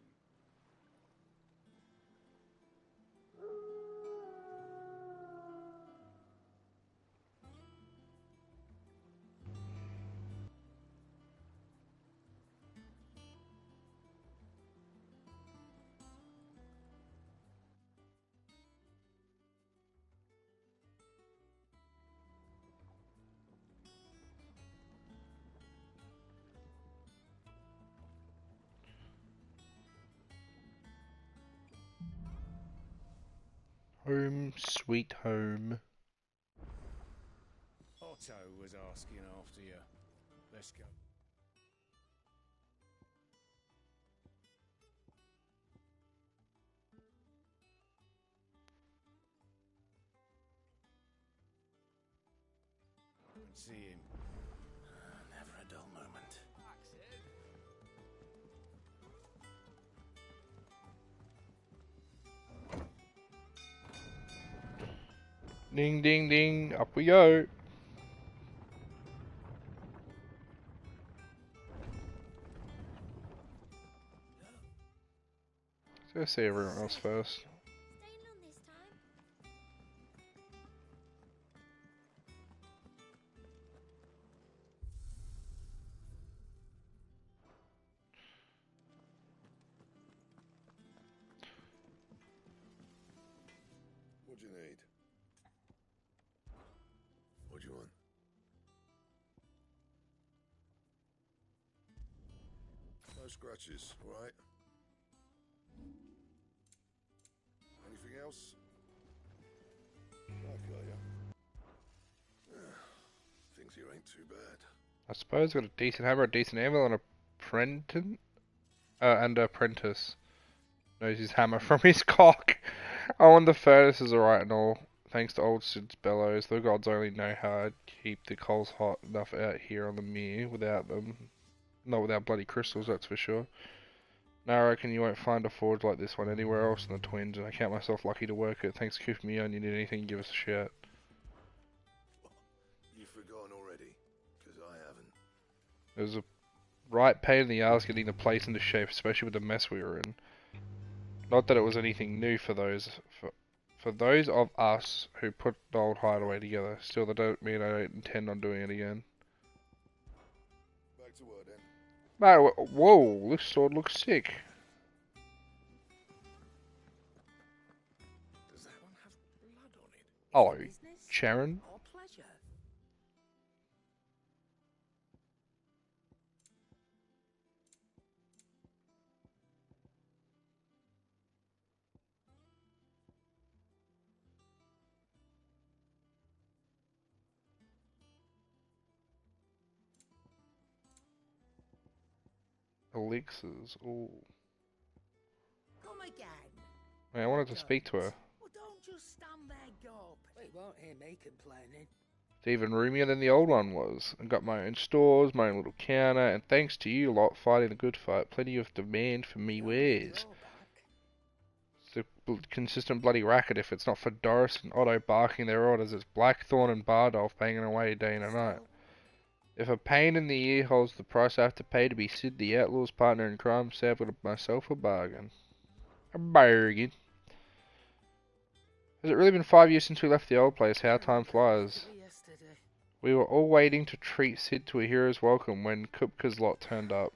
Home sweet home. Otto was asking after you. Let's go. And see him. Never a dull moment. Ding ding ding, up we go. Let's go see everyone else first. What do you need? What do you want? No scratches, all right? Anything else? I got ya. Things here ain't too bad. I suppose got a decent hammer, a decent anvil, and and a apprentice knows his hammer from his cock. Oh, and the furnace is alright and all. Thanks to old Sid's bellows, the gods only know how to keep the coals hot enough out here on the mere without them. Not without bloody crystals, that's for sure. Now I reckon you won't find a forge like this one anywhere else in the Twins, and I count myself lucky to work it. Thanks, Coof me on. You need anything, give us a shout. You've forgotten already? Because I haven't. It was a right pain in the ass getting the place into shape, especially with the mess we were in. Not that it was anything new for those of us who put the old hideaway together. Still, that don't mean I don't intend on doing it again. Back to work then. Mate, whoa, this sword looks sick. Does that one have blood on it? Hello, Business Sharon. or pleasure? Elixirs, ooh. Come again. Man, I wanted to speak to her. Well, don't just stand there, gob. They won't hear me complaining. It's even roomier than the old one was. I got my own stores, my own little counter, and thanks to you lot fighting the good fight, plenty of demand for me wares. It's a consistent bloody racket if it's not for Doris and Otto barking their orders. It's Blackthorn and Bardolph banging away day and night. If a pain in the ear holds the price I have to pay to be Sid the Outlaw's partner in crime, say I've got myself a bargain. A bargain. Has it really been 5 years since we left the old place? How time flies. We were all waiting to treat Sid to a hero's welcome when Kupka's lot turned up.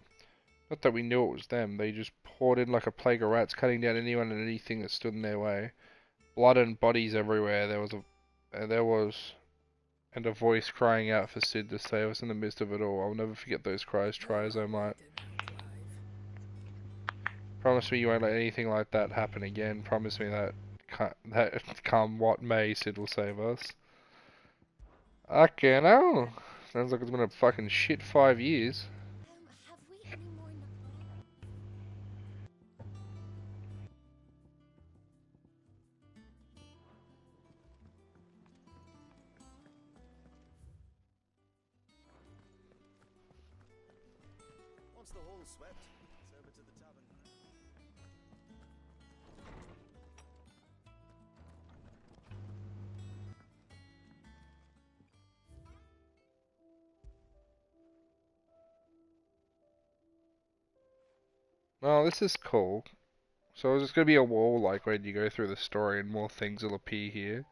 Not that we knew it was them, they just poured in like a plague of rats, cutting down anyone and anything that stood in their way. Blood and bodies everywhere. And a voice crying out for Sid to save us in the midst of it all. I'll never forget those cries, try as I might. Promise me you won't let anything like that happen again. Promise me that come what may, Sid will save us. Okay, now. Sounds like it's been a fucking shit 5 years. Have we any more in the... Once the hall's swept, it's over to the tavern. Oh, this is cool. So is this going to be a wall like when you go through the story and more things will appear here?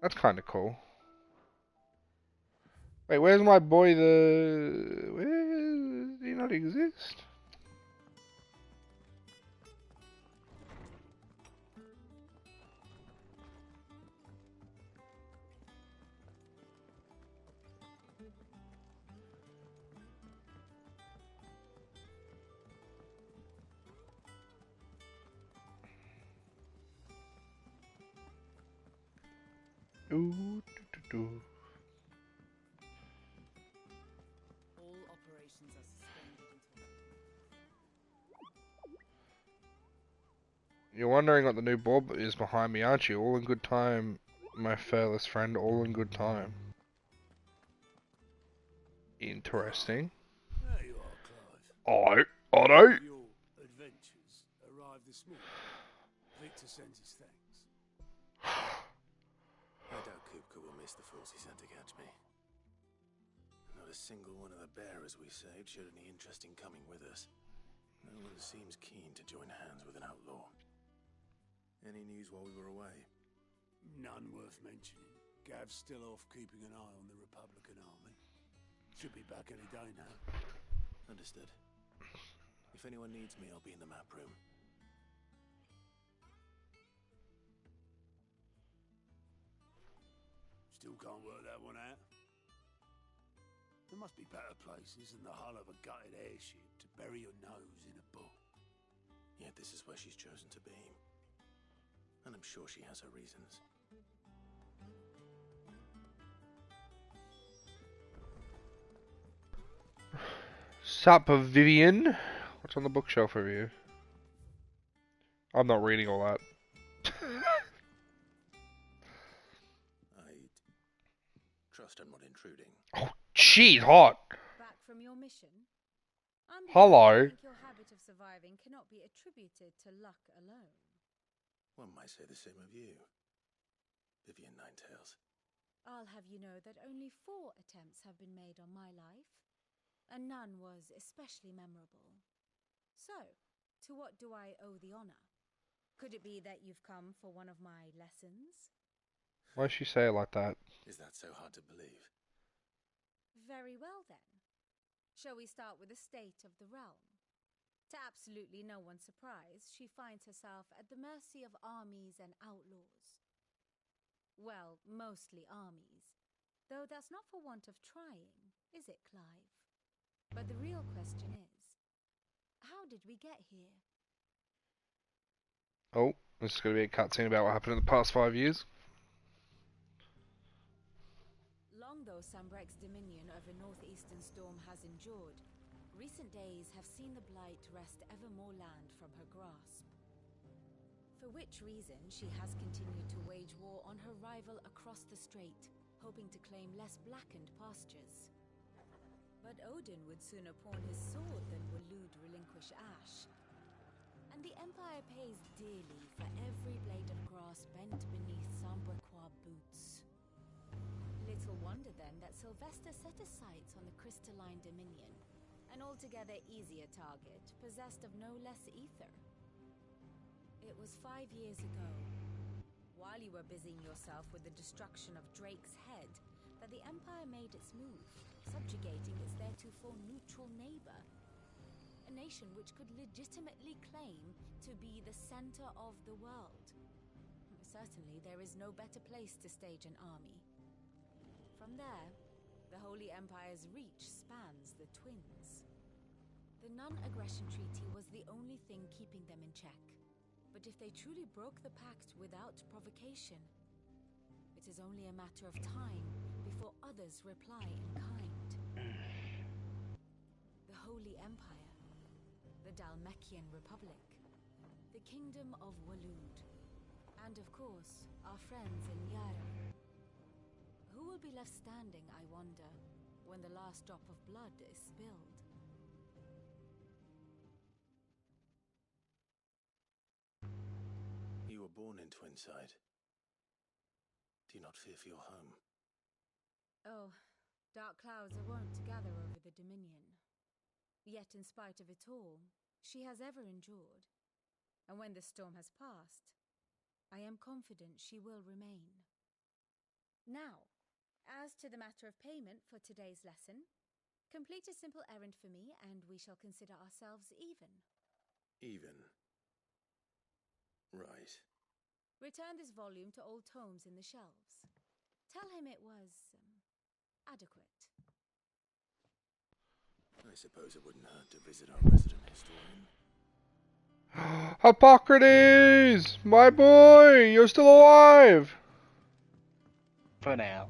That's kind of cool. Wait, where's my boy where does he not exist? Do, do, do. All operations are suspended until... You're wondering what the new Bob is behind me, aren't you? All in good time, my fearless friend. All in good time. Interesting. There you are, Clive. Alright. Your adventures arrived this morning. Victor sends his thanks. I doubt Kupka will miss the fools he sent to catch me. Not a single one of the bearers we saved showed any interest in coming with us. No one seems keen to join hands with an outlaw. Any news while we were away? None worth mentioning. Gav's still off keeping an eye on the Republican army. Should be back any day now. Understood. If anyone needs me, I'll be in the map room. Still can't work that one out. There must be better places than the hull of a gutted airship to bury your nose in a book. Yet this is where she's chosen to be. And I'm sure she has her reasons. Sup, Vivian? What's on the bookshelf over you? I'm not reading all that. I trust I'm not intruding. Oh, jeez, hot. Back from your mission? I'm Hello. I think your habit of surviving cannot be attributed to luck alone. One might say the same of you, Vivian Ninetails. I'll have you know that only 4 attempts have been made on my life, and none was especially memorable. So, to what do I owe the honor? Could it be that you've come for one of my lessons? Why'd she say it like that? Is that so hard to believe? Very well then. Shall we start with the state of the realm? To absolutely no one's surprise, she finds herself at the mercy of armies and outlaws. Well, mostly armies. Though that's not for want of trying, is it, Clive? But the real question is, how did we get here? Oh, this is going to be a cutscene about what happened in the past 5 years. Long though Sambrek's dominion over northeastern Storm has endured, recent days have seen the Blight wrest ever more land from her grasp. For which reason she has continued to wage war on her rival across the strait, hoping to claim less blackened pastures. But Odin would sooner pawn his sword than Waloed relinquish Ash. And the Empire pays dearly for every blade of grass bent beneath Sambrequois boots. Little wonder then that Sylvester set his sights on the crystalline dominion, an altogether easier target, possessed of no less ether. It was 5 years ago, while you were busying yourself with the destruction of Drake's head, that the Empire made its move, subjugating its theretofore neutral neighbor. A nation which could legitimately claim to be the center of the world. Certainly, there is no better place to stage an army. From there, the Holy Empire's reach spans the Twins. The non-aggression treaty was the only thing keeping them in check. But if they truly broke the pact without provocation, it is only a matter of time before others reply in kind. The Holy Empire, the Dalmekian Republic, the Kingdom of Waloed, and of course, our friends in Yara. Who will be left standing, I wonder, when the last drop of blood is spilled? You were born in Twinside. Do you not fear for your home? Oh, dark clouds are wont to gather over the Dominion. Yet in spite of it all, she has ever endured. And when the storm has passed, I am confident she will remain. Now, as to the matter of payment for today's lesson, complete a simple errand for me and we shall consider ourselves even. Even. Right. Return this volume to old tomes in the shelves. Tell him it was adequate. I suppose it wouldn't hurt to visit our resident historian. Hippocrates! My boy! You're still alive! For now.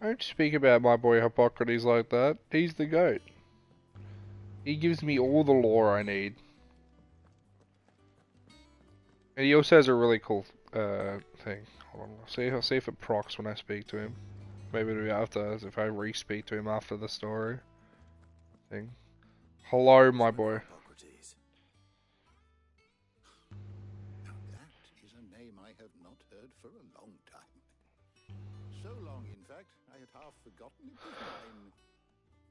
Don't speak about my boy Hippocrates like that. He's the GOAT. He gives me all the lore I need. And he also has a really cool thing. Hold on, I'll see if it procs when I speak to him. Maybe it'll be after, if I re-speak to him after the story thing. Hello, my boy. Hippocrates. Now that is a name I have not heard for a long time. So long, in fact, I had half forgotten it was mine.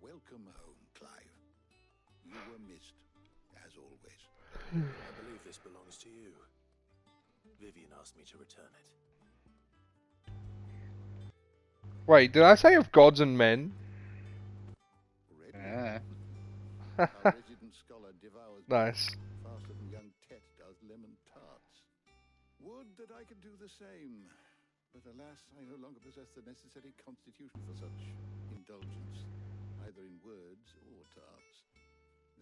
Welcome home, Clive. You were missed, as always. I believe this belongs to you. Vivian asked me to return it. Wait, did I say of gods and men? Yeah. Our resident scholar devours Nice. faster than young Tet does lemon tarts. Would that I could do the same, but alas, I no longer possess the necessary constitution for such indulgence, either in words or tarts.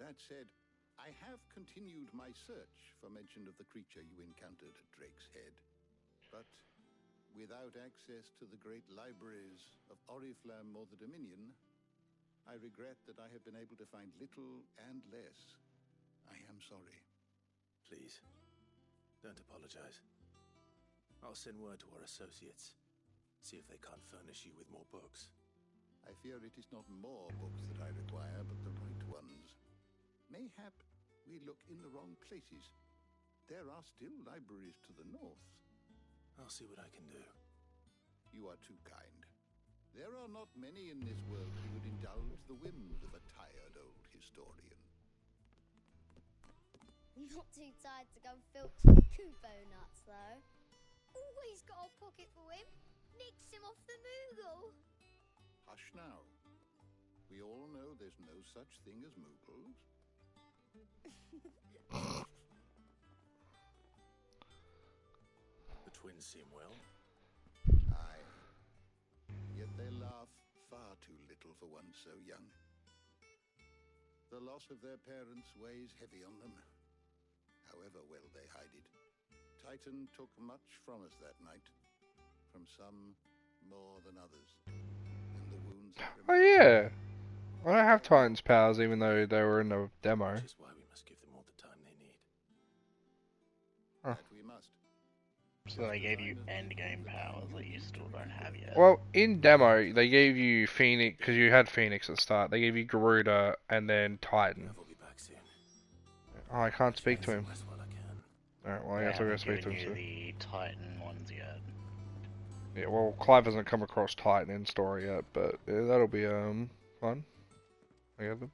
That said, I have continued my search for mention of the creature you encountered at Drake's Head, but without access to the great libraries of Oriflamme or the Dominion, I regret that I have been able to find little and less. I am sorry. Please, don't apologize. I'll send word to our associates. See if they can't furnish you with more books. I fear it is not more books that I require, but the right ones. Mayhap we look in the wrong places. There are still libraries to the north. I'll see what I can do. You are too kind. There are not many in this world who would indulge the whims of a tired old historian. Not too tired to go filch some Kupo nuts, though. Always got a pocket for him. Nicks him off the Moogle. Hush now. We all know there's no such thing as Moogles. The twins seem well. Aye. Yet they laugh far too little for one so young. The loss of their parents weighs heavy on them, however well they hide it. Titan took much from us that night, from some more than others, and the wounds that Oh yeah! I don't have Titan's powers even though they were in the demo. Which is why we must give them all the time they need. Huh. That we must. So they gave you endgame powers that you still don't have yet. Well, in demo, they gave you Phoenix, because you had Phoenix at the start, they gave you Garuda and then Titan. We'll be back soon. Oh, I can't speak to him. Alright, well I guess I'll go haven't speak to him given soon. you the Titan ones yet. Yeah, well, Clive hasn't come across Titan in story yet, but yeah, that'll be, fun. I get them.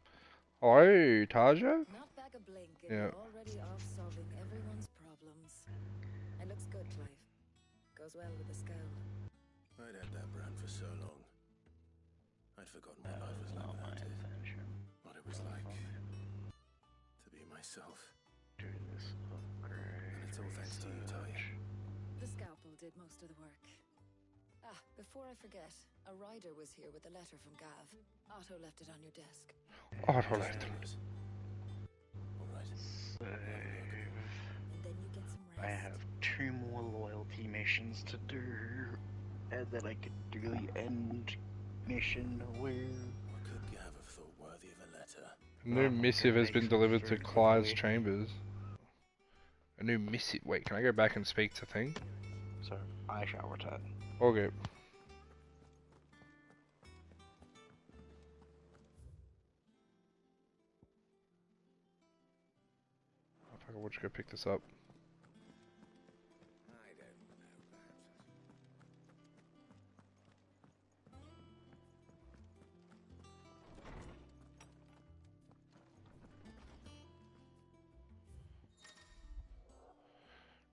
Hello, Tarja? Not back a blink, and Yeah. you're already off solving everyone's problems. It looks good, Clive. Goes well with the scale. I'd had that brand for so long. I'd forgotten what life was like without it. What it was like to be myself. And it's all thanks to you, Talia. The scalpel did most of the work. Ah, before I forget, a rider was here with a letter from Gav. Otto left it on your desk. Otto left it. Save. I have 2 more loyalty missions to do, and then I can do the end mission where... What could Gav have thought worthy of a letter? A new missive has been delivered to Clive's chambers. A new missive. Wait, can I go back and speak to Thing? So, I shall return. Okay. We'll just go pick this up. I don't know about it.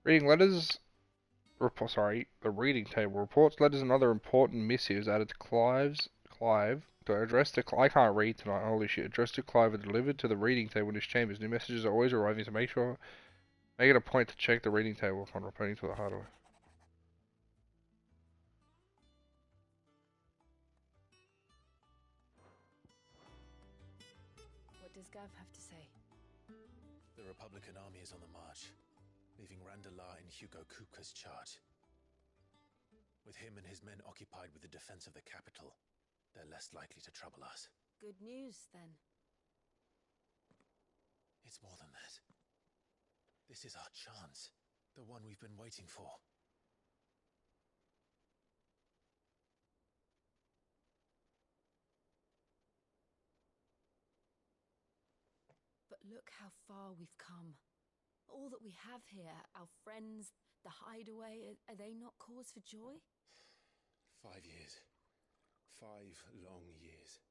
Reading letters. The reading table reports letters and other important missives added to Clive. I can't read tonight. Holy shit! Addressed to Clive and delivered to the reading table in his chambers. New messages are always arriving, so make it a point to check the reading table upon returning to the hardware. What does Gav have to say? The Republican army is on the march, leaving Randalar in Hugo Kupka's charge. With him and his men occupied with the defense of the capital, they're less likely to trouble us. Good news, then. It's more than that. This is our chance. The one we've been waiting for. But look how far we've come. All that we have here, our friends, the hideaway, are they not cause for joy? 5 years. 5 long years.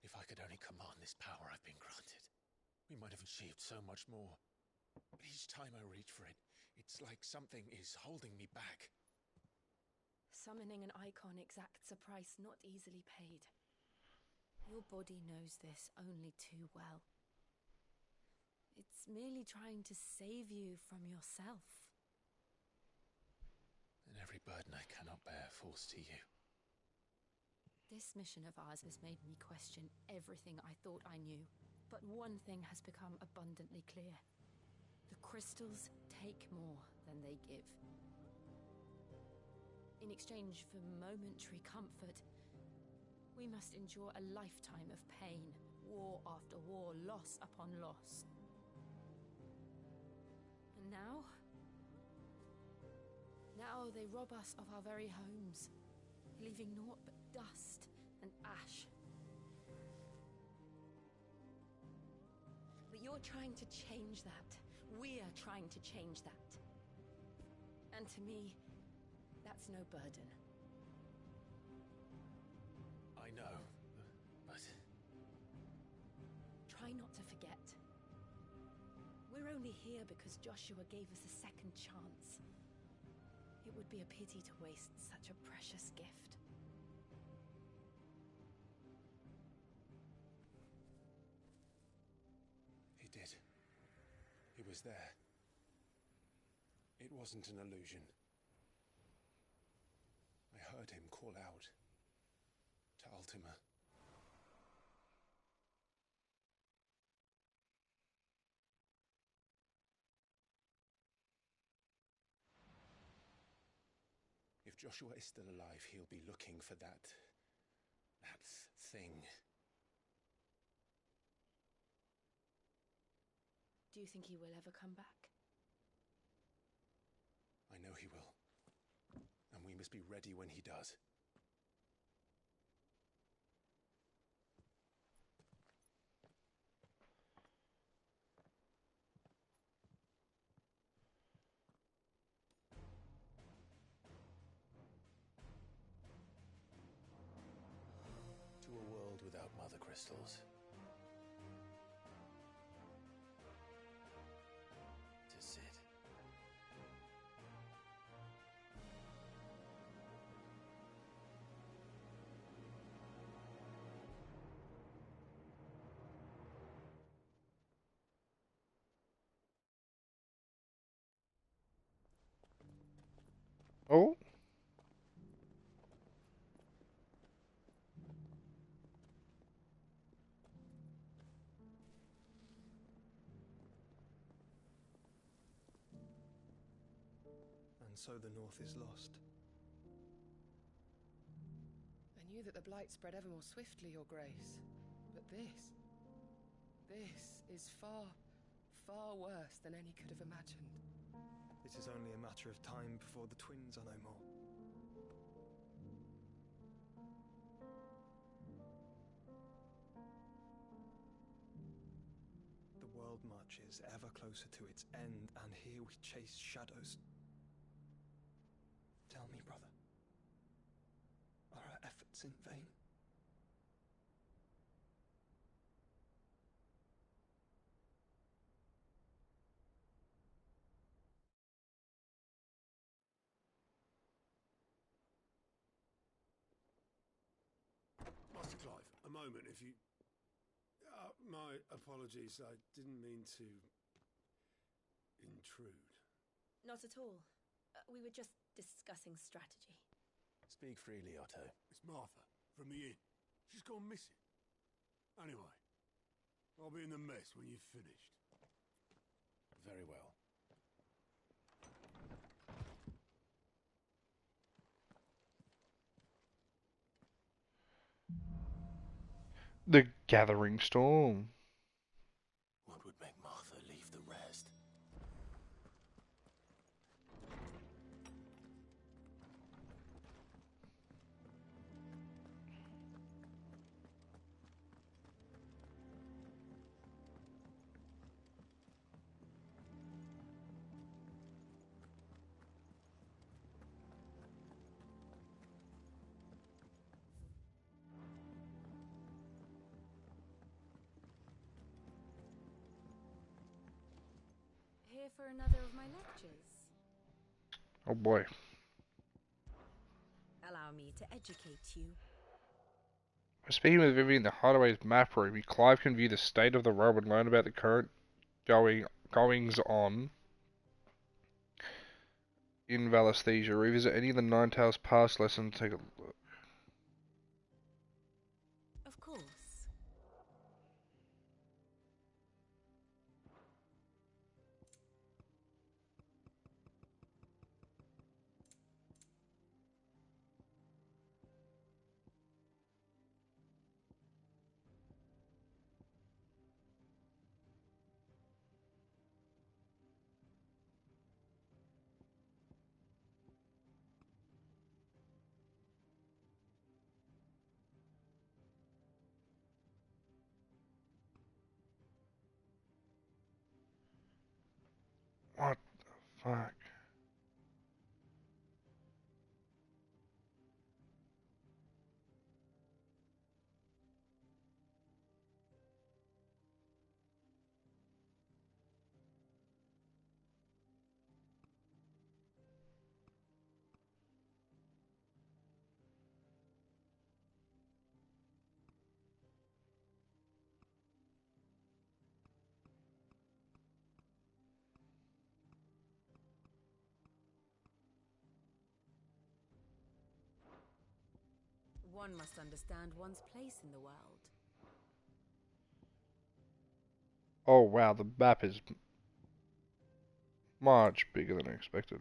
If I could only command this power I've been granted, we might have achieved so much more. But each time I reach for it, it's like something is holding me back. Summoning an Eikon exacts a price not easily paid. Your body knows this only too well. It's merely trying to save you from yourself. And every burden I cannot bear falls to you. This mission of ours has made me question everything I thought I knew. But one thing has become abundantly clear. The crystals take more than they give. In exchange for momentary comfort, we must endure a lifetime of pain, war after war, loss upon loss. And now they rob us of our very homes, leaving naught but dust and ash. But you're trying to change that. We're trying to change that. And to me, that's no burden. I know, but... Try not to forget. We're only here because Joshua gave us a second chance. It would be a pity to waste such a precious gift. He did. He was there. It wasn't an illusion. I heard him call out to Ultima. If Joshua is still alive, he'll be looking for that thing. Do you think he will ever come back? I know he will. And we must be ready when he does. To a world without mother crystals. To Sid. Oh. And so the North is lost. I knew that the Blight spread ever more swiftly, Your Grace. But this is far, far worse than any could have imagined. It is only a matter of time before the twins are no more. The world marches ever closer to its end, and here we chase shadows. Tell me, brother, are our efforts in vain? Master Clive, a moment, if you... my apologies, I didn't mean to... intrude. Not at all. We were just discussing strategy. Speak freely, Otto. It's Martha, from the inn. She's gone missing. Anyway, I'll be in the mess when you've finished. Very well. The Gathering Storm. What would make Martha leave the rest? Here for another of my lectures. Oh boy. Allow me to educate you. Speaking with Vivian in the Hideaway's map room, Clive can view the state of the realm and learn about the current goings on in Valisthesia. Revisit any of the Nine Tails past lessons. Take a look. Of course. What the fuck? One must understand one's place in the world. Oh wow, the map is much bigger than I expected.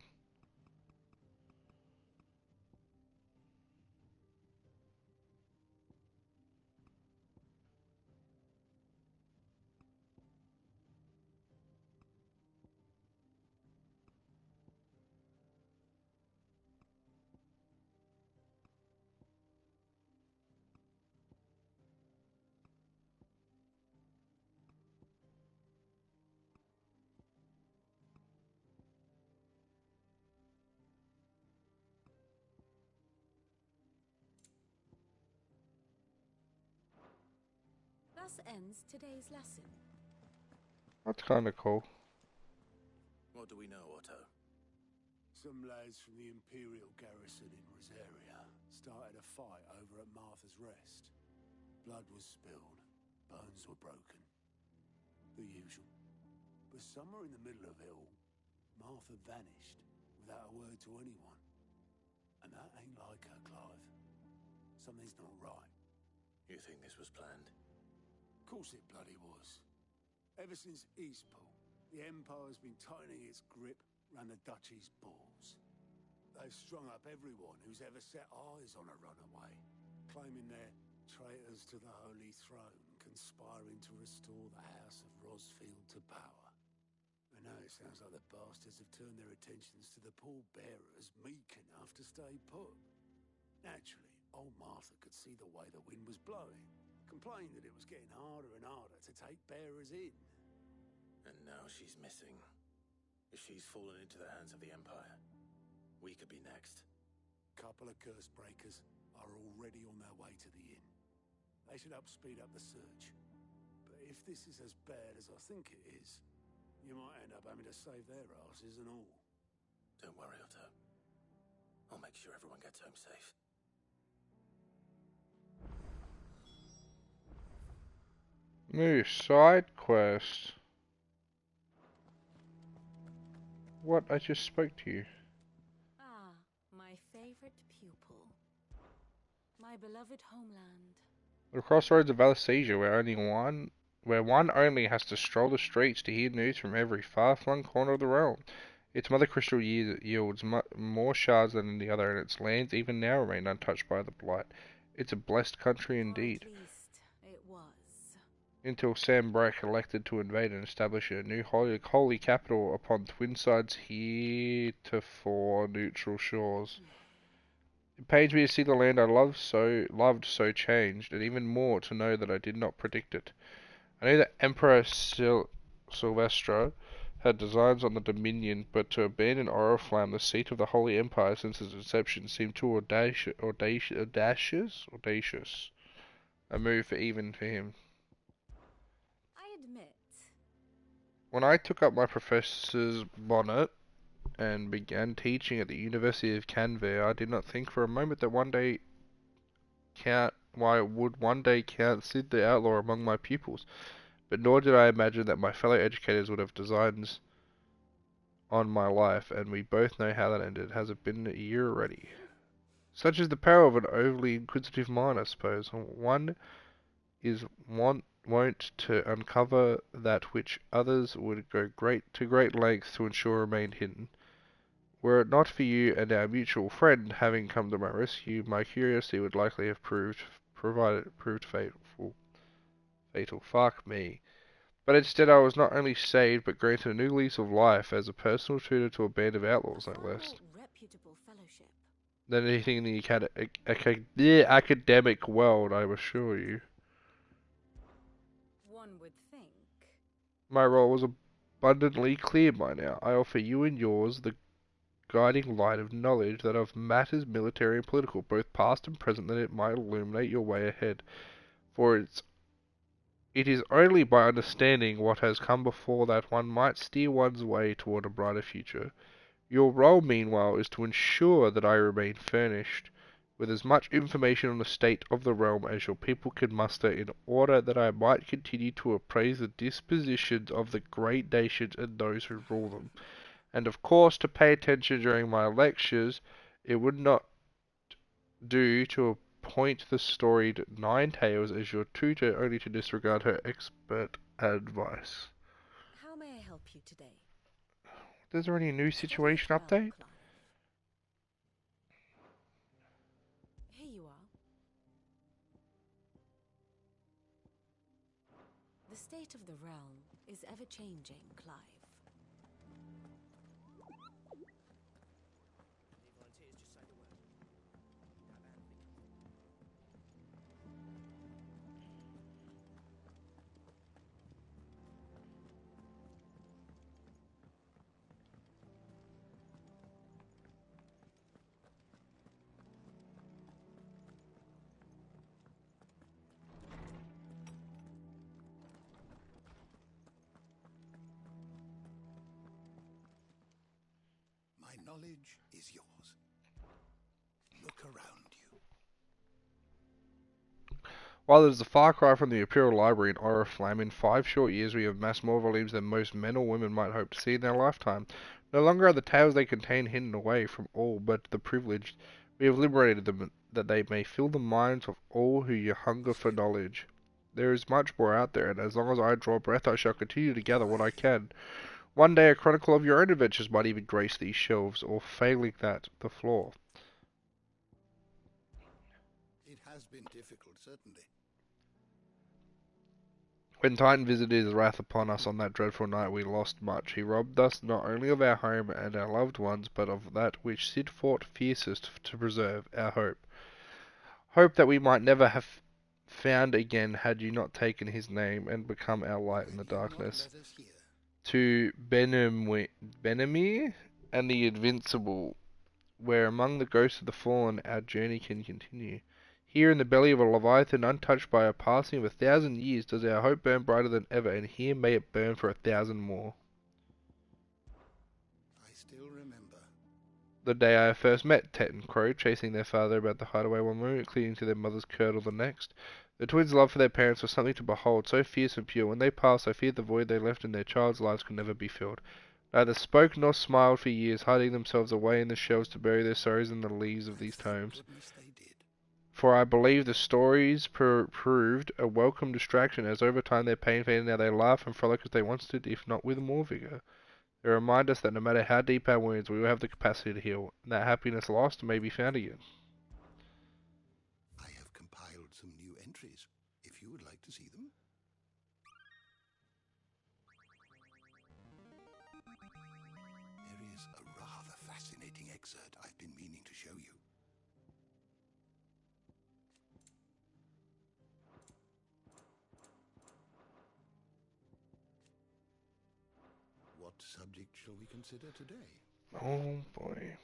Thus ends today's lesson. That's kind of cool. What do we know, Otto? Some lads from the Imperial garrison in Rosaria started a fight over at Martha's Rest. Blood was spilled, bones were broken. The usual. But somewhere in the middle of it all, Martha vanished without a word to anyone. And that ain't like her, Clive. Something's not right. You think this was planned? Of course it bloody was. Ever since Eastpool, the Empire's been tightening its grip round the Duchy's balls. They've strung up everyone who's ever set eyes on a runaway, claiming they're traitors to the Holy Throne, conspiring to restore the House of Rosfield to power. And now it sounds like the bastards have turned their attentions to the pallbearers meek enough to stay put. Naturally, old Martha could see the way the wind was blowing, complained that it was getting harder and harder to take bearers in. And now she's missing. If she's fallen into the hands of the Empire, we could be next. Couple of curse breakers are already on their way to the inn. They should speed up the search. But if this is as bad as I think it is, you might end up having to save their asses and all. Don't worry, Otto. I'll make sure everyone gets home safe. New side quest. What? I just spoke to you. Ah, my favorite pupil. My beloved homeland. The crossroads of Valisthesia, where one only has to stroll the streets to hear news from every far-flung corner of the realm. Its mother crystal yields more shards than any other, and its lands even now remain untouched by the blight. It's a blessed country indeed. Or at least it was. until Sam Brack elected to invade and establish a new holy capital upon Twinside's heretofore neutral shores. It pains me to see the land I loved so changed, and even more to know that I did not predict it. I knew that Emperor Sylvestra had designs on the Dominion, but to abandon Oriflamme, the seat of the Holy Empire since its inception, seemed too audacious. A move for him. I admit. When I took up my professor's bonnet and began teaching at the University of Canberra, I did not think for a moment that I would one day count Sid the Outlaw among my pupils, but nor did I imagine that my fellow educators would have designs on my life, and we both know how that ended. Has it been a year already? Such is the power of an overly inquisitive mind, I suppose. One is wont to uncover that which others would go great lengths to ensure remained hidden. Were it not for you and our mutual friend having come to my rescue, my curiosity would likely have proved fatal. Fuck me. But instead I was not only saved, but granted a new lease of life as a personal tutor to a band of outlaws, no less. Than anything in the academic world, I assure you. One would think. My role was abundantly clear by now. I offer you and yours the guiding light of knowledge that of matters military and political, both past and present, that it might illuminate your way ahead. For it is only by understanding what has come before that one might steer one's way toward a brighter future. Your role, meanwhile, is to ensure that I remain furnished with as much information on the state of the realm as your people can muster, in order that I might continue to appraise the dispositions of the great nations and those who rule them. And of course, to pay attention during my lectures. It would not do to appoint the storied Nine Tails as your tutor, only to disregard her expert advice. How may I help you today? Is there any new situation update? Here you are. The state of the realm is ever changing, Clive. My knowledge is yours. Look around you. While it is a far cry from the Imperial Library in Oriflamme, in 5 short years we have amassed more volumes than most men or women might hope to see in their lifetime. No longer are the tales they contain hidden away from all but the privileged. We have liberated them, that they may fill the minds of all who hunger for knowledge. There is much more out there, and as long as I draw breath I shall continue to gather what I can. One day a chronicle of your own adventures might even grace these shelves, or failing that, the floor. It has been difficult, certainly. When Titan visited his wrath upon us on that dreadful night, we lost much. He robbed us not only of our home and our loved ones, but of that which Sid fought fiercest to preserve, our hope. Hope that we might never have found again had you not taken his name and become our light in the darkness. To Benemir and the Invincible, where among the ghosts of the fallen our journey can continue. Here in the belly of a leviathan, untouched by a passing of 1,000 years, does our hope burn brighter than ever, and here may it burn for 1,000 more. I still remember. The day I first met Tet and Crow, chasing their father about the hideaway one moment, clinging to their mother's kirtle the next. The twins' love for their parents was something to behold, so fierce and pure. When they passed, I feared the void they left in their child's lives could never be filled. Neither spoke nor smiled for years, hiding themselves away in the shelves to bury their sorrows in the leaves of these tomes. For I believe the stories proved a welcome distraction, as over time their pain faded, now they laugh and frolic as they once did, if not with more vigour. They remind us that no matter how deep our wounds, we will have the capacity to heal, and that happiness lost may be found again. I have compiled some new entries, if you would like to see them. excerpt I've been meaning to show you. What subject shall we consider today? Oh boy.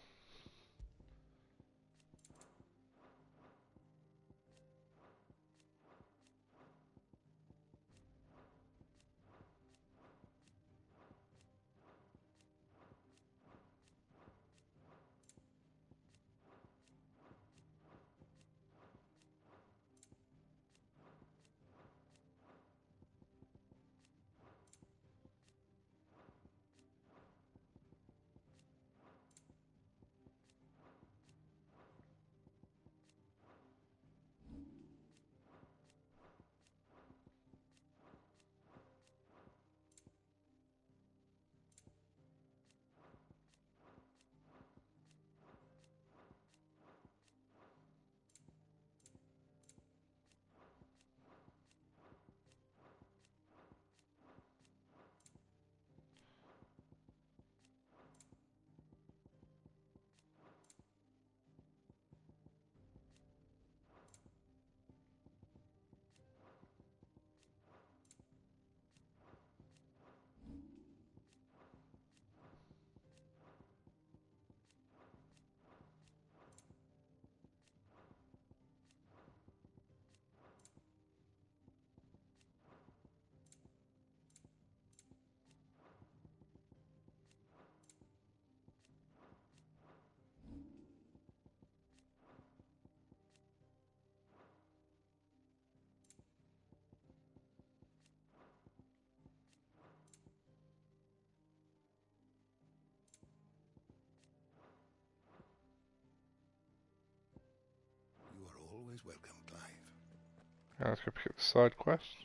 You are always welcome, Clive. Let's go pick up the side quest.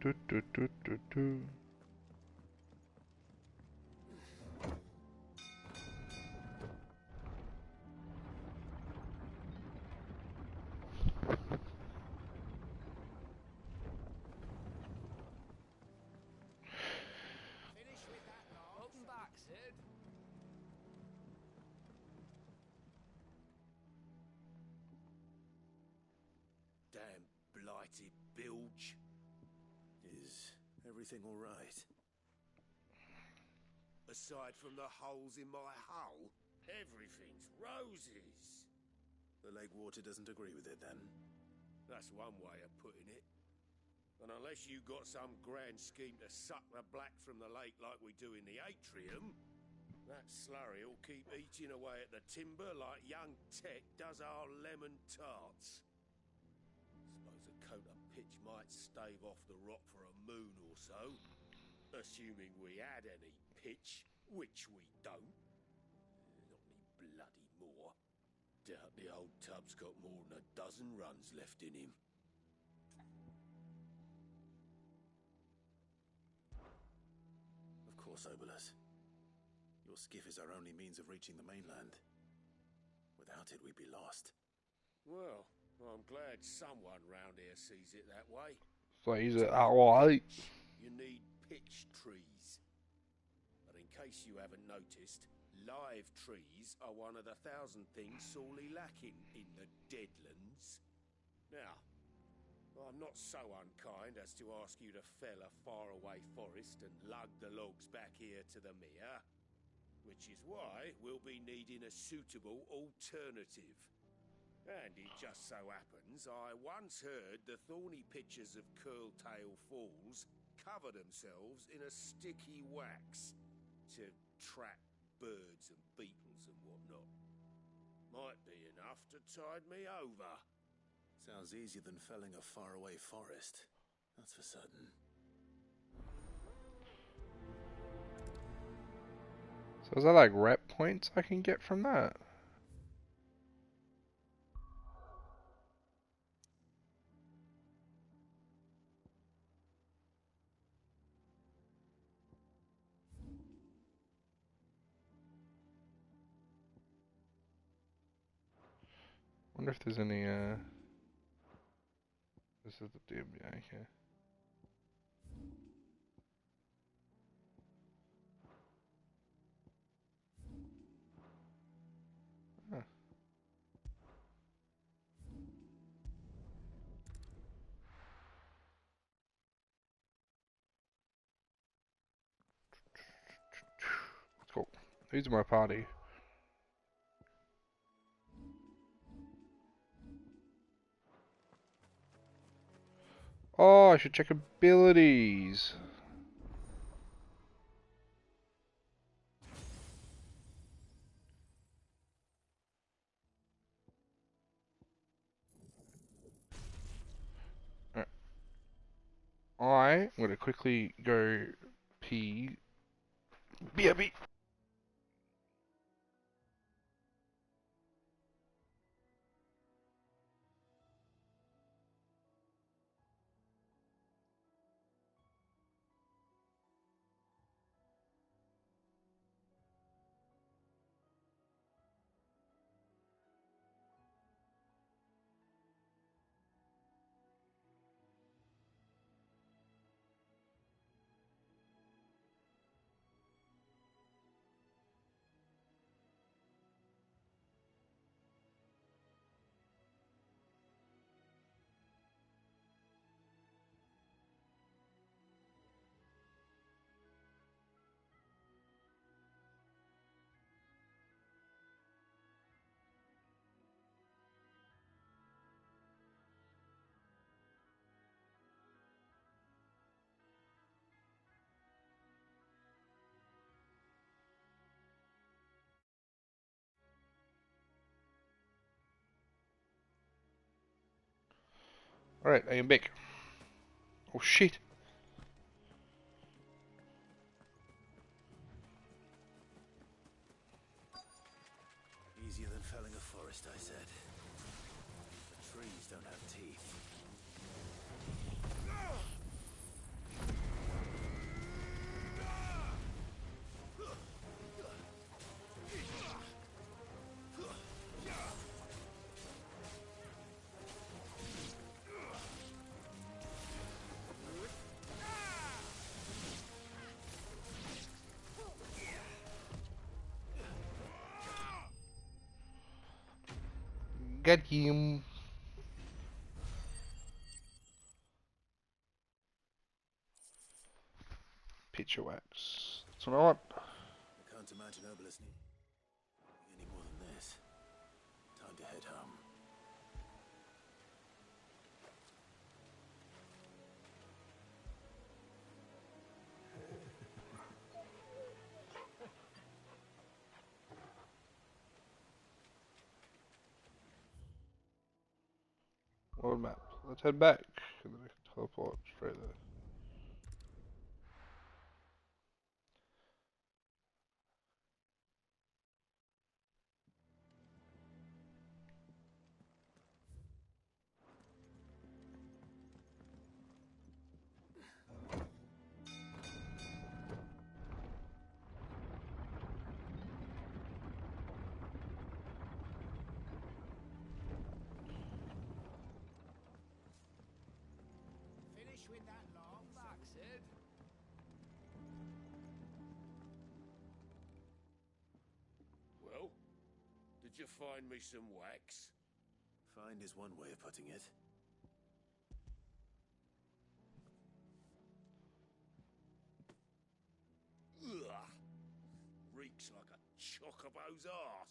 Do. Finish with that lot. Welcome back, Sid. Damn blighted bilge. Is everything all right? Aside from the holes in my hull, everything's roses. The lake water doesn't agree with it, then? That's one way of putting it. And unless you got some grand scheme to suck the black from the lake like we do in the atrium, that slurry will keep eating away at the timber like young Tech does our lemon tarts. Suppose a coat of pitch might stave off the rot for a moon or so, assuming we had any pitch, which we don't. Not any bloody more. Doubt the old tub's got more than a dozen runs left in him. Of course, Obolus. Your skiff is our only means of reaching the mainland. Without it, we'd be lost. Well, I'm glad someone round here sees it that way. So he's alright. You need pitch trees. But in case you haven't noticed, live trees are one of the 1,000 things sorely lacking in the Deadlands. Now, I'm not so unkind as to ask you to fell a faraway forest and lug the logs back here to the mere, which is why we'll be needing a suitable alternative. And it just so happens I once heard the thorny pitchers of Curltail Falls cover themselves in a sticky wax to trap birds and beetles and whatnot. Might be enough to tide me over. Sounds easier than felling a faraway forest. That's for certain. So is that like rep points I can get from that? Wonder if there's any, this is the dim, yeah, okay. Huh. Let's go. Who's in my party? Oh, I should check abilities. I'm gonna quickly go pee. BRB. Alright, I am back. Oh shit. Easier than felling a forest, I said. The trees don't have teeth. Get him. Picture wax. That's what I want. I can't imagine Obelisk any more than this. Time to head home. World map. Let's head back. And then we can teleport straight there. Finish with that long back, Sid. Well, did you find me some wax? Find is one way of putting it. Ugh. Reeks like a chocobo's arse.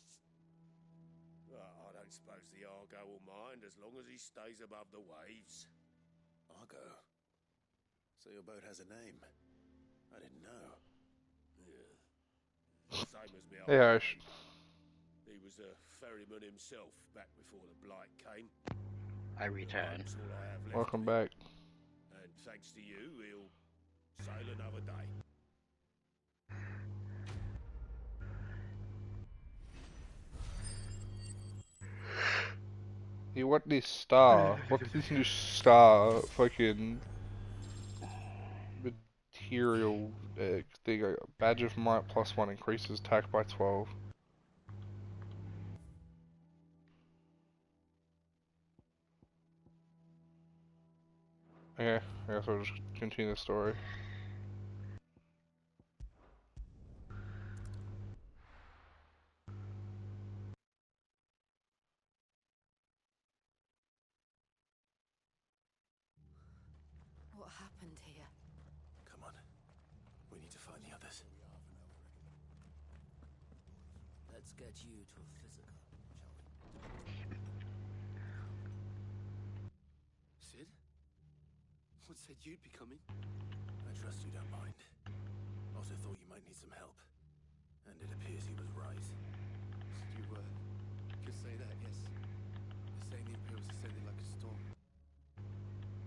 I don't suppose the Argo will mind as long as he stays above the waves. Argo? So your boat has a name? I didn't know. Yeah. Same as me Hey, old Ash. mate. He was a ferryman himself back before the blight came. I return. That's all I have left Welcome of him. back. And thanks to you, he'll sail another day. Hey, what this star? What's this new star fucking material thing? Badge of Might +1 increases attack by 12. Okay, I guess we'll just continue the story. What happened here? Come on. We need to find the others. Let's get you to a physical, shall we? Sid? What said you'd be coming? I trust you don't mind. Also thought you might need some help. And it appears he was right. You could say that, yes. They're saying the Imperials ascended like a storm.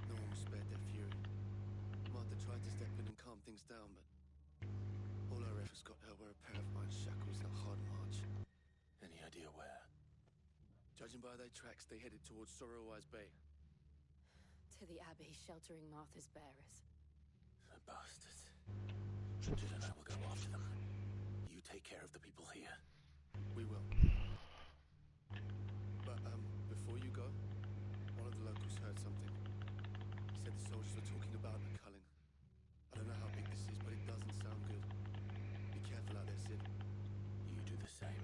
No one was spared their fury. Martha tried to step in and calm things down, but all our efforts got her were a pair of iron shackles and a hard march. Any idea where? Judging by their tracks, they headed towards Sorrowwise Bay. To the Abbey, sheltering Martha's bearers. The bastards. Judge and I will go after them. You take care of the people here. We will. But, before you go, one of the locals heard something. He said the soldiers were talking about a culling. I don't know how big this is, but it doesn't sound good. Be careful out there, Sid. You do the same.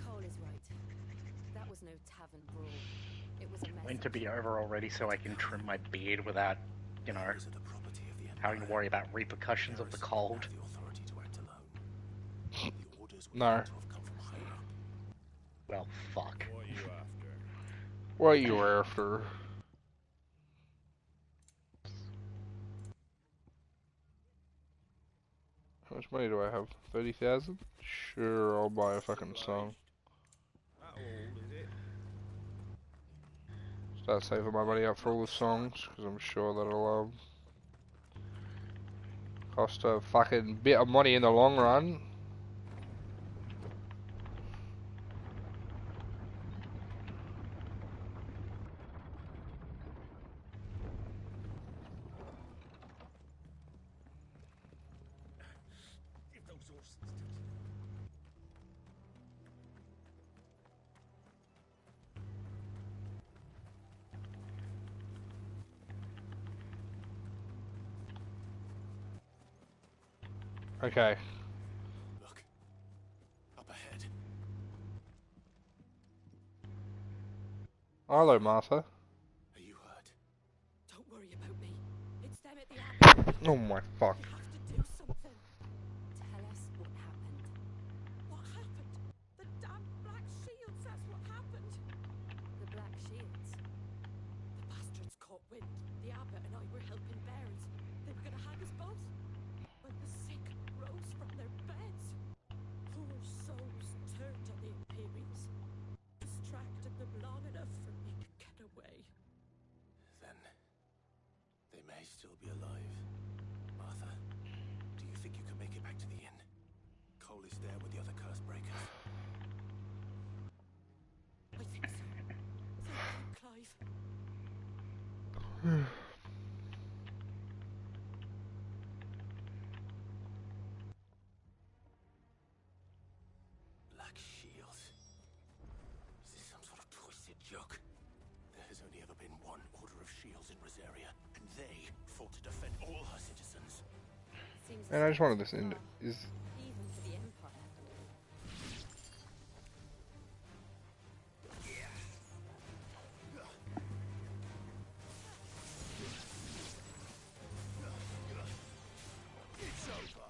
Cole is right. That was no tavern brawl. It was a mess. Going to be over already so I can trim my beard without, you know, having to worry about repercussions of the cold. No. Well, fuck. What are you after? What are you after? How much money do I have? 30,000? Sure, I'll buy a fucking song. That all, is it? Start saving my money up for all the songs, because I'm sure that'll cost a fucking bit of money in the long run. If those horses Okay. Look. Up ahead. Hello, Martha. Are you hurt? Don't worry about me. It's them at the Abbey. Oh my fuck. You have to do something. Tell us what happened. What happened? The damn Black Shields, that's what happened. The Black Shields. The bastards caught wind. The abbot and I were helping bearers. They were gonna hang us both. When the sick rose from their beds. Poor souls turned on the Imperials. Distracted them long enough for me to get away. Then they may still be alive. Martha, do you think you can make it back to the inn? Cole is there with the other curse breakers. I think so. Thank you, Clive. Black Shields. Is this some sort of twisted joke? There has only ever been one Order of Shields in Rosaria, and they fought to defend all her citizens. Seems And I just wanted this in. Is even for the Empire. It's over.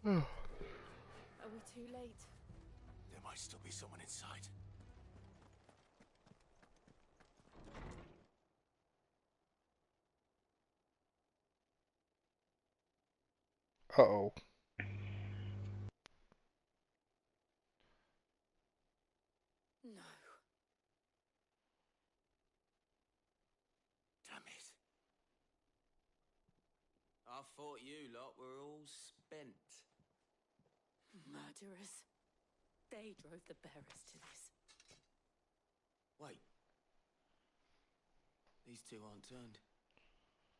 Are we too late? There might still be someone inside. uh-oh. No. thought you lot were all spent. Murderers. They drove the bearers to this. Wait. These two aren't turned.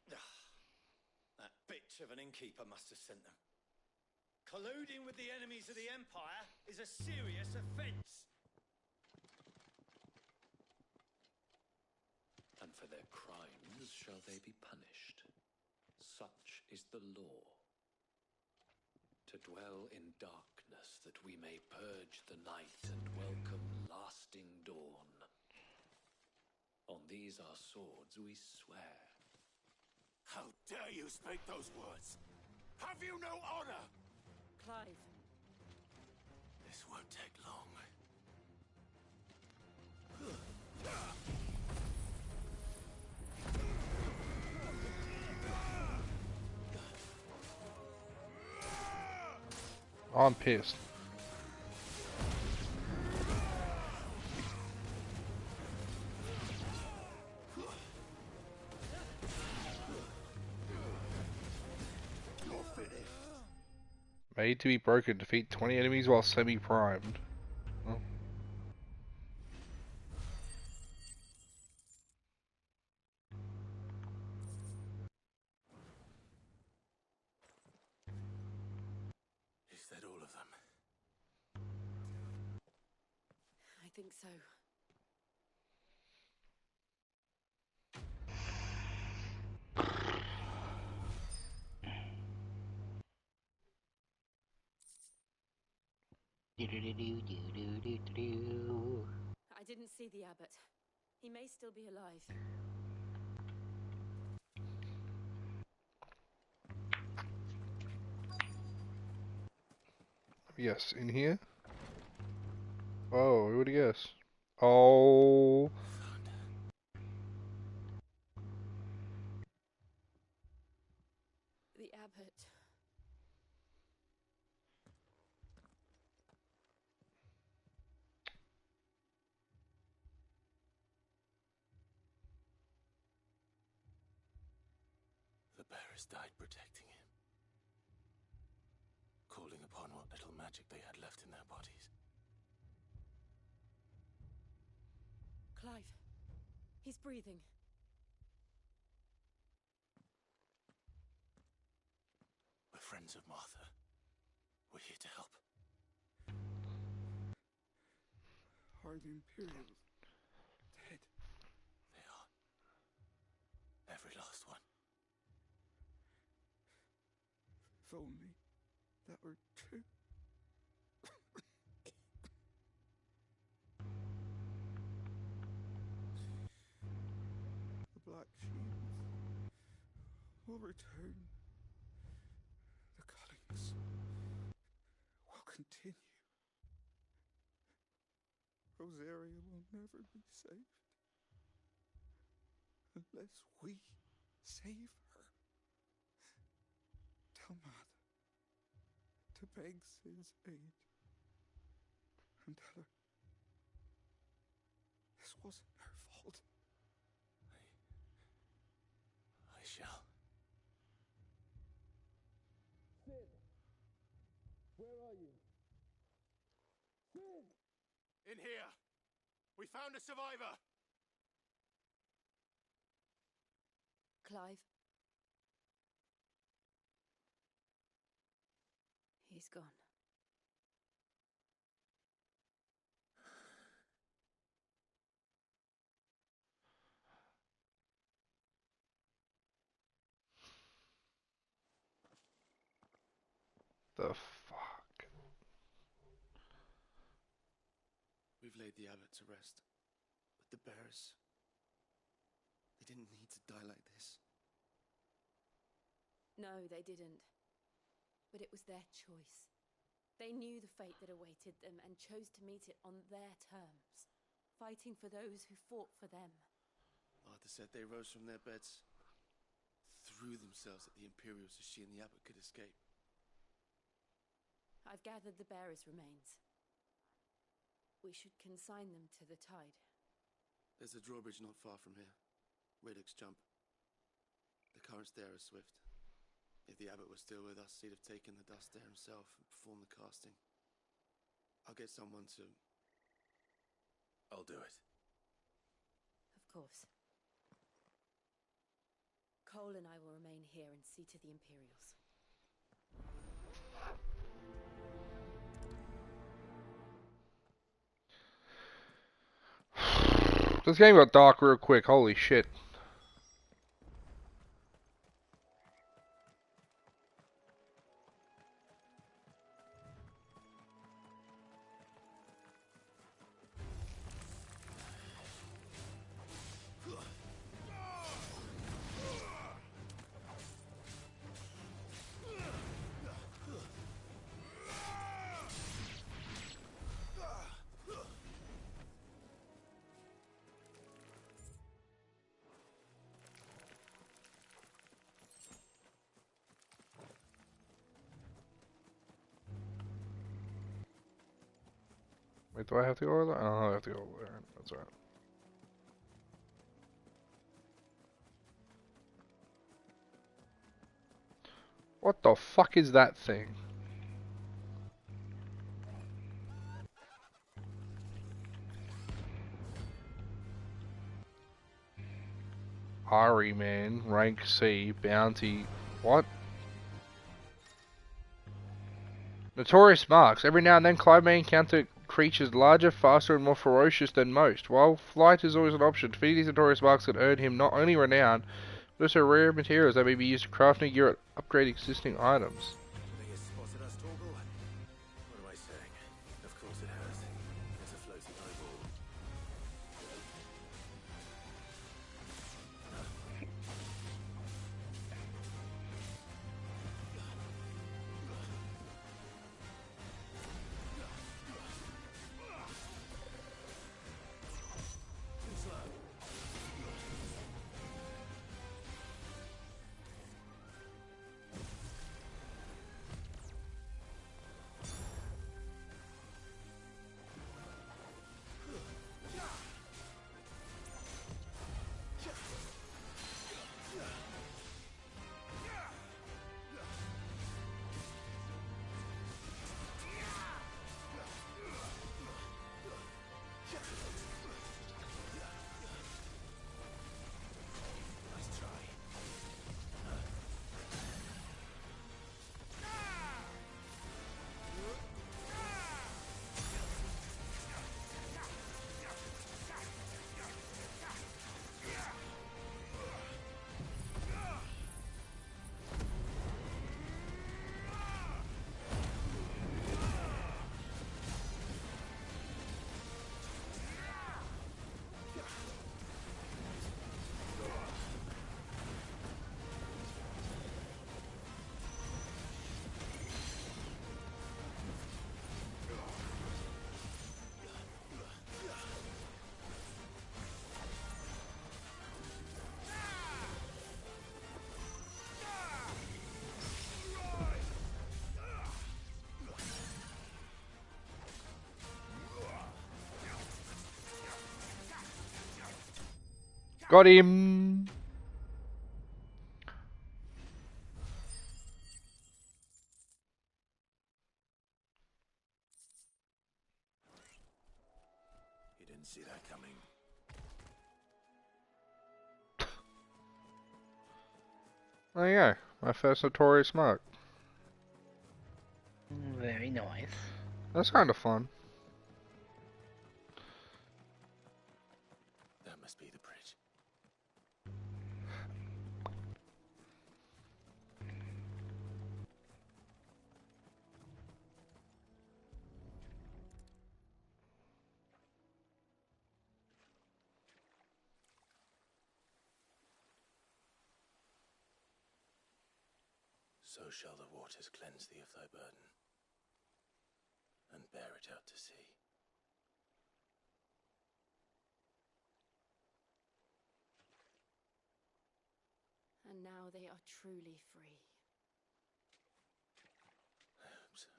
That bitch of an innkeeper must have sent them. Colluding with the enemies of the Empire is a serious offence. And for their crimes shall they be punished. Such is the law. To dwell in darkness that we may purge the night and welcome lasting dawn. On these our swords we swear. How dare you speak those words? Have you no honor? Clive. This won't take long. I'm pissed. Made to be broken. Defeat 20 enemies while semi-primed. Oh. Is that all of them? I think so. I didn't see the abbot. He may still be alive. Yes, in here. Oh, who would have guessed? Oh. The abbot. The bearers died protecting him. Calling upon what little magic they had left in their bodies. Clive. He's breathing. We're friends of Martha. We're here to help. Are the Imperials dead? They are. Every last one. If only that were true. The Black Shields will return. The cuttings will continue. Rosaria will never be saved unless we save her. Tell Mother to beg Sid's aid and tell her this wasn't her fault. I shall. Sid! Where are you? Sid! In here! We found a survivor! Clive. He's gone. The fuck? We've laid the abbot to rest, but the bearers, they didn't need to die like this. No, they didn't. But it was their choice. They knew the fate that awaited them and chose to meet it on their terms, fighting for those who fought for them. Martha said they rose from their beds, threw themselves at the Imperials so she and the abbot could escape. I've gathered the bearers' remains. We should consign them to the tide. There's a drawbridge not far from here. Radix jump. The currents there are swift. If the abbot was still with us, he'd have taken the dust there himself and performed the casting. I'll get someone to... I'll do it. Of course. Cole and I will remain here and see to the Imperials. This game got dark real quick, holy shit. Wait, do I have to go over there? Oh, I have to go over there. That's alright. What the fuck is that thing? Ari, man. Rank C. Bounty. What? Notorious marks. Every now and then, Clive may encounter creatures larger, faster, and more ferocious than most. While flight is always an option, defeating these notorious marks can earn him not only renown, but also rare materials that may be used to craft new gear or upgrade existing items. Think it's spotted us, Torgal? What am I saying? Of course it has. It's a floating eyeball. Got him! You didn't see that coming. There you go. My first notorious mark. Very nice. That's kind of fun. That must be the bridge. So shall the waters cleanse thee of thy burden, and bear it out to sea. And now they are truly free. I hope so.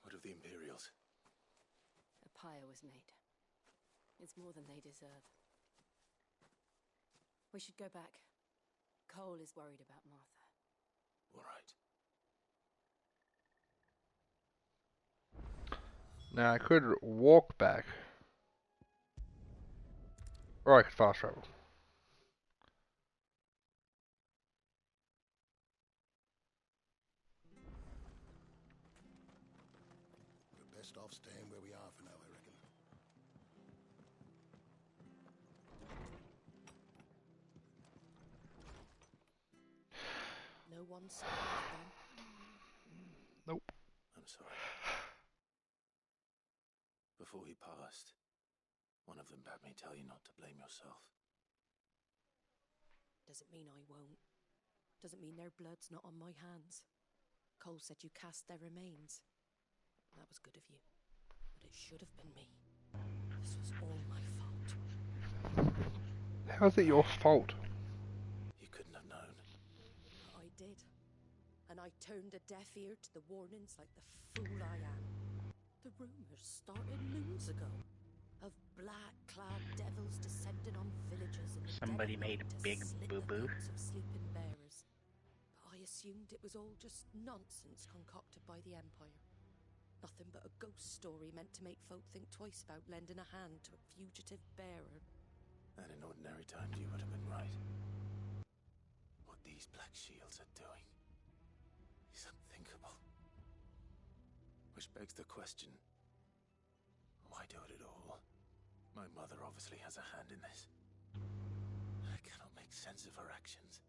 What of the Imperials? A pyre was made. It's more than they deserve. We should go back. Cole is worried about Martha. All right. Now I could walk back. Or I could fast travel. We're best off staying where we are for now, I reckon. No one saw them. Nope. I'm sorry. Before he passed, one of them bade me tell you not to blame yourself. Doesn't mean I won't. Doesn't mean their blood's not on my hands. Cole said you cast their remains. That was good of you. But it should have been me. This was all my fault. How's it your fault? You couldn't have known. But I did. And I turned a deaf ear to the warnings like the fool I am. The rumours started moons ago of black-clad devils descending on villages in the Somebody dead of made night a to big slit boo-boo. the throats of sleeping bearers. But I assumed it was all just nonsense concocted by the Empire. Nothing but a ghost story meant to make folk think twice about lending a hand to a fugitive bearer. And in ordinary times you would have been right. What these black shields are doing is unthinkable. Which begs the question, why do it at all? My mother obviously has a hand in this. I cannot make sense of her actions.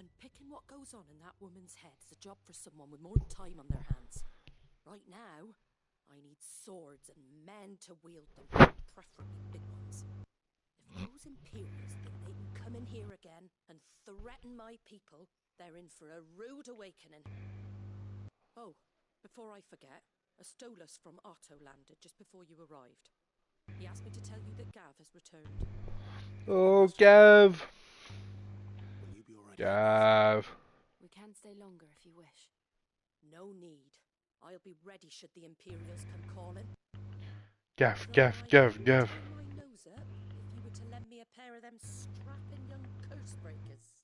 And picking what goes on in that woman's head is a job for someone with more time on their hands. Right now, I need swords and men to wield them, preferably big ones. If those Imperials think they can come in here again and threaten my people, they're in for a rude awakening. Oh, before I forget, a Stolas from Otto landed just before you arrived. He asked me to tell you that Gav has returned. Oh, Gav! Will you be all right? Gav. We can stay longer if you wish. No need. I'll be ready should the Imperials come calling. Gav, Though Gav, I Gav, would Gav. turn my nose up if you were to lend me a pair of them strapping young curse breakers.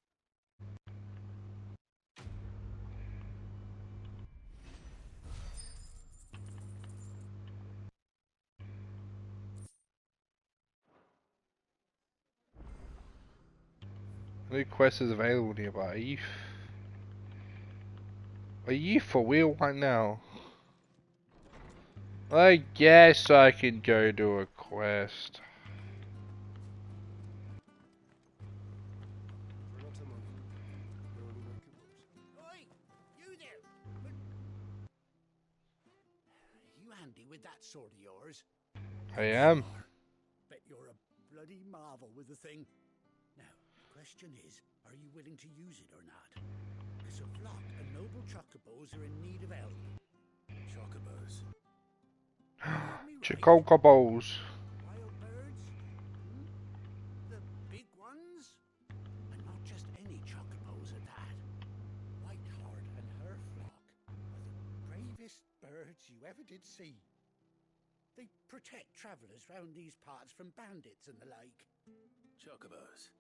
No quest is available nearby. Are you for real right now? I guess I can go do a quest. Oi! You there! You handy with that sword of yours? I am. Bet you're a bloody marvel with the thing. Now, the question is, are you willing to use it or not? Because a flock of noble chocobos are in need of help. Chocobos. Chocobos. Wild birds? Hmm? The big ones? And not just any chocobos at that. Whiteheart and her flock are the bravest birds you ever did see. They protect travellers round these parts from bandits and the like. Chocobos.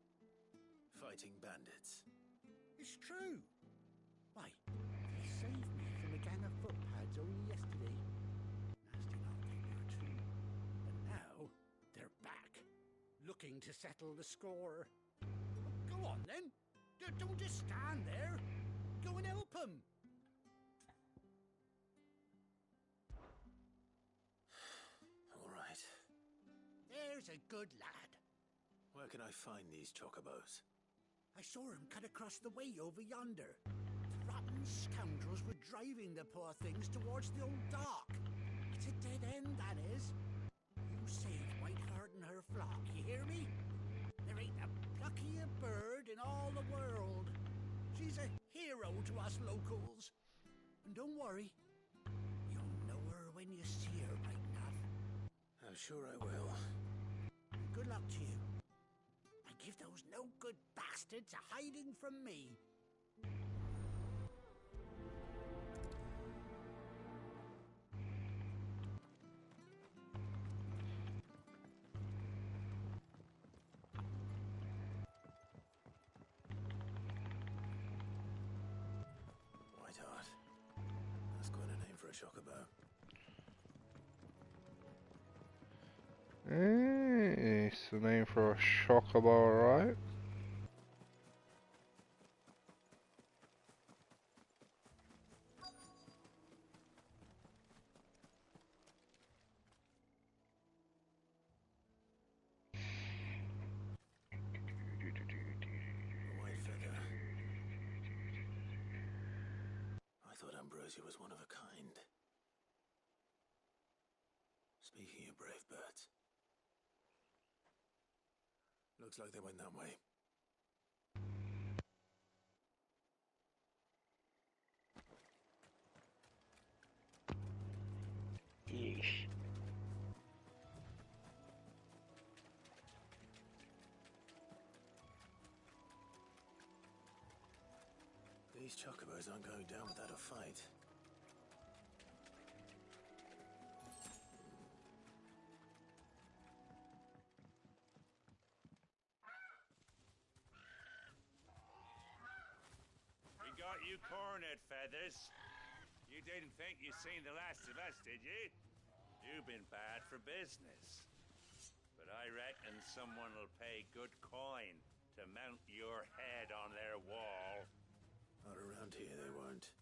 Fighting bandits. It's true. Why, they saved me from a gang of footpads only yesterday. Nasty lot they were too. And now, they're back, looking to settle the score. Well, go on then. Don't just stand there. Go and help them. All right. There's a good lad. Where can I find these chocobos? I saw him cut across the way over yonder. The rotten scoundrels were driving the poor things towards the old dock. It's a dead end, that is. You saved Whiteheart and her flock, you hear me? There ain't a pluckier bird in all the world. She's a hero to us locals. And don't worry, you'll know her when you see her, right enough. I'm sure I will. And good luck to you. Give those no-good bastards a hiding from me. chocobo. It's the name for a chocobo, right? A white feather. I thought Ambrosia was one of a kind. Speaking of brave birds, looks like they went that way. Yeesh. These chocobos aren't going down without a fight. We got you cornered, Feathers. You didn't think you'd seen the last of us, did you? You've been bad for business. But I reckon someone will pay good coin to mount your head on their wall. Not around here, they won't.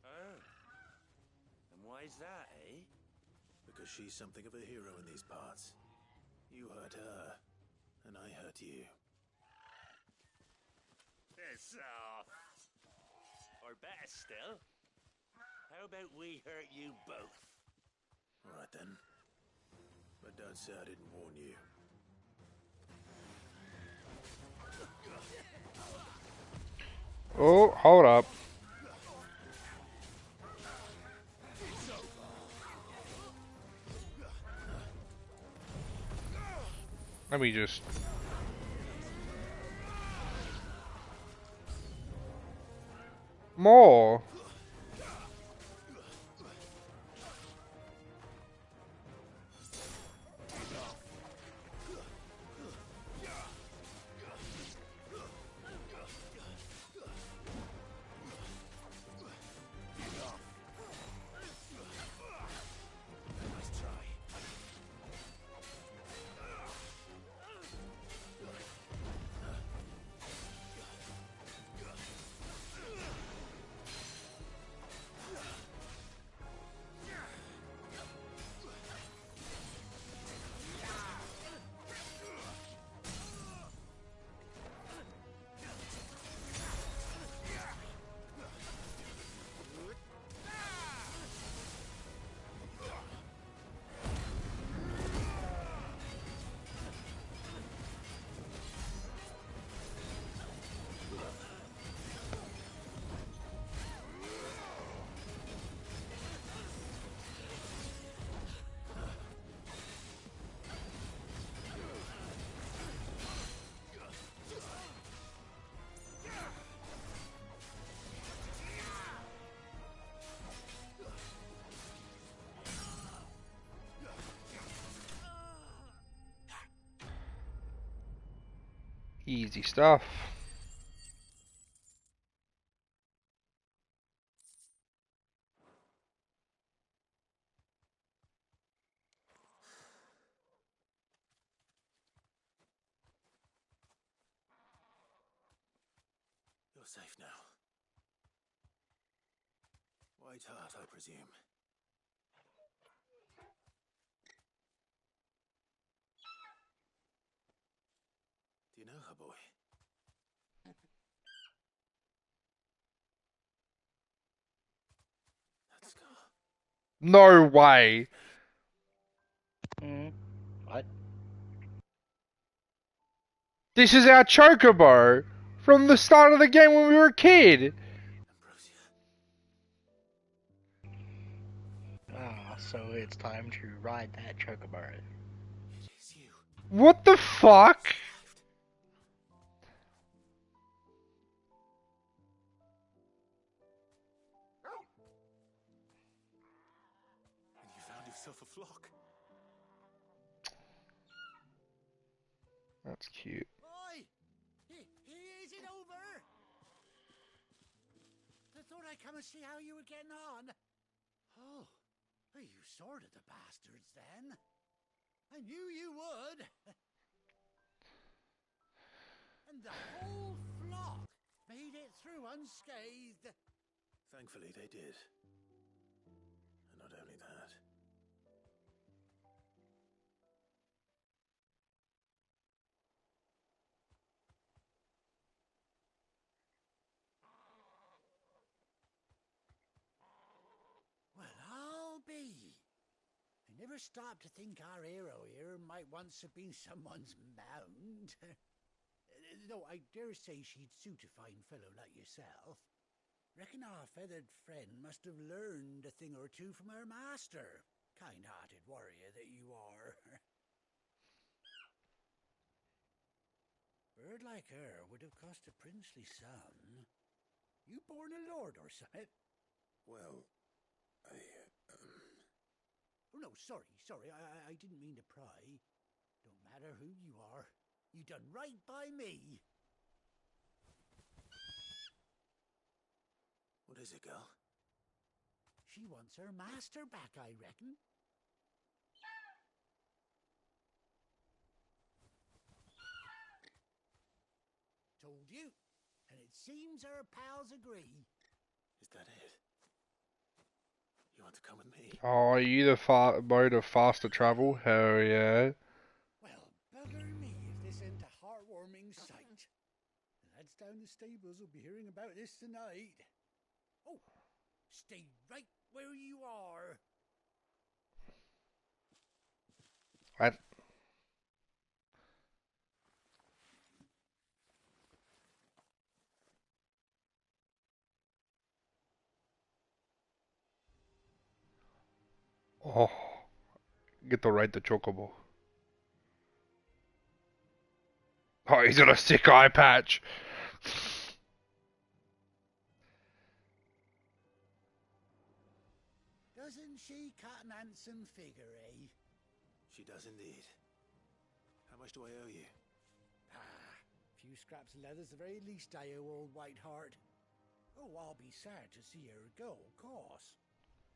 Oh. And why's that, eh? Because she's something of a hero in these parts. You hurt her, and I hurt you. Piss off. Or better still, how about we hurt you both? All right then. But don't say I didn't warn you. Oh, hold up. Let me just... More! Easy stuff. You're safe now. White Heart, I presume. Do you know her, boy? That scar. No way! What? This is our chocobo! From the start of the game when we were a kid! Ah, so it's time to ride that chocobo. It is you. What the fuck? And you found yourself a flock. That's cute. Oi! Is it over? The thought I'd come and see how you were getting on. Oh, well, you sorted the bastards then. I knew you would. And the whole flock made it through unscathed. Thankfully, they did. And not only that. Well, I'll be. I never stopped to think our hero here might once have been someone's mount. Though I dare say she'd suit a fine fellow like yourself. Reckon our feathered friend must have learned a thing or two from her master. Kind-hearted warrior that you are. Bird like her would have cost a princely sum. You born a lord or something? Well, Oh, no, sorry. I didn't mean to pry. Don't matter who you are. You done right by me. What is it, girl? She wants her master back, I reckon. Told you. And it seems her pals agree. Is that it? You want to come with me? Oh, are you the mode of faster travel? Hell yeah. Well, bugger me if this ain't a heartwarming sight. The lads down the stables will be hearing about this tonight. Oh, stay right where you are. What? Oh, get to ride the chocobo. Oh, he's got a sick eye patch. Doesn't she cut an handsome figure, eh? She does indeed. How much do I owe you? Few scraps of leather's the very least I owe old Whiteheart. Oh, I'll be sad to see her go, of course.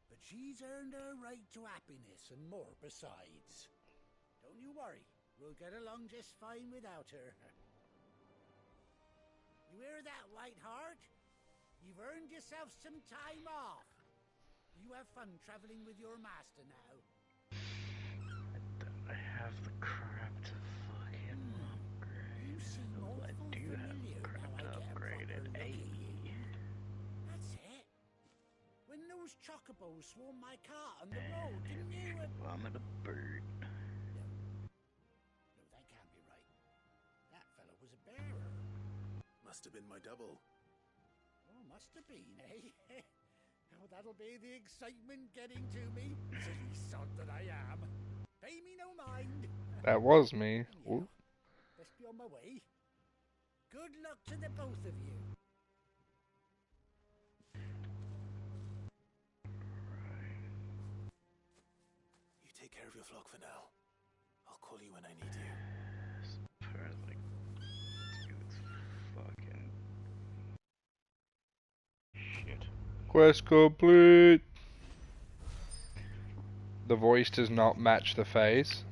But she's earned her right to happiness and more besides. Don't you worry, we'll get along just fine without her. You hear that, Whiteheart? You've earned yourself some time off. You have fun traveling with your master now. I have the crap to fucking upgrade. You seem awful I do have familiar the crap now I to get a upgrade proper it. look Hey. at you. That's it. When those chocobos swarmed my car on the road, didn't you? Vomit a bird. No, that can't be right. That fellow was a bearer. Must have been my double. Oh, must have been, eh? Oh, that'll be the excitement getting to me. Silly sod that I am. Pay me no mind. That was me. Anyhow, best be on my way. Good luck to the both of you. You take care of your flock for now. I'll call you when I need you. Perfect. Dude's fucking shit. Quest complete. The voice does not match the face.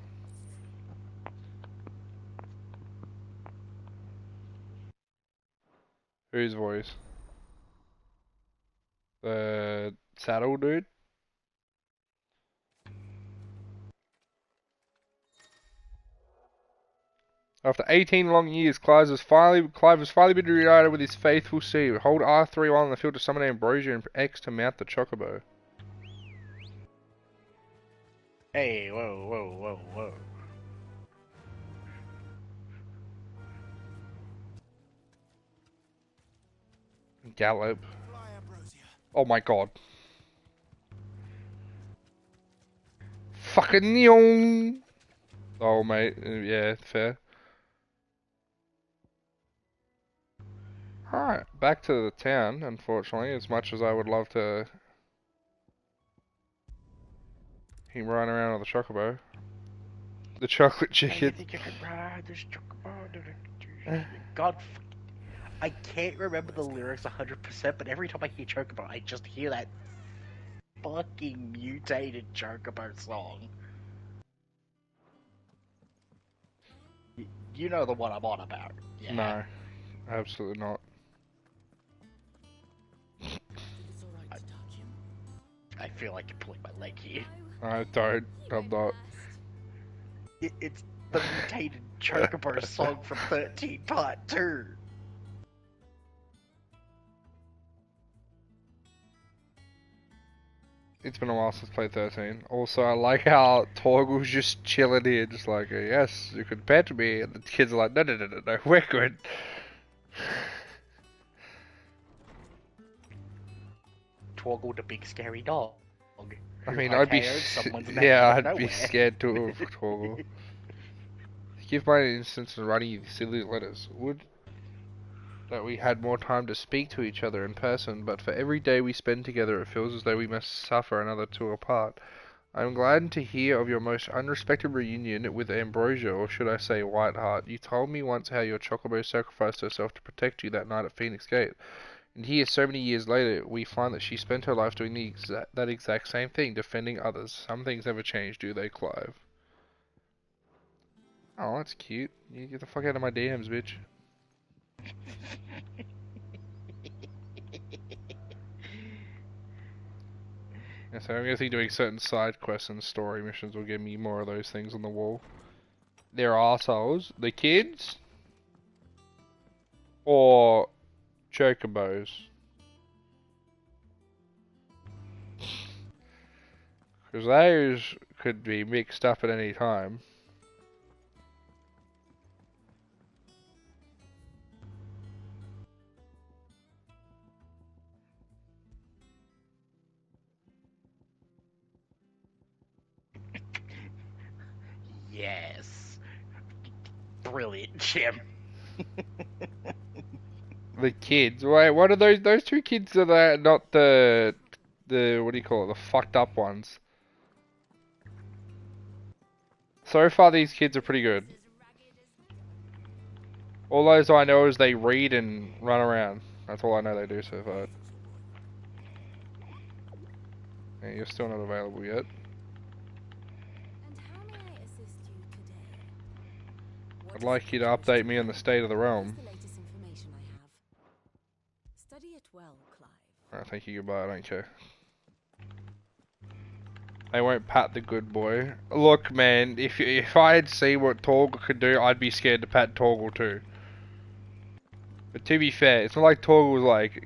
Whose voice? The saddle dude? After 18 long years, Clive has finally been reunited with his faithful Sea. Hold R3 while on the field to summon Ambrosia and X to mount the Chocobo. Hey, whoa. Gallop. Oh my god. Fucking neon. Oh mate, yeah, fair. Alright, back to the town, unfortunately, as much as I would love to him running around with the Chocobo. The chocolate chicken. Hey, you think you could ride this chocobo? God, I can't remember the lyrics 100%, but every time I hear Chocobo, I just hear that fucking mutated Chocobo song. You know the one I'm on about. Yeah. No, absolutely not. I feel like you're pulling my leg here. I don't. I'm not. It's the mutated Chocobo song from 13 Part 2. It's been a while since I played 13. Also, I like how Torgal's just chilling here, just like, yes, you can pet me. And the kids are like, no, no, no, no, no, we're good. Torgal the big scary dog. I Who mean, I I'd be, KO'd someone's name yeah, out of I'd be nowhere. scared too of Torgal. Give my instance in writing you silly letters. Would that we had more time to speak to each other in person, but for every day we spend together it feels as though we must suffer another two apart. I am glad to hear of your most unexpected reunion with Ambrosia, or should I say Whiteheart. You told me once how your Chocobo sacrificed herself to protect you that night at Phoenix Gate. And here, so many years later, we find that she spent her life doing that exact same thing, defending others. Some things never change, do they, Clive? Oh, that's cute. You get the fuck out of my DMs, bitch. Yeah, so I'm guessing doing certain side quests and story missions will give me more of those things on the wall. They're arseholes. The kids? Or chocobos? Because those could be mixed up at any time. Yes. Brilliant, Jim. The kids. Wait, what are those? Those two kids are not the what do you call it? The fucked up ones. So far, these kids are pretty good. All those I know is they read and run around. That's all I know they do so far. Yeah, you're still not available yet. I'd like you to update me on the state of the realm. Study it well, Clive. Alright, thank you, goodbye, I don't care. I won't pat the good boy. Look, man, if I had seen what Torgal could do, I'd be scared to pat Torgal too. But to be fair, it's not like Torgal was like,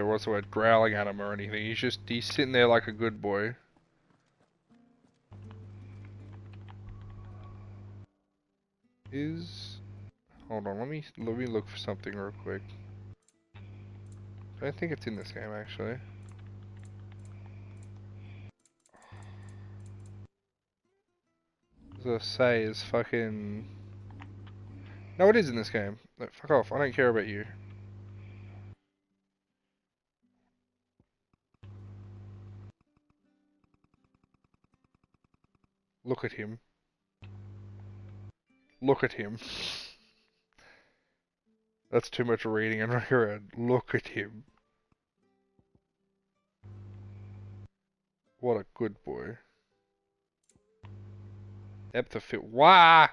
what's the word, growling at him or anything. He's sitting there like a good boy. Hold on, let me look for something real quick. I don't think it's in this game actually. As I say, is fucking. No, it is in this game. No, fuck off. I don't care about you. Look at him. Look at him. That's too much reading and running around. Look at him. What a good boy. Depth of fit. Wah!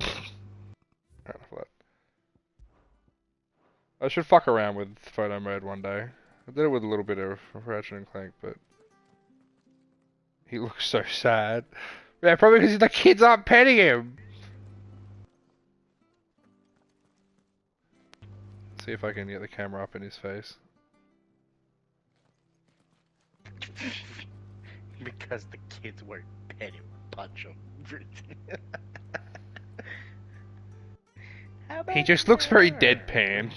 Enough of that. I should fuck around with photo mode one day. I did it with a little bit of Ratchet and Clank, but he looks so sad. Yeah, probably because the kids aren't petting him. See if I can get the camera up in his face. Because the kids won't pet him, punch him. He just looks very deadpan.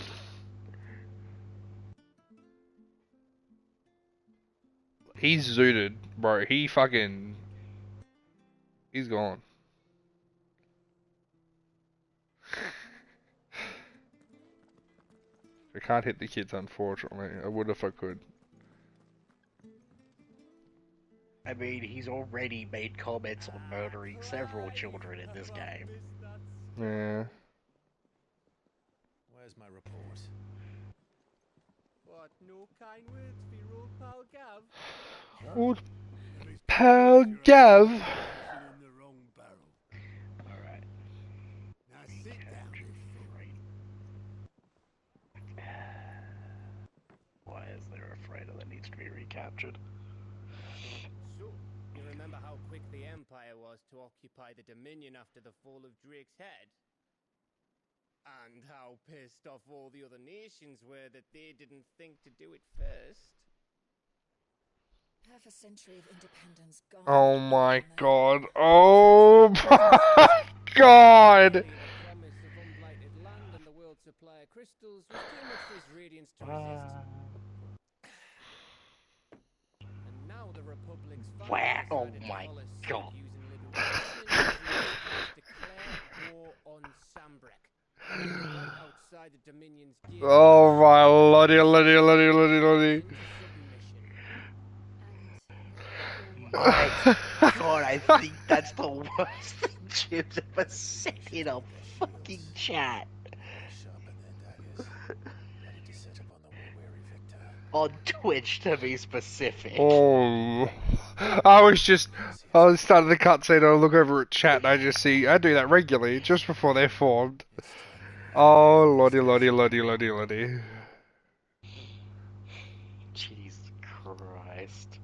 He's zooted, bro. He fucking... He's gone. I can't hit the kids, unfortunately. I would if I could. I mean, he's already made comments on murdering several children in this game. Yeah. Where's my report? What, no kind words for your old pal Gav? Old pal Gav. Fishing in the wrong barrel. Alright. Now sit down, Eithel. Why is there a freighter that needs to be recaptured? So, you remember how quick the Empire was to occupy the Dominion after the fall of Drake's head? And how pissed off all the other nations were that they didn't think to do it first? Half a century of independence gone. Oh my god. Oh my god. The promise of unblighted land and the world's supply of crystals was too much for his radiance to resist. And now the Republic's finally Oh decided my to follow suit god. using alliteration and Drake's to declare war on Sambrek. Right outside the Dominion's gates. Oh my lordy, lordy, lordy, lordy, lordy. My god, I think that's the worst thing Jim's ever said in a fucking chat. Sharpen their daggers, ready to set upon the war-weary victor. On Twitch, to be specific. Oh. I was starting the cutscene and I look over at chat and I just see, I do that regularly, just before they're formed. Oh, lordy, lordy, lordy, lordy, lordy. Jesus Christ.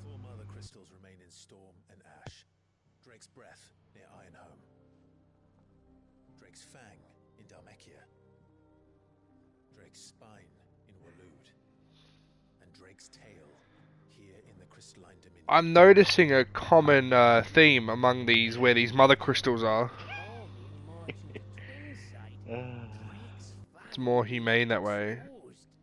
Four mother crystals remain in Storm and Ash. Drake's Breath near Ironhome. Drake's Fang in Dhalmekia. Drake's Spine in Waloed. And Drake's Tail here in the Crystalline Dominion. I'm noticing a common theme among these, where these mother crystals are. It's more humane that way.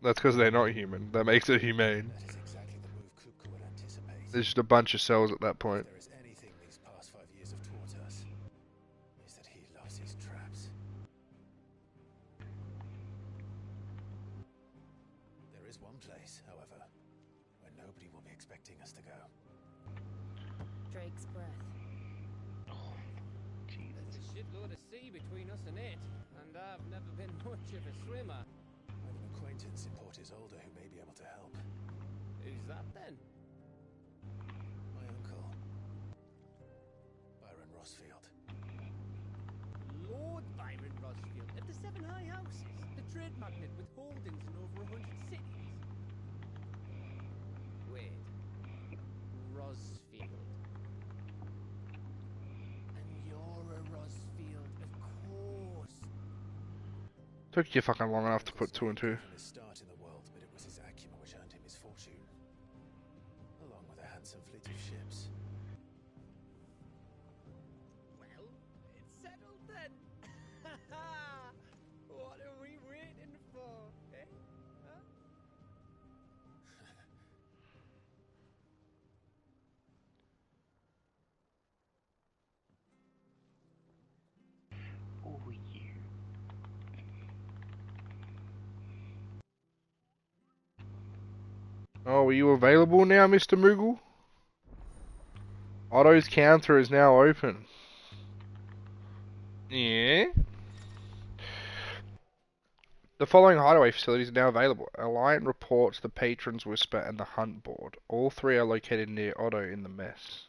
That's because they're not human. That makes it humane. That is exactly the move Kupka would anticipate. There's just a bunch of cells at that point. If there is anything these past 5 years have taught us, is that he loves his traps. There is one place, however, where nobody will be expecting us to go. Drake's breath. There's a shitload of sea between us and it, and I've never been much of a swimmer. I have an acquaintance in Port Isolde who may be able to help. Who's that then? My uncle, Byron Rossfield. Lord Byron Rossfield of the Seven High Houses, the trade magnate with holdings in over 100 cities. Wait, Rossfield. And you're a Rossfield, of course. Took you fucking long enough to put two and two. From his start in the world, but it was his acumen which earned him his fortune, along with a handsome fleet of ships. Well, it's settled then. What are we waiting for, eh? Huh? Oh, you. Oh, are you available now, Mr. Moogle? Otto's counter is now open. Yeah? The following hideaway facilities are now available. Alliant Reports, the Patron's Whisper, and the Hunt Board. All three are located near Otto in the mess.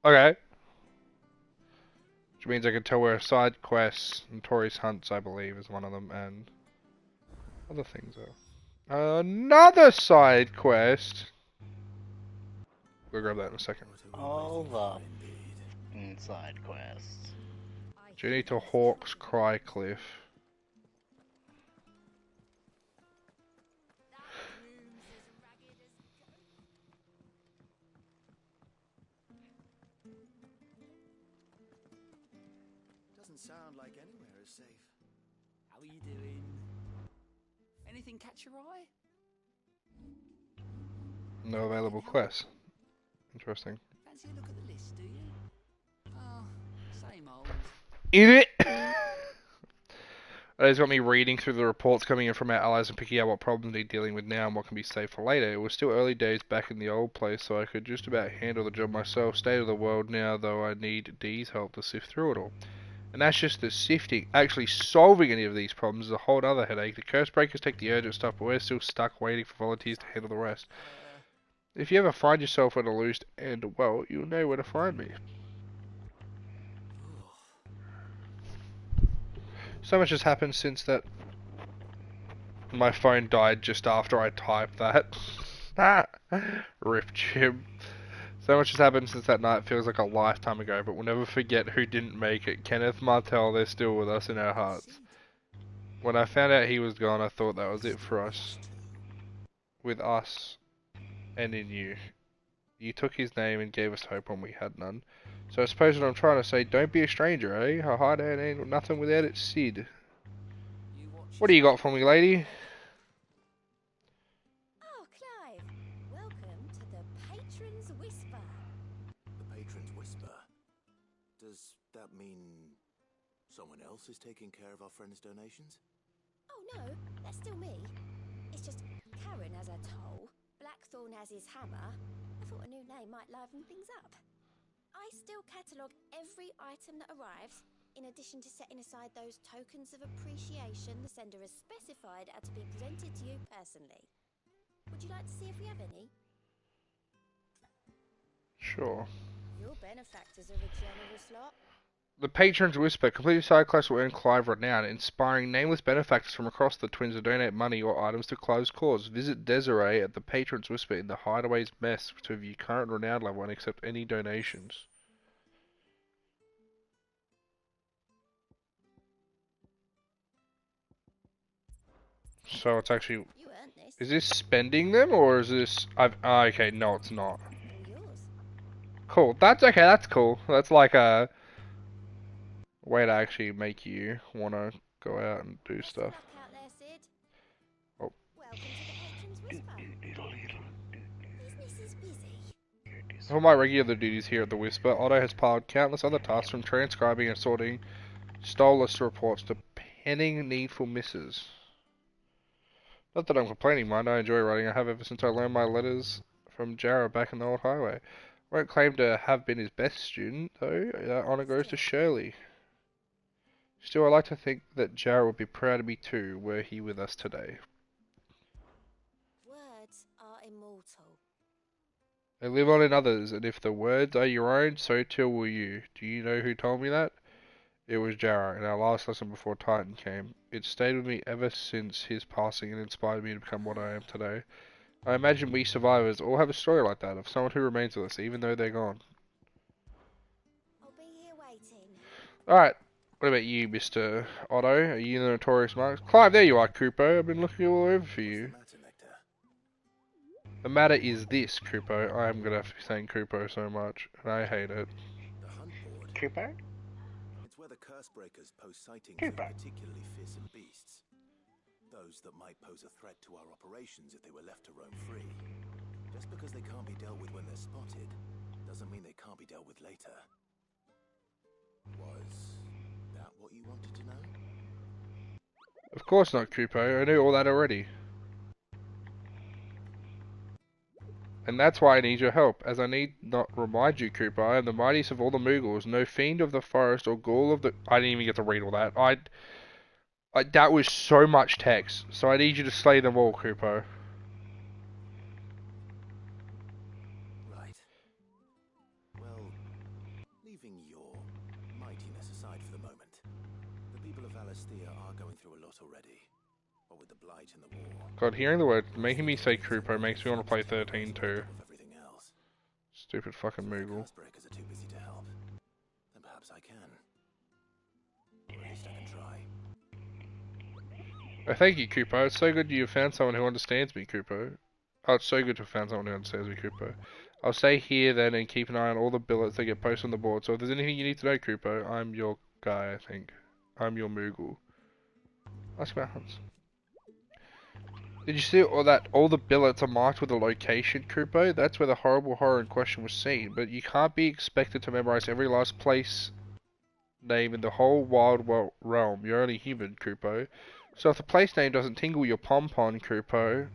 Okay. Which means I can tell where side quests, Notorious Hunts, I believe, is one of them, and other things are. Another side quest! We'll grab that in a second. All the inside quests. Journey to Hawk's Cry Cliff. Doesn't sound like anywhere is safe. How are you doing? Anything catch your eye? No available quests. Interesting. Fancy a look at the list, do you? Oh, same old. Is it? It's got me reading through the reports coming in from our allies and picking out what problems they're dealing with now and what can be saved for later. It was still early days back in the old place, so I could just about handle the job myself. State of the world now, though, I need Dee's help to sift through it all. And that's just the sifting. Actually solving any of these problems is a whole other headache. The curse breakers take the urgent stuff, but we're still stuck waiting for volunteers to handle the rest. If you ever find yourself at a loose end, well, you'll know where to find me. So much has happened since that. My phone died just after I typed that. Rip Jim. So much has happened since that night. Feels like a lifetime ago, but we'll never forget who didn't make it. Kenneth Martell, they're still with us in our hearts. When I found out he was gone, I thought that was it for us. With us and in you. You took his name and gave us hope when we had none. So I suppose what I'm trying to say, don't be a stranger, eh? A hideout ain't nothing without its Sid. What do you got for me, lady? Oh, Clive. Welcome to the Patron's Whisper. The Patron's Whisper? Does that mean someone else is taking care of our friend's donations? Oh, no, that's still me. It's just Karen has her toll, Blackthorn has his hammer. I thought a new name might liven things up. I still catalogue every item that arrives, in addition to setting aside those tokens of appreciation the sender has specified are to be presented to you personally. Would you like to see if we have any? Sure. Your benefactors are a generous lot. The Patron's Whisper. Completed side quests will earn Clive renown, inspiring nameless benefactors from across the Twins to donate money or items to Clive's cause. Visit Desiree at the Patron's Whisper in the Hideaway's Mess to view current renown level and accept any donations. So it's actually... Is this spending them, or is this... okay, no it's not. Cool, that's okay, that's cool. That's like a way to actually make you want to go out and do stuff. Oh. For my regular duties here at the Whisper, Otto has piled countless other tasks from transcribing and sorting stole list reports to penning needful misses. Not that I'm complaining, mind. I enjoy writing. I have ever since I learned my letters from Jarrah back in the old highway. I won't claim to have been his best student, though. That honour goes to Shirley. Still, I like to think that Jarrah would be proud of me too, were he with us today. Words are immortal. They live on in others, and if the words are your own, so too will you. Do you know who told me that? It was Jarrah, in our last lesson before Titan came. It stayed with me ever since his passing and inspired me to become what I am today. I imagine we survivors all have a story like that, of someone who remains with us, even though they're gone. I'll be here waiting. Alright, what about you, Mr. Otto? Are you the notorious Marks? Clive, there you are, Krupo. I've been looking all over for you. The matter is this, Krupo. I am gonna have to be saying Krupo so much, and I hate it. The hunt board? Krupo? It's where the curse breakers post sightings of particularly fearsome beasts. Those that might pose a threat to our operations if they were left to roam free. Just because they can't be dealt with when they're spotted, doesn't mean they can't be dealt with later. Was that what you wanted to know? Of course not, Krupo. I knew all that already. And that's why I need your help, as I need not remind you, Krupo, I am the mightiest of all the Moogles, no fiend of the forest or ghoul of the... I didn't even get to read all that. That was so much text, so I need you to slay them all, Krupo. Right. Well, leaving your mightiness aside for the moment, the people of Alastia are going through a lot already. What with the blight and the war. God, hearing the word, making me say Krupo makes me want to play 13 too. Stupid fucking Moogle. Breakers are too busy to help. Then perhaps I can. Or at least I can try. Oh, thank you, Krupo. It's so good you've found someone who understands me, Krupo. Oh, it's so good to have found someone who understands me, Krupo. I'll stay here then and keep an eye on all the billets that get posted on the board. So if there's anything you need to know, Krupo, I'm your guy, I think. I'm your Moogle. Ask about Hunts. Did you see all the billets are marked with a location, Krupo? That's where the horrible horror in question was seen, but you can't be expected to memorize every last place name in the whole realm. You're only human, Krupo. So if the place name doesn't tingle your pom-pom, Krupo,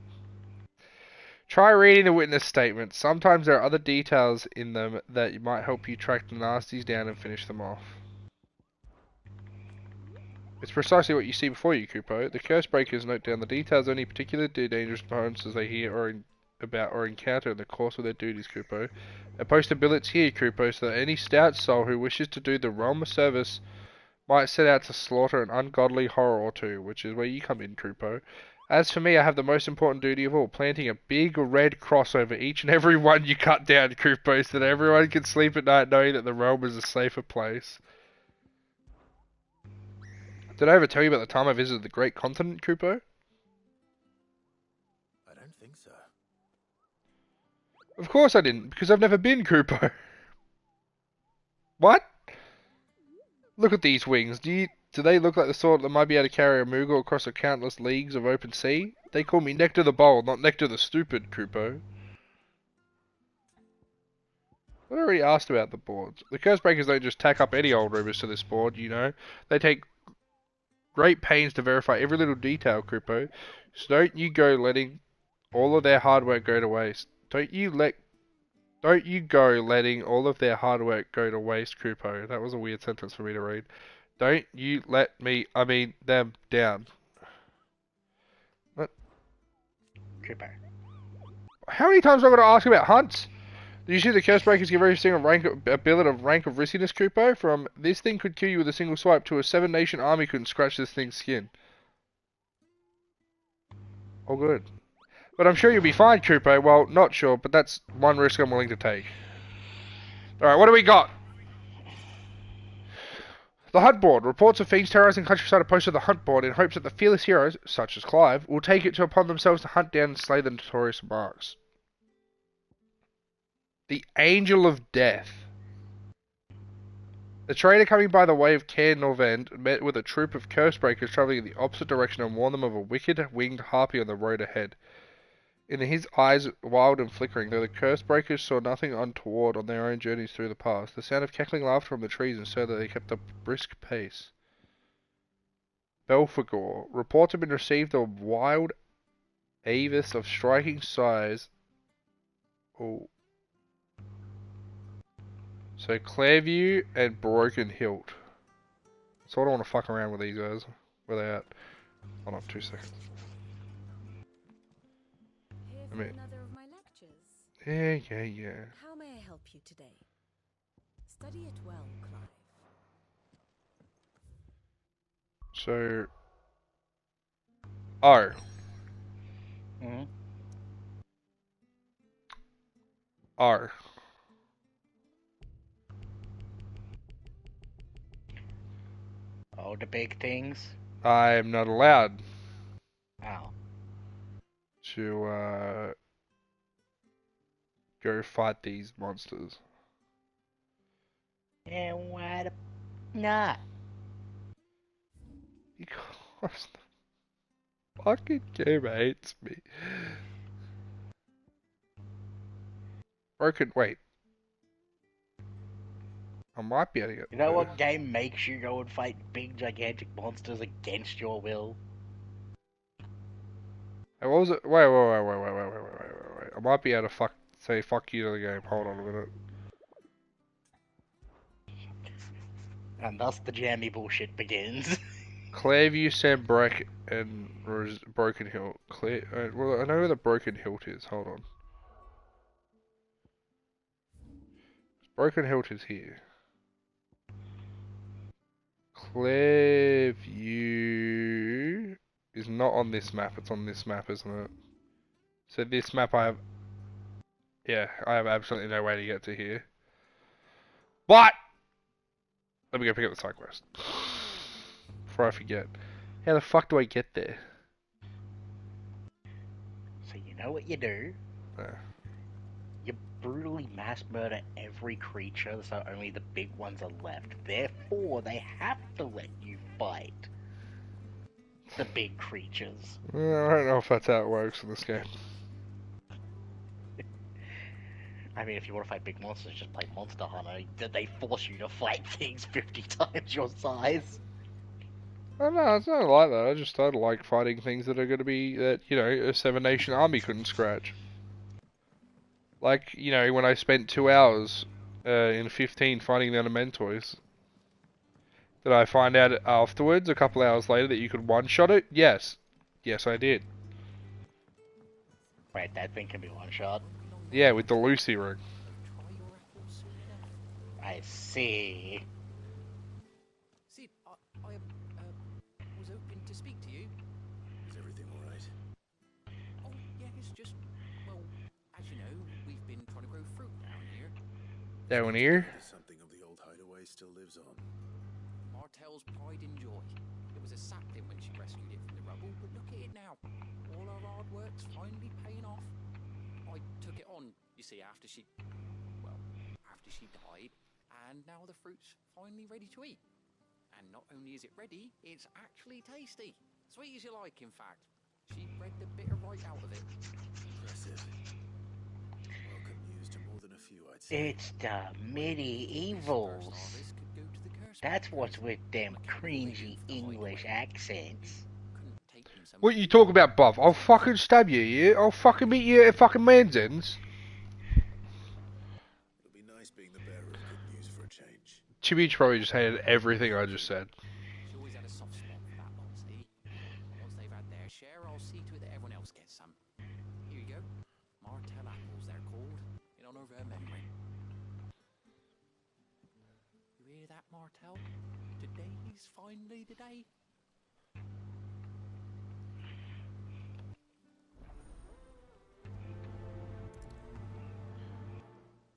try reading the witness statement. Sometimes there are other details in them that might help you track the nasties down and finish them off. It's precisely what you see before you, Krupo. The curse breakers note down the details of any particular dangerous opponents as they hear about or encounter in the course of their duties, Krupo. They post the billets here, Krupo, so that any stout soul who wishes to do the realm a service might set out to slaughter an ungodly horror or two, which is where you come in, Krupo. As for me, I have the most important duty of all, planting a big red cross over each and every one you cut down, Krupo, so that everyone can sleep at night knowing that the realm is a safer place. Did I ever tell you about the time I visited the Great Continent, Krupo? I don't think so. Of course I didn't, because I've never been, Krupo. What? Look at these wings. Do they look like the sort that might be able to carry a Moogle across the countless leagues of open sea? They call me Nectar the Bold, not Nectar the Stupid, Krupo. I already asked about the boards. The Cursebreakers don't just tack up any old rumors to this board, you know. They take great pains to verify every little detail, Krupo. So don't you go letting all of their hard work go to waste. Don't you go letting all of their hard work go to waste, Krupo. That was a weird sentence for me to read. Don't you let them down. What? Krupo. How many times am I going to ask about hunts? Do you see the Cursebreakers give every single billet of rank of riskiness, Krupo? From this thing could kill you with a single swipe to a 7-nation army couldn't scratch this thing's skin. Oh, good. But I'm sure you'll be fine, Krupo. Well, not sure, but that's one risk I'm willing to take. Alright, what do we got? The Hunt Board. Reports of fiends terrorizing countryside are posted to the Hunt Board in hopes that the fearless heroes, such as Clive, will take it upon themselves to hunt down and slay the notorious marks. The Angel of Death. The trader coming by the way of Cair Norvend met with a troop of Cursebreakers travelling in the opposite direction and warned them of a wicked winged harpy on the road ahead. In his eyes wild and flickering, though the Cursebreakers saw nothing untoward on their own journeys through the past, the sound of cackling laughter from the trees instilled that they kept a brisk pace. Belphegor. Reports have been received of wild avis of striking size. Oh. So Clairview and Broken Hilt. So I don't want to fuck around with these guys. Where they at? Hold on 2 seconds. Here for another of my lectures. Yeah. How may I help you today? Study it well, Clive. So O. Mm-hmm. O. Oh, the big things? I am not allowed Oh. to go fight these monsters. And why the not? Because the fucking game hates me. Wait. I might be able to get You know what game makes you go and fight big gigantic monsters against your will? Hey, what was it? Wait. I might be able to say fuck you to the game. Hold on a minute. And thus the jammy bullshit begins. Clairview, Sandbreck, and Broken Hilt. Well, I know where the Broken Hilt is. Hold on. Broken Hilt is here. Clairview is not on this map. It's on this map, isn't it? So this map I have... Yeah, I have absolutely no way to get to here. But! Let me go pick up the side quest. Before I forget. How the fuck do I get there? So you know what you do? Yeah. You brutally mass murder every creature so only the big ones are left. Therefore, they have to let you fight the big creatures. Well, I don't know if that's how it works in this game. I mean, if you want to fight big monsters, just play Monster Hunter. They force you to fight things 50 times your size. Oh no, it's not like that. I like fighting things that are going to be that a Seven Nation army couldn't scratch. Like when I spent 2 hours in 15 fighting the Elementoids. Did I find out afterwards, a couple hours later, that you could one-shot it? Yes. Yes, I did. Right, that thing can be one-shot. Yeah, with the Lucy ring. I see. Sid, I was hoping to speak to you. Is everything all right? Oh, yeah, it's just, well, as you know, we've been trying to grow fruit down here. Down here? Something of the old hideaway still lives on. Martell's pride and joy. It was a sapling when she rescued it from the rubble, but look at it now. All our hard work's finally paying off. I took it on, you see, after she died, and now the fruit's finally ready to eat. And not only is it ready, it's actually tasty. Sweet as you like, in fact. She bred the bitter right out of it. Impressive. Welcome news to more than a few, I'd say. It's the medievals. That's what's with them cringy English accents. What you talk about, buff? I'll fucking stab you, yeah? I'll fucking meet you at fucking Man's Ends. It'll be nice being the bearer of good news for a change. Chibi's probably just hated everything I just said. She always had a soft spot for that lot, see? Once they've had their share, I'll see to it that everyone else gets some. Here you go. Martell apples, they're called, in honor of her memory. You hear that, Martell? Today's finally the day.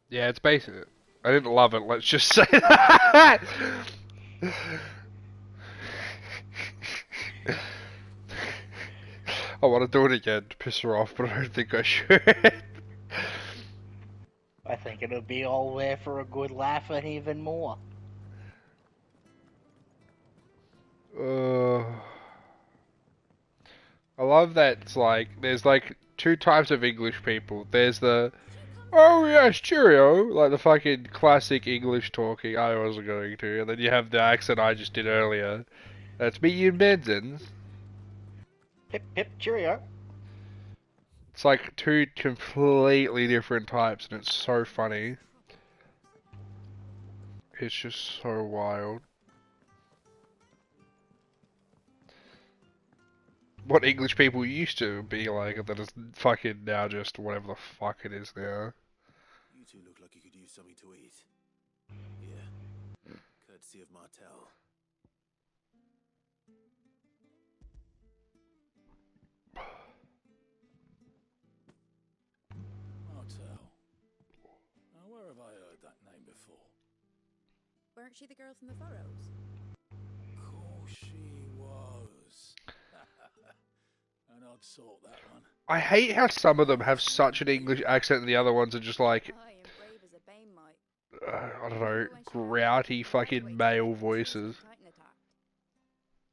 Yeah, it's basic. I didn't love it, let's just say that. I want to do it again to piss her off, but I don't think I should. I think it'll be all there for a good laugh and even more. I love that it's like, there's like two types of English people. There's the, oh yes, cheerio, like the fucking classic English talking I wasn't going to, and then you have the accent I just did earlier. That's me, you Menzins. Hip hip cheerio. It's like two completely different types, and it's so funny. It's just so wild. What English people used to be like, and then it's fucking now just whatever the fuck it is now. You two look like you could use something to eat. Here. Courtesy of Martell. Martell. Now, where have I heard that name before? Weren't she the girl from the Furrows? Course she was. And I'd sort that one. I hate how some of them have such an English accent and the other ones are just like, I don't know, grouty fucking male voices.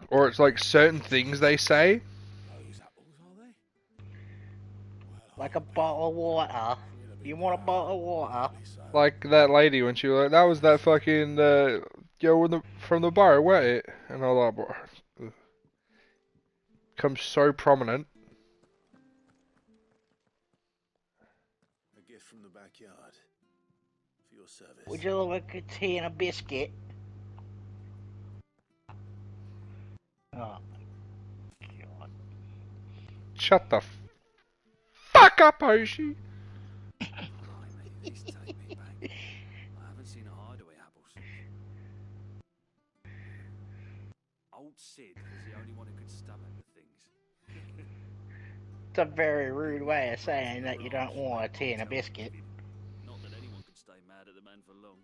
Or it's like certain things they say. Like a bottle of water. You want a bottle of water? Like that lady when she was like, that was that fucking girl from the bar, weren't it? And I was like, ugh. Becomes so prominent. A gift from the backyard. For your service. Would you like a tea and a biscuit? Oh my god. Shut the fuck up, Hoshi! These take me back. I haven't seen a hideaway apple since. Old Sid was the only one who could stomach the things. It's a very rude way of saying that you don't want a tea and a biscuit. Not that anyone could stay mad at the man for long.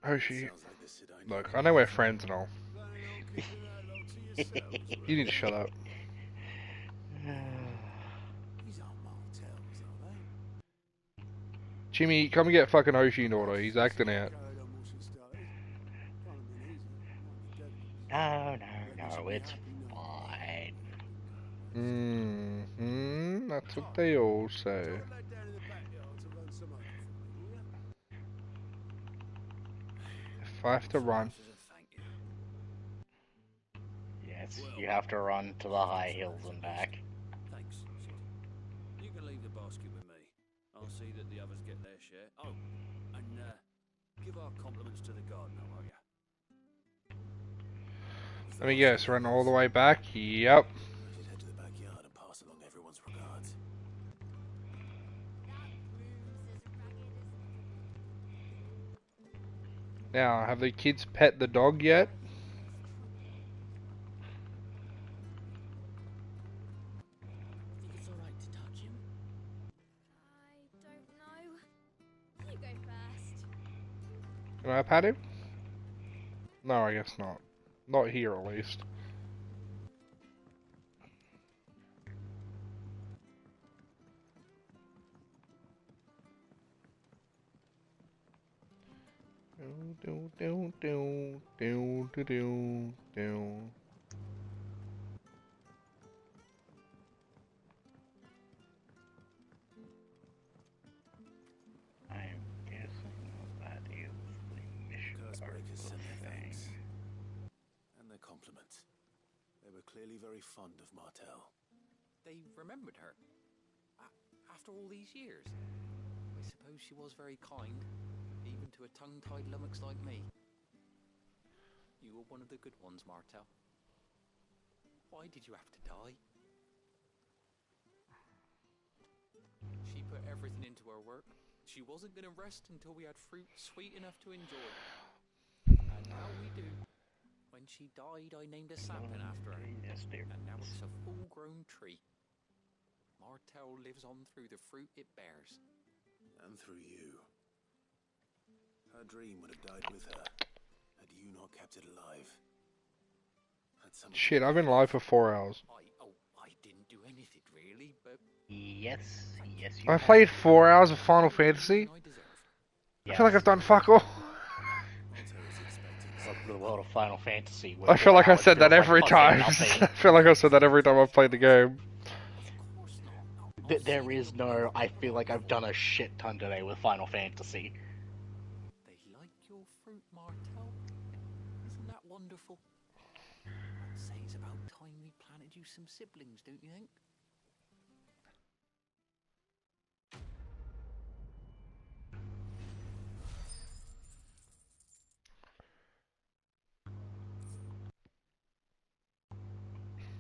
Hoshi, look, I know we're friends and all. You need to shut up. Jimmy, come and get fucking Hoshi in order. He's acting out. No, it's fine. That's what they all say. If I have to run. As a thank you. Yes, you have to run to the high hills and back. Thanks, Sid. You can leave the basket with me. I'll see that the others get their share. Oh, and give our compliments to the gardener, won't you? Let me guess, run all the way back? Yep. I should head to the backyard and pass along everyone's regards. Now, have the kids pet the dog yet? Think it's alright to touch him? I don't know. You go first. Can I pet him? No, I guess not. Not here, at least. I'm guessing that is the mission Cursebreakers card sent their thing. thanks. And their compliments. They were clearly very fond of Martel. They remembered her. After all these years. I suppose she was very kind, even to a tongue-tied lummox like me. You were one of the good ones, Martel. Why did you have to die? She put everything into her work. She wasn't going to rest until we had fruit sweet enough to enjoy. And now we do. When she died, I named a sapling after her. And now it's a full-grown tree. Martel lives on through the fruit it bears. And through you. Her dream would have died with her, had you not kept it alive. Shit, I've been live for 4 hours. I didn't do anything really, but... Yes, you I have. played 4 hours of Final Fantasy. I feel like I've done fuck all. Welcome to the world of Final Fantasy. I feel like I said that every time. I feel like I said that every time I've played the game. There is no, I feel like I've done a shit ton today with Final Fantasy. They like your fruit, Martel. Isn't that wonderful? I'd say it's about time we planted you some siblings, don't you think?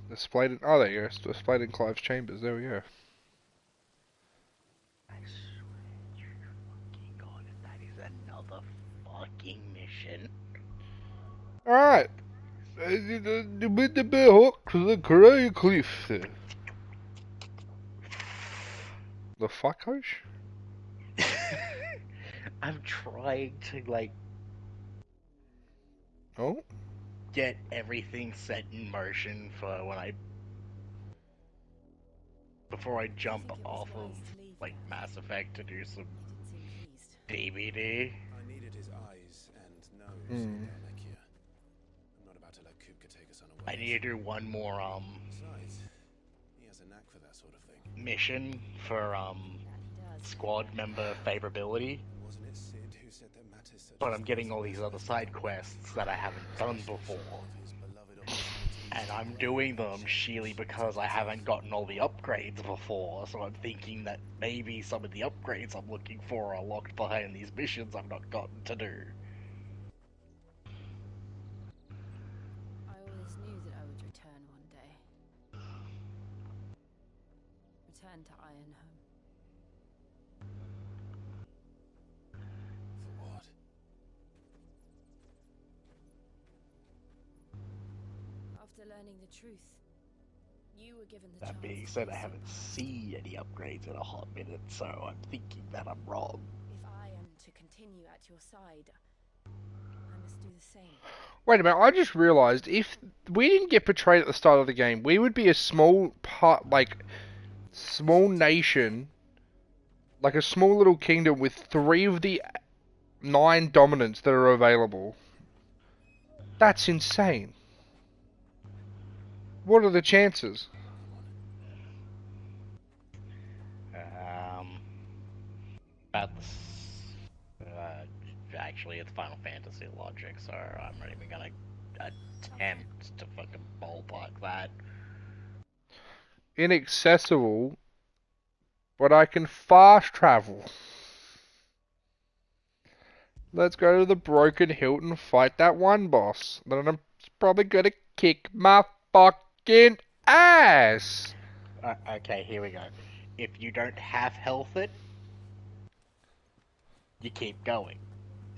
Displayed in, oh there you go, displayed in Clive's chambers, there we go. I swear to fucking God, that is another fucking mission. Alright. With the Bayhawk to the Grey Cliff. The fuck, coach? I'm trying to, like... Oh? Get everything set in motion for when I... Before I jump off of, like, Mass Effect to do some DVD. I needed his eyes and nose Hmm. down Nakia. I'm not about to let Kupka take us unawares. I need to do one more, Besides, he has a knack for that sort of thing. mission for, squad member favorability. Wasn't it Sid who said that matters such But I'm getting all these other side quests that I haven't done before. And I'm doing them sheerly because I haven't gotten all the upgrades before, so I'm thinking that maybe some of the upgrades I'm looking for are locked behind these missions I've not gotten to do. I always knew that I would return one day. Return to Ironhome. For what? After learning the truth, you were given the That chance being to said, be I haven't seen any upgrades in a hot minute, so I'm thinking that I'm wrong. If I am to continue at your side, I must do the same. Wait a minute, I just realised if we didn't get betrayed at the start of the game, we would be a small part, like, small nation, like a small little kingdom with 3 of the 9 dominants that are available. That's insane. What are the chances? About the, actually, it's Final Fantasy logic, so I'm not even gonna attempt to fucking ballpark that. Inaccessible, but I can fast travel. Let's go to the Broken Hilt and fight that one boss. Then I'm probably gonna kick my fucking ass. Okay, here we go. If you don't half health it, you keep going.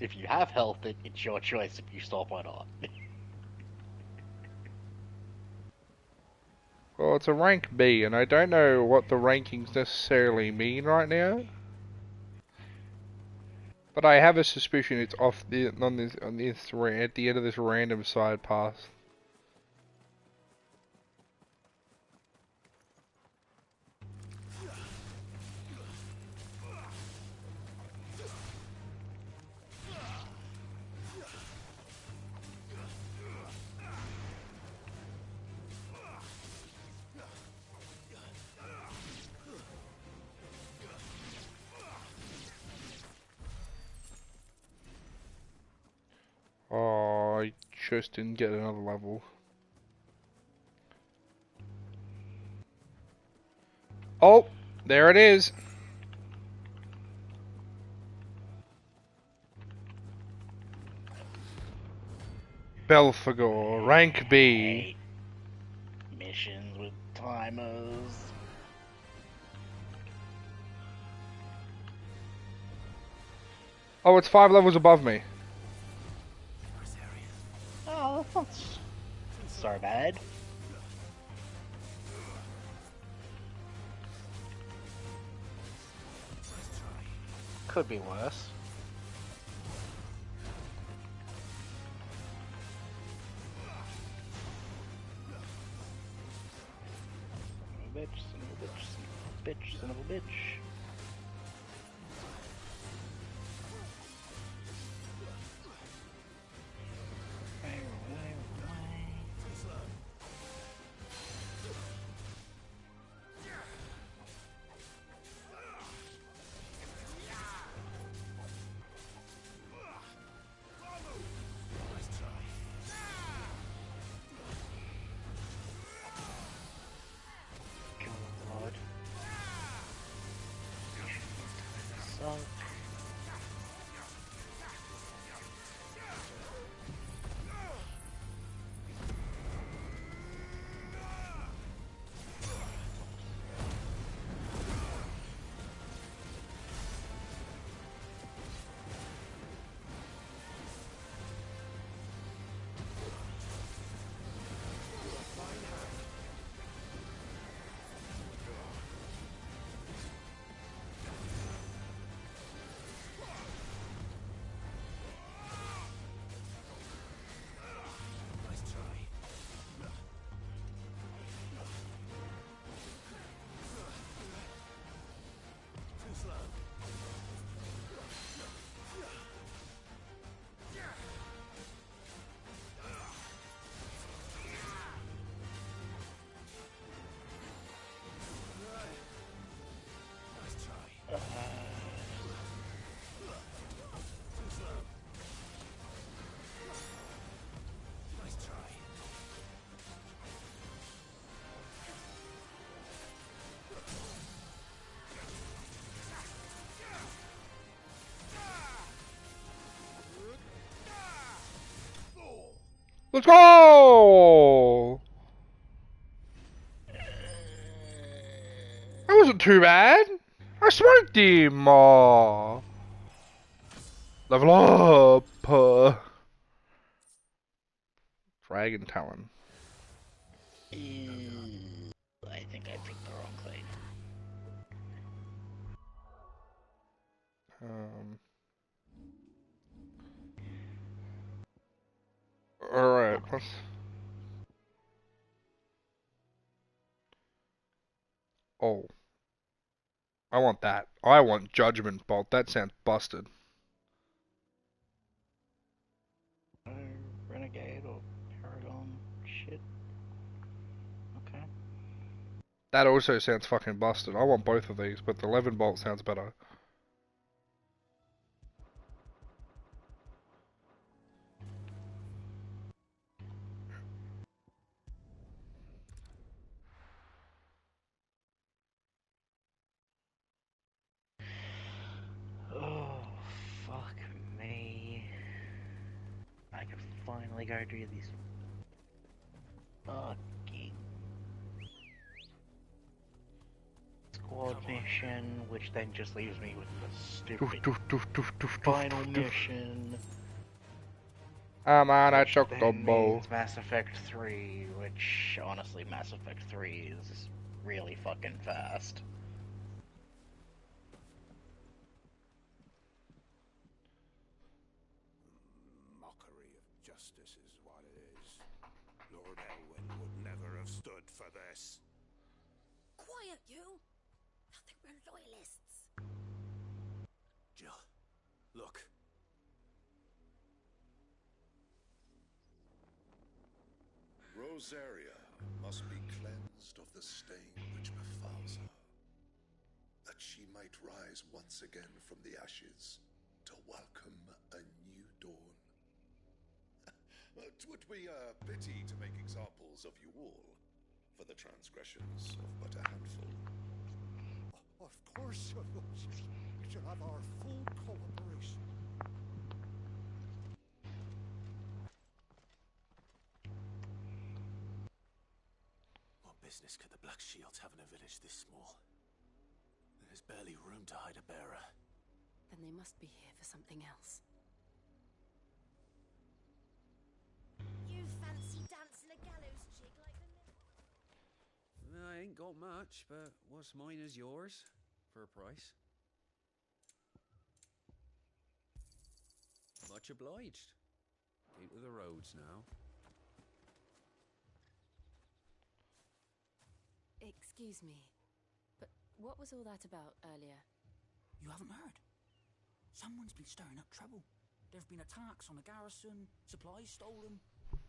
If you have health it, it's your choice if you stop or not. Well, it's a rank B, and I don't know what the rankings necessarily mean right now. But I have a suspicion it's off the at the end of this random side path. Oh, I just didn't get another level. Oh, there it is. Belphegor, rank B. Missions with timers. Oh, it's 5 levels above me. Oh, that's not so bad. Could be worse. Son of a bitch, son of a bitch, son of a bitch. Let's go! That wasn't too bad. I smoked him. Oh. Level up. Dragon Talon. I think I picked the wrong thing. Alright, Oh. I want that. I want Judgment Bolt. That sounds busted. Renegade or Paragon shit. Okay. That also sounds fucking busted. I want both of these, but the 11 Bolt sounds better. finally go do this fucking squad mission, which then just leaves me with the stupid final mission. I'm on a Which then chocobo. means Mass Effect 3, which honestly Mass Effect 3 is really fucking fast. Mockery of justice is what it is. Lord Elwyn would never have stood for this. Quiet, you! Nothing but loyalists. Jill, look. Rosaria must be cleansed of the stain which befouls her, that she might rise once again from the ashes to welcome a new dawn. It would be a pity to make examples of you all for the transgressions of but a handful. Of course, Your Lordship. You shall have our full cooperation. What business could the Black Shields have in a village this small? There's barely room to hide a bearer. Then they must be here for something else. You fancy dancing a gallows jig like the I ain't got much, but what's mine is yours, for a price. Much obliged. Into the roads now. Excuse me, but what was all that about earlier? You haven't heard? Someone's been stirring up trouble. There've been attacks on the garrison, supplies stolen.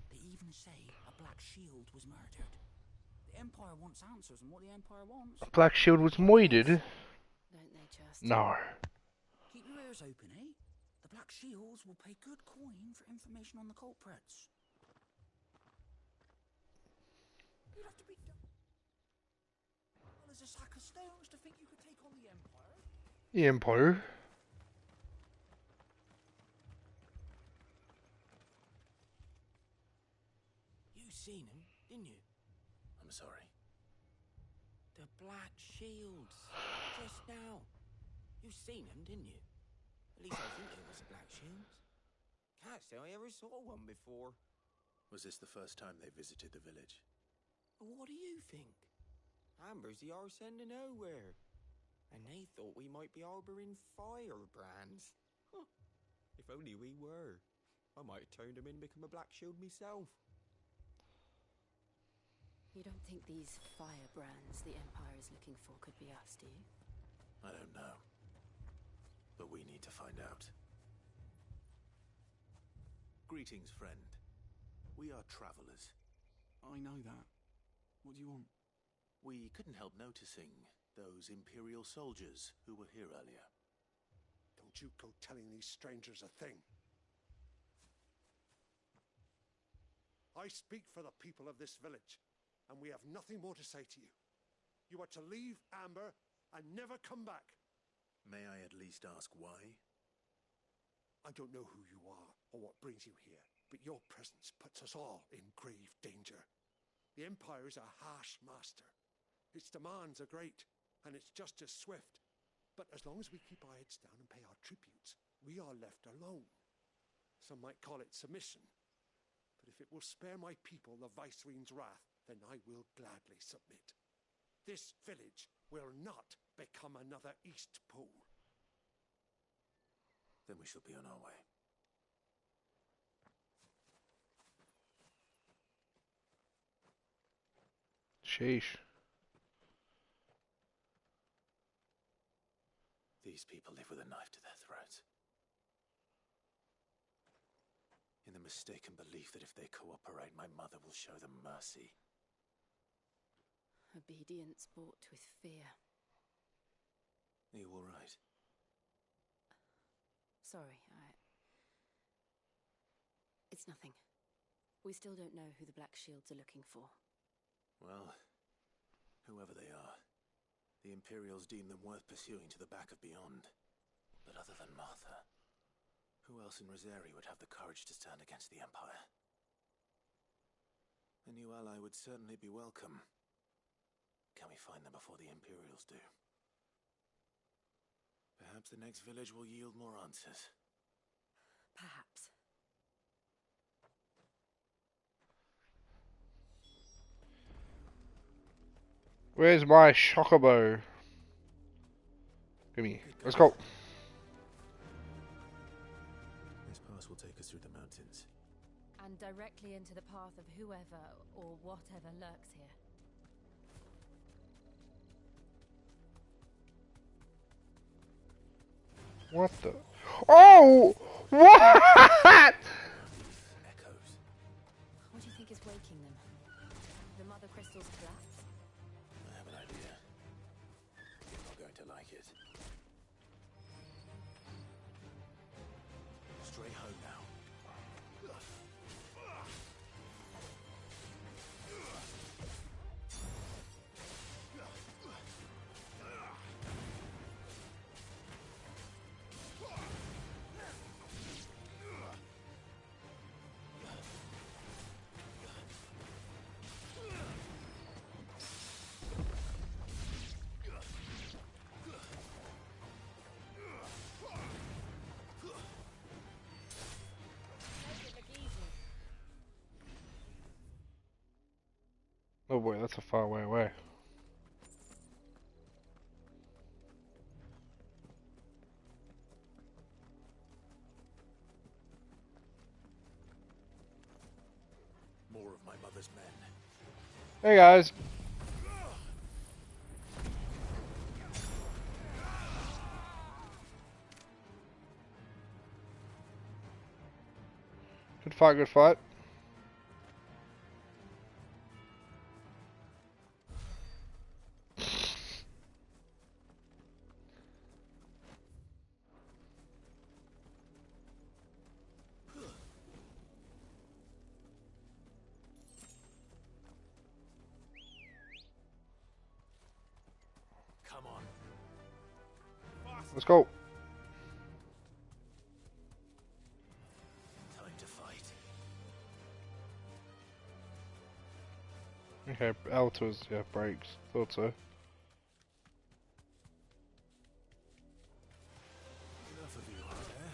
They even say a Black Shield was murdered. The Empire wants answers, and what the Empire wants... Black Shield was moided. Don't they just? No. Keep your ears open, eh? The Black Shields will pay good coin for information on the culprits. You'd have to be well as a sack of stones to think you could take on the Empire. The Empire. You seen him, didn't you? I'm sorry. The Black Shields. Just now. You seen him, didn't you? At least I think it was the Black Shields. Can't say I ever saw one before. Was this the first time they visited the village? What do you think? Amber's the arse end of nowhere. And they thought we might be harbouring firebrands. Huh. If only we were. I might have turned them in and become a Black Shield myself. You don't think these firebrands the Empire is looking for could be us, do you? I don't know. But we need to find out. Greetings, friend. We are travelers. I know that. What do you want? We couldn't help noticing those Imperial soldiers who were here earlier. Don't you go telling these strangers a thing. I speak for the people of this village, and we have nothing more to say to you. You are to leave Amber and never come back. May I at least ask why? I don't know who you are or what brings you here, but your presence puts us all in grave danger. The Empire is a harsh master. Its demands are great, and its justice swift. But as long as we keep our heads down and pay our tributes, we are left alone. Some might call it submission. But if it will spare my people the Viceroy's wrath, then I will gladly submit. This village will not become another East Pole. Then we shall be on our way. Sheesh. These people live with a knife to their throats. In the mistaken belief that if they cooperate, my mother will show them mercy. Obedience bought with fear. Are you all right? Sorry, It's nothing. We still don't know who the Black Shields are looking for. Well, whoever they are, the Imperials deem them worth pursuing to the back of beyond. But other than Martha, Who else in Rosari would have the courage to stand against the Empire? A new ally would certainly be welcome. Can we find them before the Imperials do? Perhaps the next village will yield more answers. Perhaps. Where's my chocobo? Gimme. Let's go. This pass will take us through the mountains. And directly into the path of whoever or whatever lurks here. What the? Oh! What? Echoes. What do you think is waking them? The mother crystal's collapse? I have an idea. You're not going to like it. Straight home now. Oh boy, that's a far way away. More of my mother's men. Hey guys. Good fight, good fight. Come on. Let's go. Time to fight. Okay, Altus, yeah, breaks. Thought so. Enough of you, are there?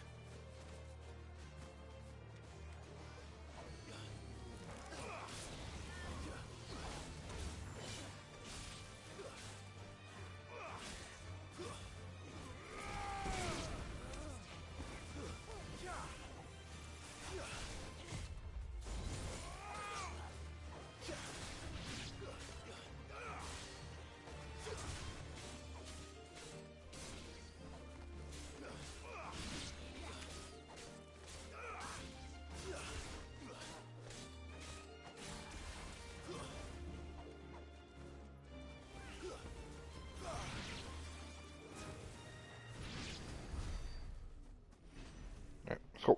Alright, let's go.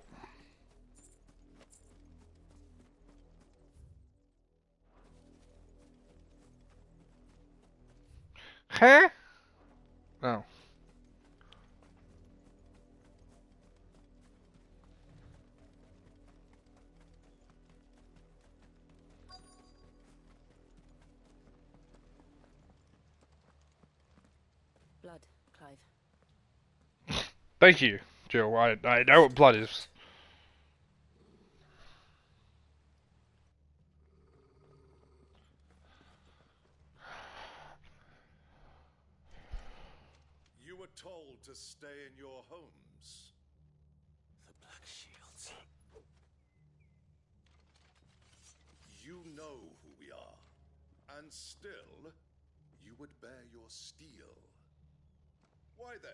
Huh? No. Blood, Clive. Thank you, Jill. I know what blood is. You were told to stay in your homes. The Black Shields. You know who we are. And still, you would bear your steel. Why then,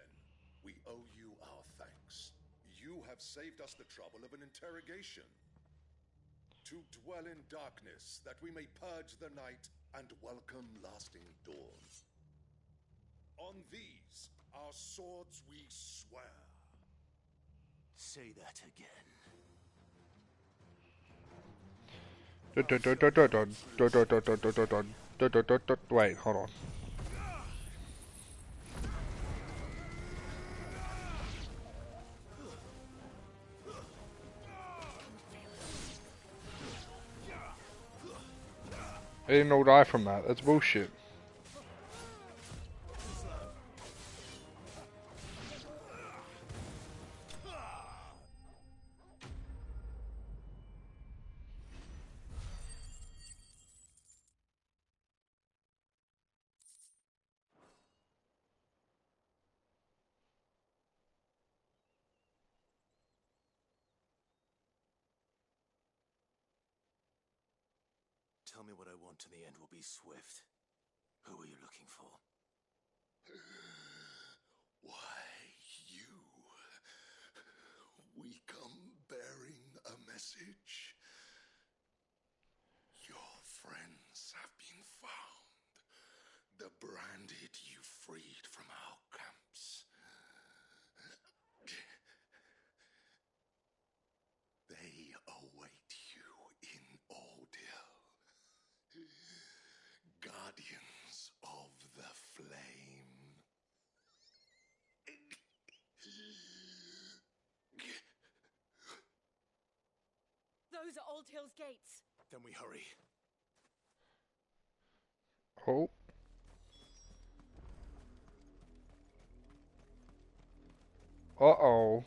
we owe you our thanks. You have saved us the trouble of an interrogation. To dwell in darkness, that we may purge the night and welcome lasting dawn. On these, our swords we swear. Say that again. Wait, hold on. They didn't all die from that. That's bullshit. Tell me what I want and the end will be swift. Who are you looking for? Why, you. We come bearing a message. Your friends have been found. The branded you freed from our camps. They await you in Ordeal. Guardians of the Flame. Those are Old Hill's gates. Then we hurry. Oh. Uh-oh.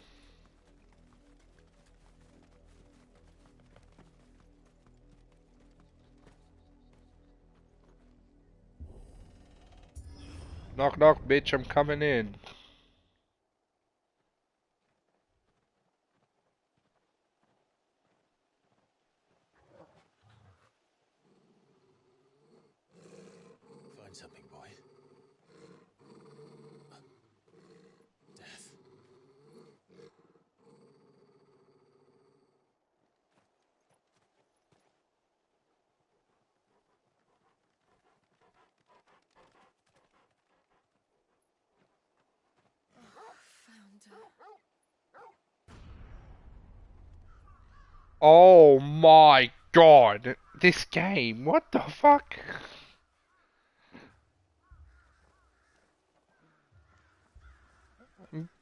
Knock knock, bitch, I'm coming in. Find something, boy. Death. Found her. Oh my god. This game, what the fuck?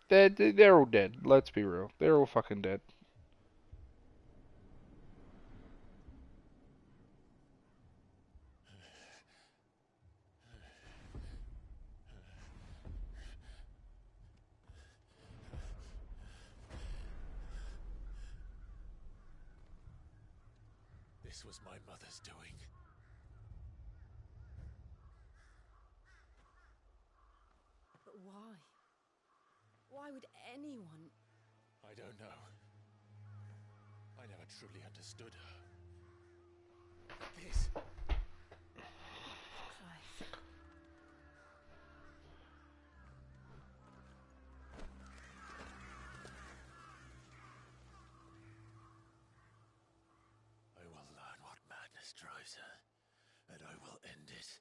They're all dead. Let's be real. They're all fucking dead. This was my mother's doing. But why? Why would anyone? I don't know. I never truly understood her. This. Clive. I will learn what madness drives her, and I will end it.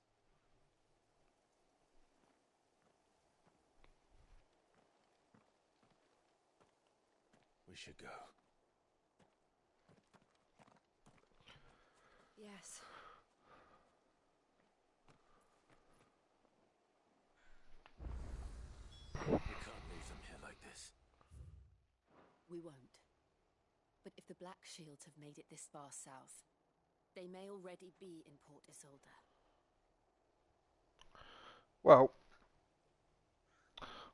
We should go. Yes. We can't leave them here like this. We won't. But if the Black Shields have made it this far south, they may already be in Port Isolde. Well,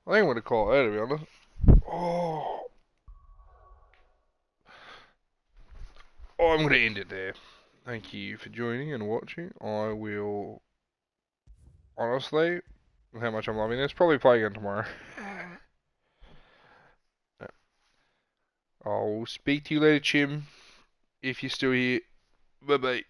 I think I'm going to call it, to be honest. Oh. I'm going to end it there. Thank you for joining and watching. I will, honestly, with how much I'm loving this, probably play again tomorrow. I'll speak to you later, Chim, if you're still here. Bye-bye.